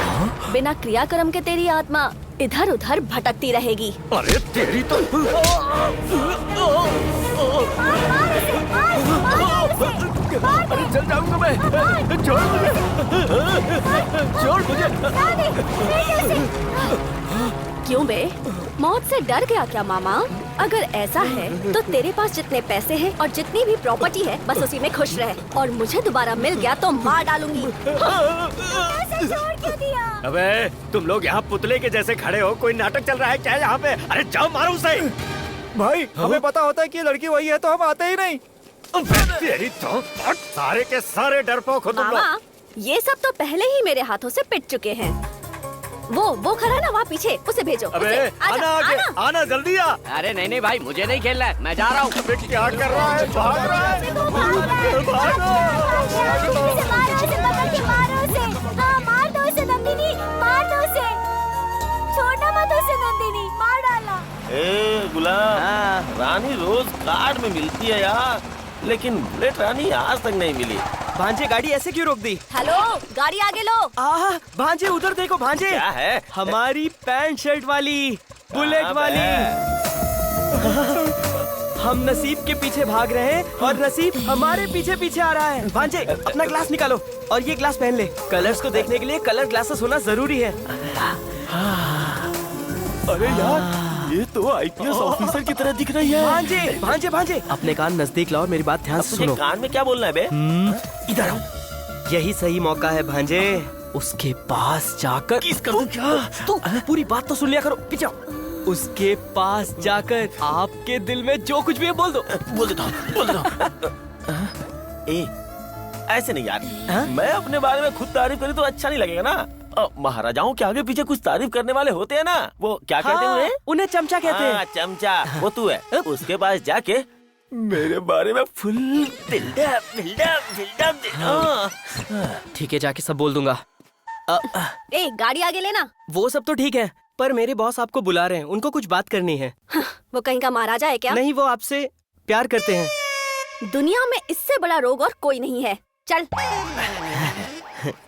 J: बिना क्रियाकर्म के तेरी आत्मा इधर उधर भटकती रहेगी।
E: अरे तेरी तो
R: अरे चल जाऊंगा मैं। छोड़ मुझे, छोड़ मुझे।
J: क्यों बे, मौत से डर गया क्या मामा? अगर ऐसा है तो तेरे पास जितने पैसे हैं और जितनी भी प्रॉपर्टी है बस उसी में खुश रहे, और मुझे दोबारा मिल गया तो मार डालूंगी।
M: ऐसे छोड़ क्यों दिया?
E: अबे तुम लोग यहाँ पुतले के जैसे खड़े हो, कोई नाटक चल रहा है क्या यहाँ पे? अरे जाओ मारो उसे।
F: भाई हमें पता होता है कि ये लड़की वही है तो हम आते ही नहीं।
A: तेरी तो सारे के सारे डरपोक हो तुम लोग।
J: मामा, ये सब तो पहले ही मेरे हाथों से पिट चुके हैं। वो खड़ा है ना वहाँ पीछे, उसे भेजो।
G: अबे
J: उसे,
G: आना आगे, आना जल्दी आ।
H: अरे नहीं नहीं भाई, मुझे नहीं खेलना है, मैं जा रहा हूँ।
A: अबे क्या कर रहा है? भाग रहा है।
M: मार दो उसे नंदिनी, मार दो उसे, छोड़ना मत उसे नंदिनी, मार डाला।
K: ए गुलाम, रानी रोज कार्ड में मिलती है यार, लेकिन बुलेट रानी आज तक नहीं मिली।
B: भांजे गाड़ी ऐसे क्यों रोक दी?
J: हेलो, गाड़ी आगे लो।
B: भांजे उधर देखो भांजे।
K: क्या है?
B: हमारी पैंट शर्ट वाली बुलेट वाली। हम नसीब के पीछे भाग रहे हैं और नसीब हमारे पीछे पीछे आ रहा है। भांजे अपना ग्लास निकालो और ये ग्लास पहन ले। कलर्स को देखने के लिए कलर ग्लासेस होना जरूरी है।
P: अरे यार, ये तो आईपीएस ऑफिसर की तरह दिख रही है।
B: भांजे भांजे भांजे, अपने कान नजदीक लाओ और मेरी बात ध्यान से सुनो।
K: कान में क्या बोलना है बे?
B: इधर आओ, यही सही मौका है भांजे। उसके पास जाकर किस करूं क्या? तू पूरी बात तो सुन लिया करो, पीछे आओ। उसके पास जाकर आपके दिल में जो कुछ भी है बोल दो।
K: बोल देता हूँ, बोल देता हूँ। ए, ऐसे नहीं यार, मैं अपने बारे में खुद तारीफ करी तो अच्छा नहीं लगेगा ना। महाराजाओं के आगे पीछे कुछ तारीफ करने वाले होते हैं ना, वो क्या कहते हैं
B: उन्हें चमचा कहते हैं।
K: चमचा, वो तू है। उसके पास जाके मेरे बारे में फुल
B: ठीक है, जाके सब बोल दूंगा।
J: ए, गाड़ी आगे लेना।
B: वो सब तो ठीक है, पर मेरे बॉस आपको बुला रहे हैं, उनको कुछ बात करनी है।
J: वो कहीं का महाराजा है क्या?
B: नहीं, वो आपसे प्यार करते हैं।
J: दुनिया में इससे बड़ा रोग और कोई नहीं है। चल।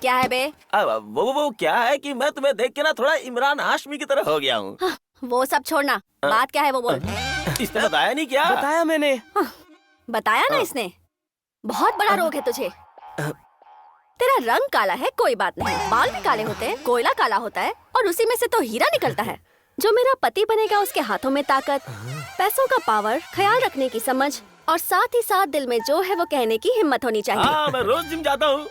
J: क्या है बे?
K: वो क्या है कि मैं तुम्हें देख के ना थोड़ा इमरान हाशमी की तरह हो गया हूँ।
J: वो सब छोड़ना, बात क्या है वो बोल।
K: इसने बताया नहीं क्या?
B: बताया मैंने।
J: बताया ना इसने। बहुत बड़ा रोग है तुझे। तेरा रंग काला है, कोई बात नहीं, बाल भी काले होते हैं, कोयला काला होता है और उसी में से तो हीरा निकलता है। जो मेरा पति बनेगा उसके हाथों में ताकत, पैसों का पावर, ख्याल रखने की समझ और साथ ही साथ दिल में जो है वो कहने की हिम्मत होनी चाहिए।
K: मैं रोज जिम जाता हूँ।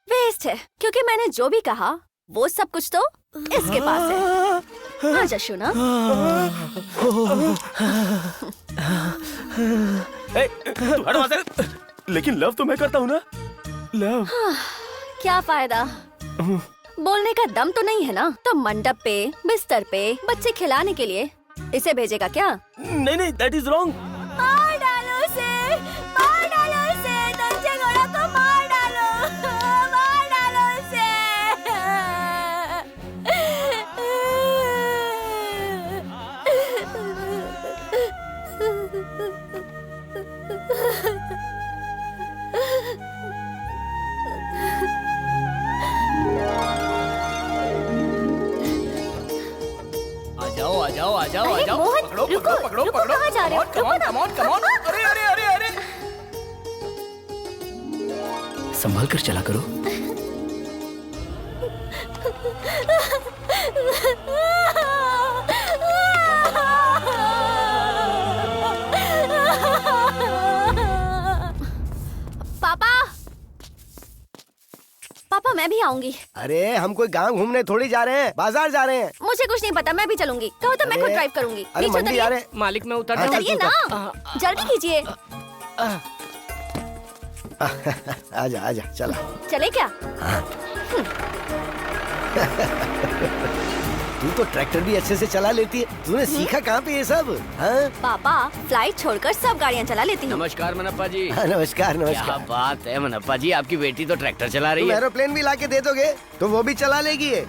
J: वेस्ट है, क्योंकि मैंने जो भी कहा वो सब कुछ तो इसके पास है। हाँ जशु ना।
K: तू हट वहाँ से।
P: लेकिन लव तो मैं करता हूँ ना। लव।
J: क्या फायदा? बोलने का दम तो नहीं है ना, तो मंडप पे, बिस्तर पे, बच्चे खिलाने के लिए इसे भेजेगा क्या?
K: नहीं, दैट इज रॉन्ग।
M: मार डालो उसे, मार डालो उसे, नंजे घोड़ा को मार डालो, मार डालो उसे।
B: आ जाओ।
M: मोहन, रुको, कहाँ जा रहे हो?
B: Come on. अरे। संभल कर चला करो।
J: पापा मैं भी आऊंगी।
O: अरे हम कोई गांव घूमने थोड़ी जा रहे हैं, बाजार जा रहे हैं।
J: मुझे कुछ नहीं पता, मैं भी चलूंगी। कहो तो मैं खुद ड्राइव करूंगी।
O: अरे
J: नीचे
O: मंडी जा रहे हैं।
B: मालिक मैं उतर जाऊं।
J: उतरिए ना, जल्दी कीजिए।
O: आजा चला।
J: चले क्या?
O: तू तो ट्रैक्टर भी अच्छे से चला लेती है, तूने सीखा कहाँ पे ये सब? हाँ?
J: पापा फ्लाइट छोड़कर सब गाड़ियाँ चला लेती हूँ।
H: नमस्कार मनप्पा जी।
O: नमस्कार।
H: क्या बात है मनप्पा जी, आपकी बेटी तो ट्रैक्टर चला रही
O: तुम
H: है।
O: एरोप्लेन भी लाके दे दोगे तो वो भी चला लेगी ये।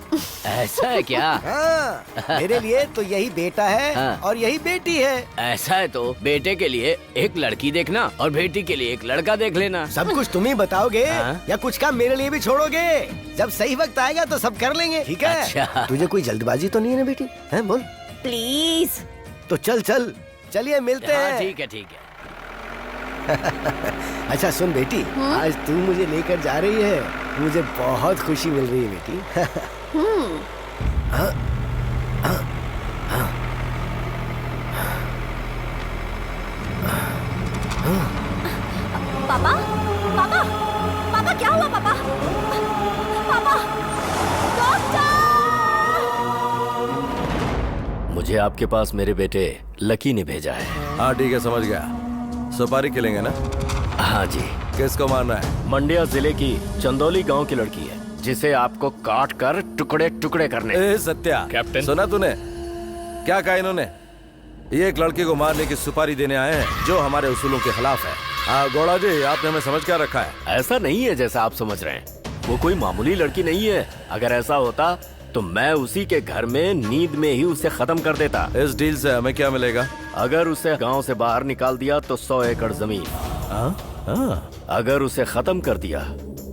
H: ऐसा है क्या?
O: हाँ, मेरे लिए तो यही बेटा है
H: हाँ।
O: और यही बेटी है।
H: ऐसा है तो बेटे के लिए एक लड़की देखना और बेटी के लिए एक लड़का देख लेना।
O: सब कुछ तुम ही बताओगे
H: हाँ?
O: या कुछ काम मेरे लिए भी छोड़ोगे? जब सही वक्त आएगा तो सब कर लेंगे, ठीक है?
H: अच्छा।
O: तुझे कोई जल्दबाजी तो नहीं है ना बेटी? हैं बोल।
J: प्लीज।
O: तो चलिए मिलते हैं।
H: ठीक है।
O: अच्छा सुन बेटी, आज तू मुझे लेकर जा रही है, मुझे बहुत खुशी मिल रही है बेटी। हाँ, हाँ, हाँ,
J: पापा क्या हुआ पापा?
E: मुझे आपके पास मेरे बेटे लकी ने भेजा है।
A: हाँ ठीक है, समझ गया। सुपारी खेलेंगे ना?
E: हाँ जी।
A: किसको मारना है?
E: मंडिया जिले की चंदौली गांव की लड़की है जिसे आपको काट कर टुकड़े टुकड़े करने।
A: सत्या,
R: कैप्टन।
A: सुना तूने क्या कहा इन्होंने? ये एक लड़की को मारने की सुपारी देने आए हैं जो हमारे उसूलों के खिलाफ है। हाँ गौड़ा जी, आपने हमें समझ क्या रखा है?
E: ऐसा नहीं है जैसा आप समझ रहे हैं। वो कोई मामूली लड़की नहीं है। अगर ऐसा होता तो मैं उसी के घर में नींद में ही उसे खत्म कर देता।
A: इस डील से हमें क्या मिलेगा?
E: अगर उसे गांव से बाहर निकाल दिया तो 100 एकड़ जमीन। अगर उसे खत्म कर दिया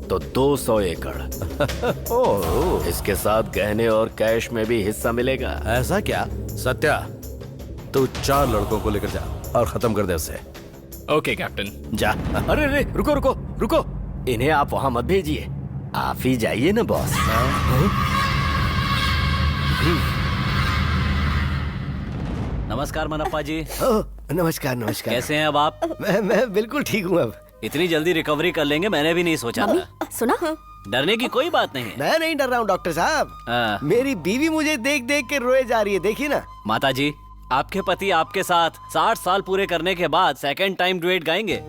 E: तो 200 एकड़। इसके साथ गहने और कैश में भी हिस्सा मिलेगा।
A: ऐसा क्या? सत्या, तू 4 लड़कों को लेकर जा और खत्म कर दे उसे।
R: Okay captain.
E: जा। अरे रे, रुको रुको रुको, इन्हें आप वहां मत भेजिए, आप ही जाइए ना बॉस।
S: नमस्कार मनप्पा जी।
O: नमस्कार नमस्कार।
S: कैसे हैं अब आप?
O: मैं बिल्कुल ठीक हूँ। अब
S: इतनी जल्दी रिकवरी कर लेंगे मैंने भी नहीं सोचा था।
J: सुना?
S: डरने की कोई बात नहीं है।
O: मैं नहीं डर रहा हूँ डॉक्टर साहब। मेरी बीवी मुझे देख देख के रोए जा रही है, देखिए ना।
S: माता जी, आपके पति आपके साथ 60 साल पूरे करने के बाद सेकंड टाइम डुएट गाएंगे।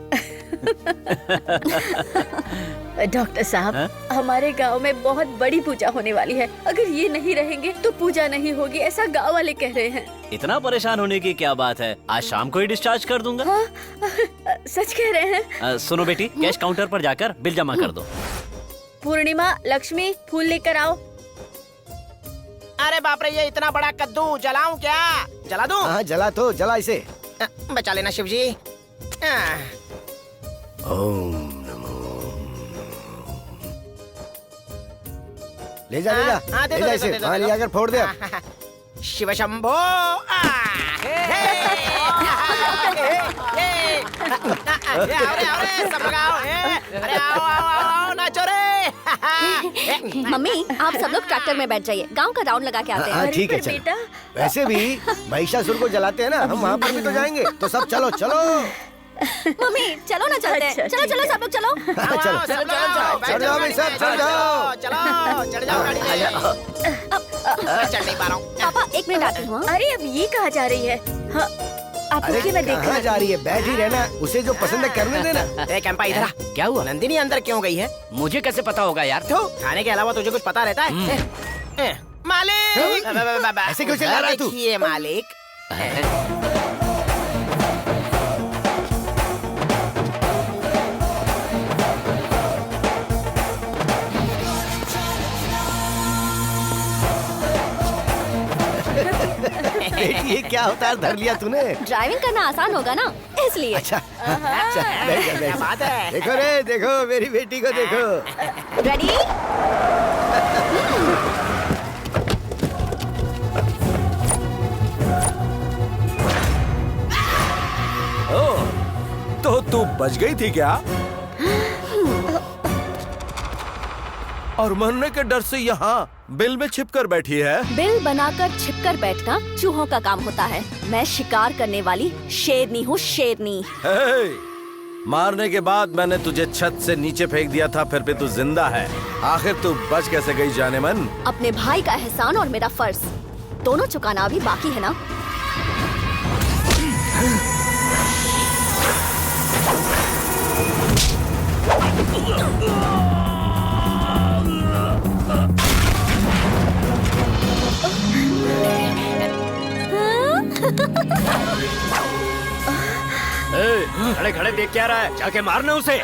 D: डॉक्टर साहब, हमारे गांव में बहुत बड़ी पूजा होने वाली है। अगर ये नहीं रहेंगे तो पूजा नहीं होगी, ऐसा गांव वाले कह रहे हैं।
S: इतना परेशान होने की क्या बात है, आज शाम को ही डिस्चार्ज कर दूंगा।
D: हाँ, सच कह रहे हैं।
S: सुनो बेटी, कैश काउंटर पर जाकर बिल जमा कर दो।
D: पूर्णिमा, लक्ष्मी, फूल लेकर आओ।
B: अरे बाप रे, ये इतना बड़ा कद्दू जलाऊं क्या? जला दूं?
O: हाँ जला तो, जला इसे।
B: बचा लेना शिव जी।
O: ओम नमो। ले जा ले जा, ले जा इसे, वहाँ ले जाकर फोड़ दे।
B: शिव शंभो। नाचो रे।
J: मम्मी, आप सब लोग ट्रैक्टर में बैठ जाइए, गांव का राउंड लगा के आते हैं।
O: हाँ ठीक है, चलो। वैसे भी महिषासुर को जलाते हैं ना, हम वहाँ पर भी तो जाएंगे, तो सब चलो चलो।
J: मम्मी चलो ना, चलते हैं। चलो चलो सब लोग चलो।
O: चलो चढ़ जाओ भाई, सब चढ़ जाओ।
B: चलो चढ़ जाओ गाड़ी में। चढ़ नहीं पा रहा हूँ।
J: पापा 1 मिनट आती हूँ।
D: अरे अब ये कहाँ जा रही है? हाँ, आप
O: अरे
D: मैं देख
O: कहाँ जा रही है? बैठ ही रहना, उसे जो पसंद है करने देना।
B: कैंपा इधर आ।
H: क्या हुआ?
B: नंदिनी अंदर क्यों गई है?
H: मुझे कैसे पता होगा यार?
B: तो खाने के अलावा तुझे कुछ पता रहता है? मालिक,
O: ऐसे क्यों चिल्ला रहा है तू?
B: देखिए मालिक,
O: ये क्या होता है, धर लिया तूने?
J: ड्राइविंग करना आसान होगा ना, इसलिए।
O: अच्छा बैठ जा, बैठ
B: बात है।
O: देखो रे, देखो मेरी बेटी को देखो।
J: रेडी?
A: तो तू बच गई थी क्या? और मरने के डर से यहाँ बिल में छिप कर बैठी है।
J: बिल बनाकर छिपकर बैठना चूहों का काम होता है। मैं शिकार करने वाली शेरनी हूँ, शेरनी।
A: मारने के बाद मैंने तुझे छत से नीचे फेंक दिया था, फिर भी तू जिंदा है। आखिर तू बच कैसे गई जाने मन?
J: अपने भाई का एहसान और मेरा फर्ज दोनों चुकाना अभी बाकी है ना।
E: खड़े खड़े देख क्या रहा है? जाके मारना उसे।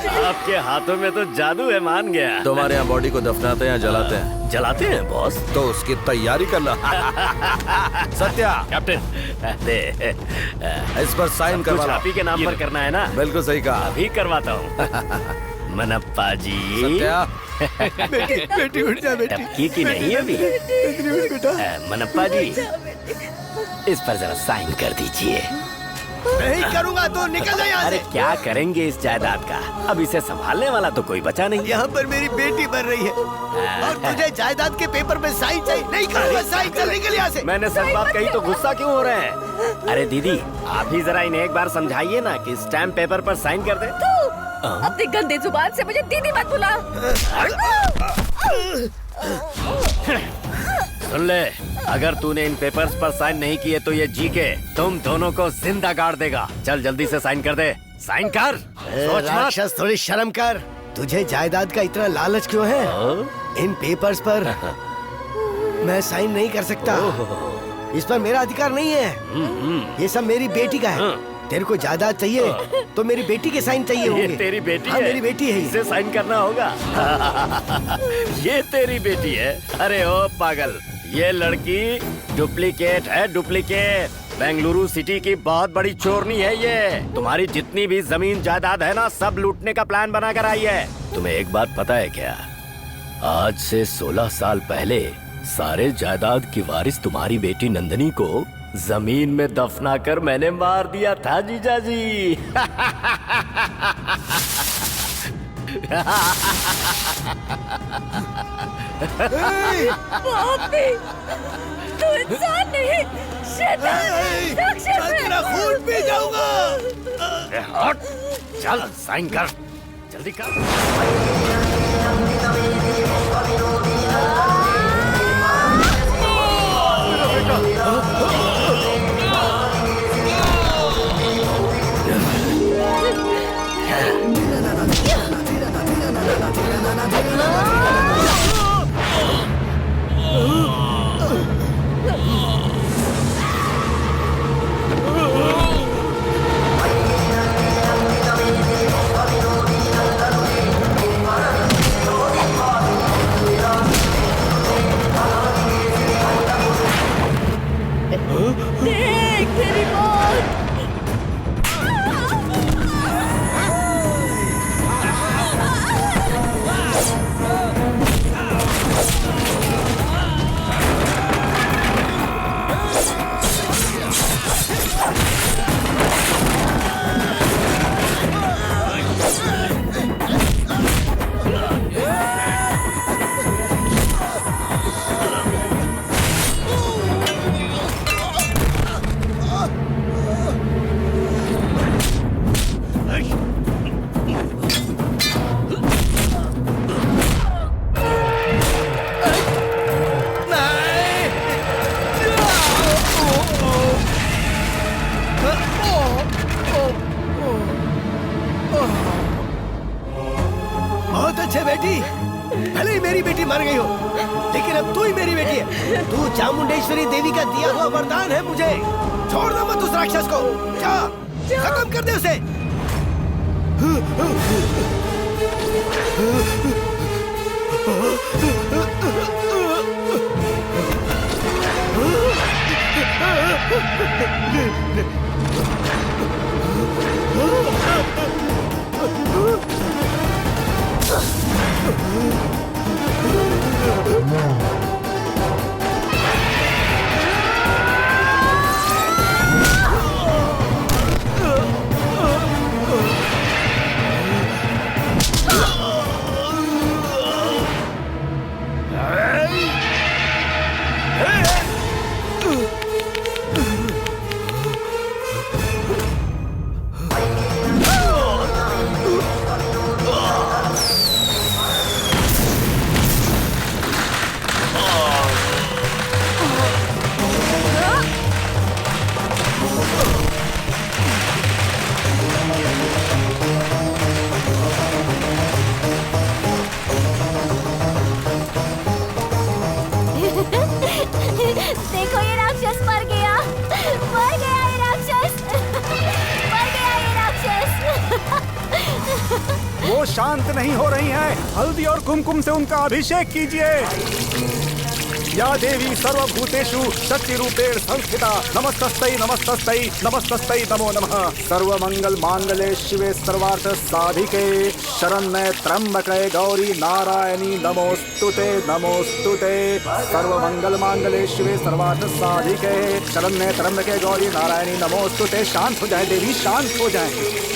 E: आपके हाथों में तो जादू है, मान गया।
A: तुम्हारे यहाँ बॉडी को दफनाते हैं या जलाते हैं?
E: जलाते हैं बॉस।
A: तो उसकी तैयारी कर लो। सत्या
E: कैप्टन, दे
A: इस पर साइन करवा लो।
E: आप ही के नाम पर करना है ना?
A: बिल्कुल सही कहा।
E: अभी करवाता हूँ। मनप्पा जी।
A: सत्या
O: बेटी उठ जा बेटी।
E: टपकी की नहीं अभी। मनप्पा जी, इस पर जरा साइन कर दीजिए।
O: नहीं करूँगा तो निकल जा यहाँ
E: अरे
O: से।
E: क्या करेंगे इस जायदाद का? अब इसे संभालने वाला तो कोई बचा नहीं।
O: यहाँ पर मेरी बेटी बन रही है और तुझे जायदाद के पेपर पे साइन चाहिए। नहीं करूँगा साइन, चल निकल यहाँ से।
E: मैंने सच बात कही तो गुस्सा क्यों हो रहे हैं? अरे दीदी, आप ही जरा इन्हें एक बार समझाइए ना कि स्टैम्प पेपर पर साइन कर दे।
D: अपनी गंदे जुबान से मुझे दीदी मत बुला।
E: सुन ले, अगर तूने इन पेपर्स पर साइन नहीं किए तो ये जी के तुम दोनों को जिंदा गाड़ देगा। चल जल्दी से साइन कर दे। साइन कर। सोच मत।
O: राक्षस, थोड़ी शर्म कर। तुझे जायदाद का इतना लालच क्यों है? इन पेपर्स पर मैं साइन नहीं कर सकता। इस पर मेरा अधिकार नहीं है। ये सब मेरी बेटी का है। तेरे को जायदाद चाहिए तो मेरी बेटी के साइन चाहिए होंगे।
E: ये तेरी बेटी
O: हाँ,
E: है?
O: मेरी बेटी है।
E: इसे साइन करना होगा। ये तेरी बेटी है? अरे ओ पागल, ये लड़की डुप्लीकेट है, डुप्लीकेट। बेंगलुरु सिटी की बहुत बड़ी चोरनी है ये। तुम्हारी जितनी भी जमीन जायदाद है ना, सब लूटने का प्लान बनाकर आई है। तुम्हें एक बात पता है क्या? आज से 16 साल पहले सारे जायदाद की वारिस तुम्हारी बेटी नंदनी को जमीन में दफनाकर मैंने मार दिया था जीजा जी।
D: पापी, तू इंसान नहीं, शैतान, राक्षस है।
O: तेरा खून पी जाऊंगा।
E: हट, चल साइन कर, जल्दी कर।
D: देख तेरी मौत।
O: बहुत अच्छे बेटी, भले ही मेरी बेटी मर गई हो, लेकिन अब तू ही मेरी बेटी है। तू चामुंडेश्वरी देवी का दिया हुआ वरदान है मुझे। छोड़ दो मत उस राक्षस को। जा, खत्म कर दे उसे।
F: शांत नहीं हो रही हैं। हल्दी और कुमकुम से उनका अभिषेक कीजिए। या देवी सर्वभूतेषु शक्ति रूपेण संस्थिता नमस्तस्यै नमस्तस्यै नमस्तस्यै नमो नमः। सर्वमंगल मांगल्ये शिवे सर्वार्थ साधिके शरण्ये त्र्यंबके गौरी नारायणी नमोस्तुते नमोस्तुते। सर्वमंगल मांगल्ये शिवे सर्वार्थ साधिके शरण्ये त्र्यंबके गौरी नारायणी नमोस्तुते। शांत हो जाए देवी, शांत हो जाए।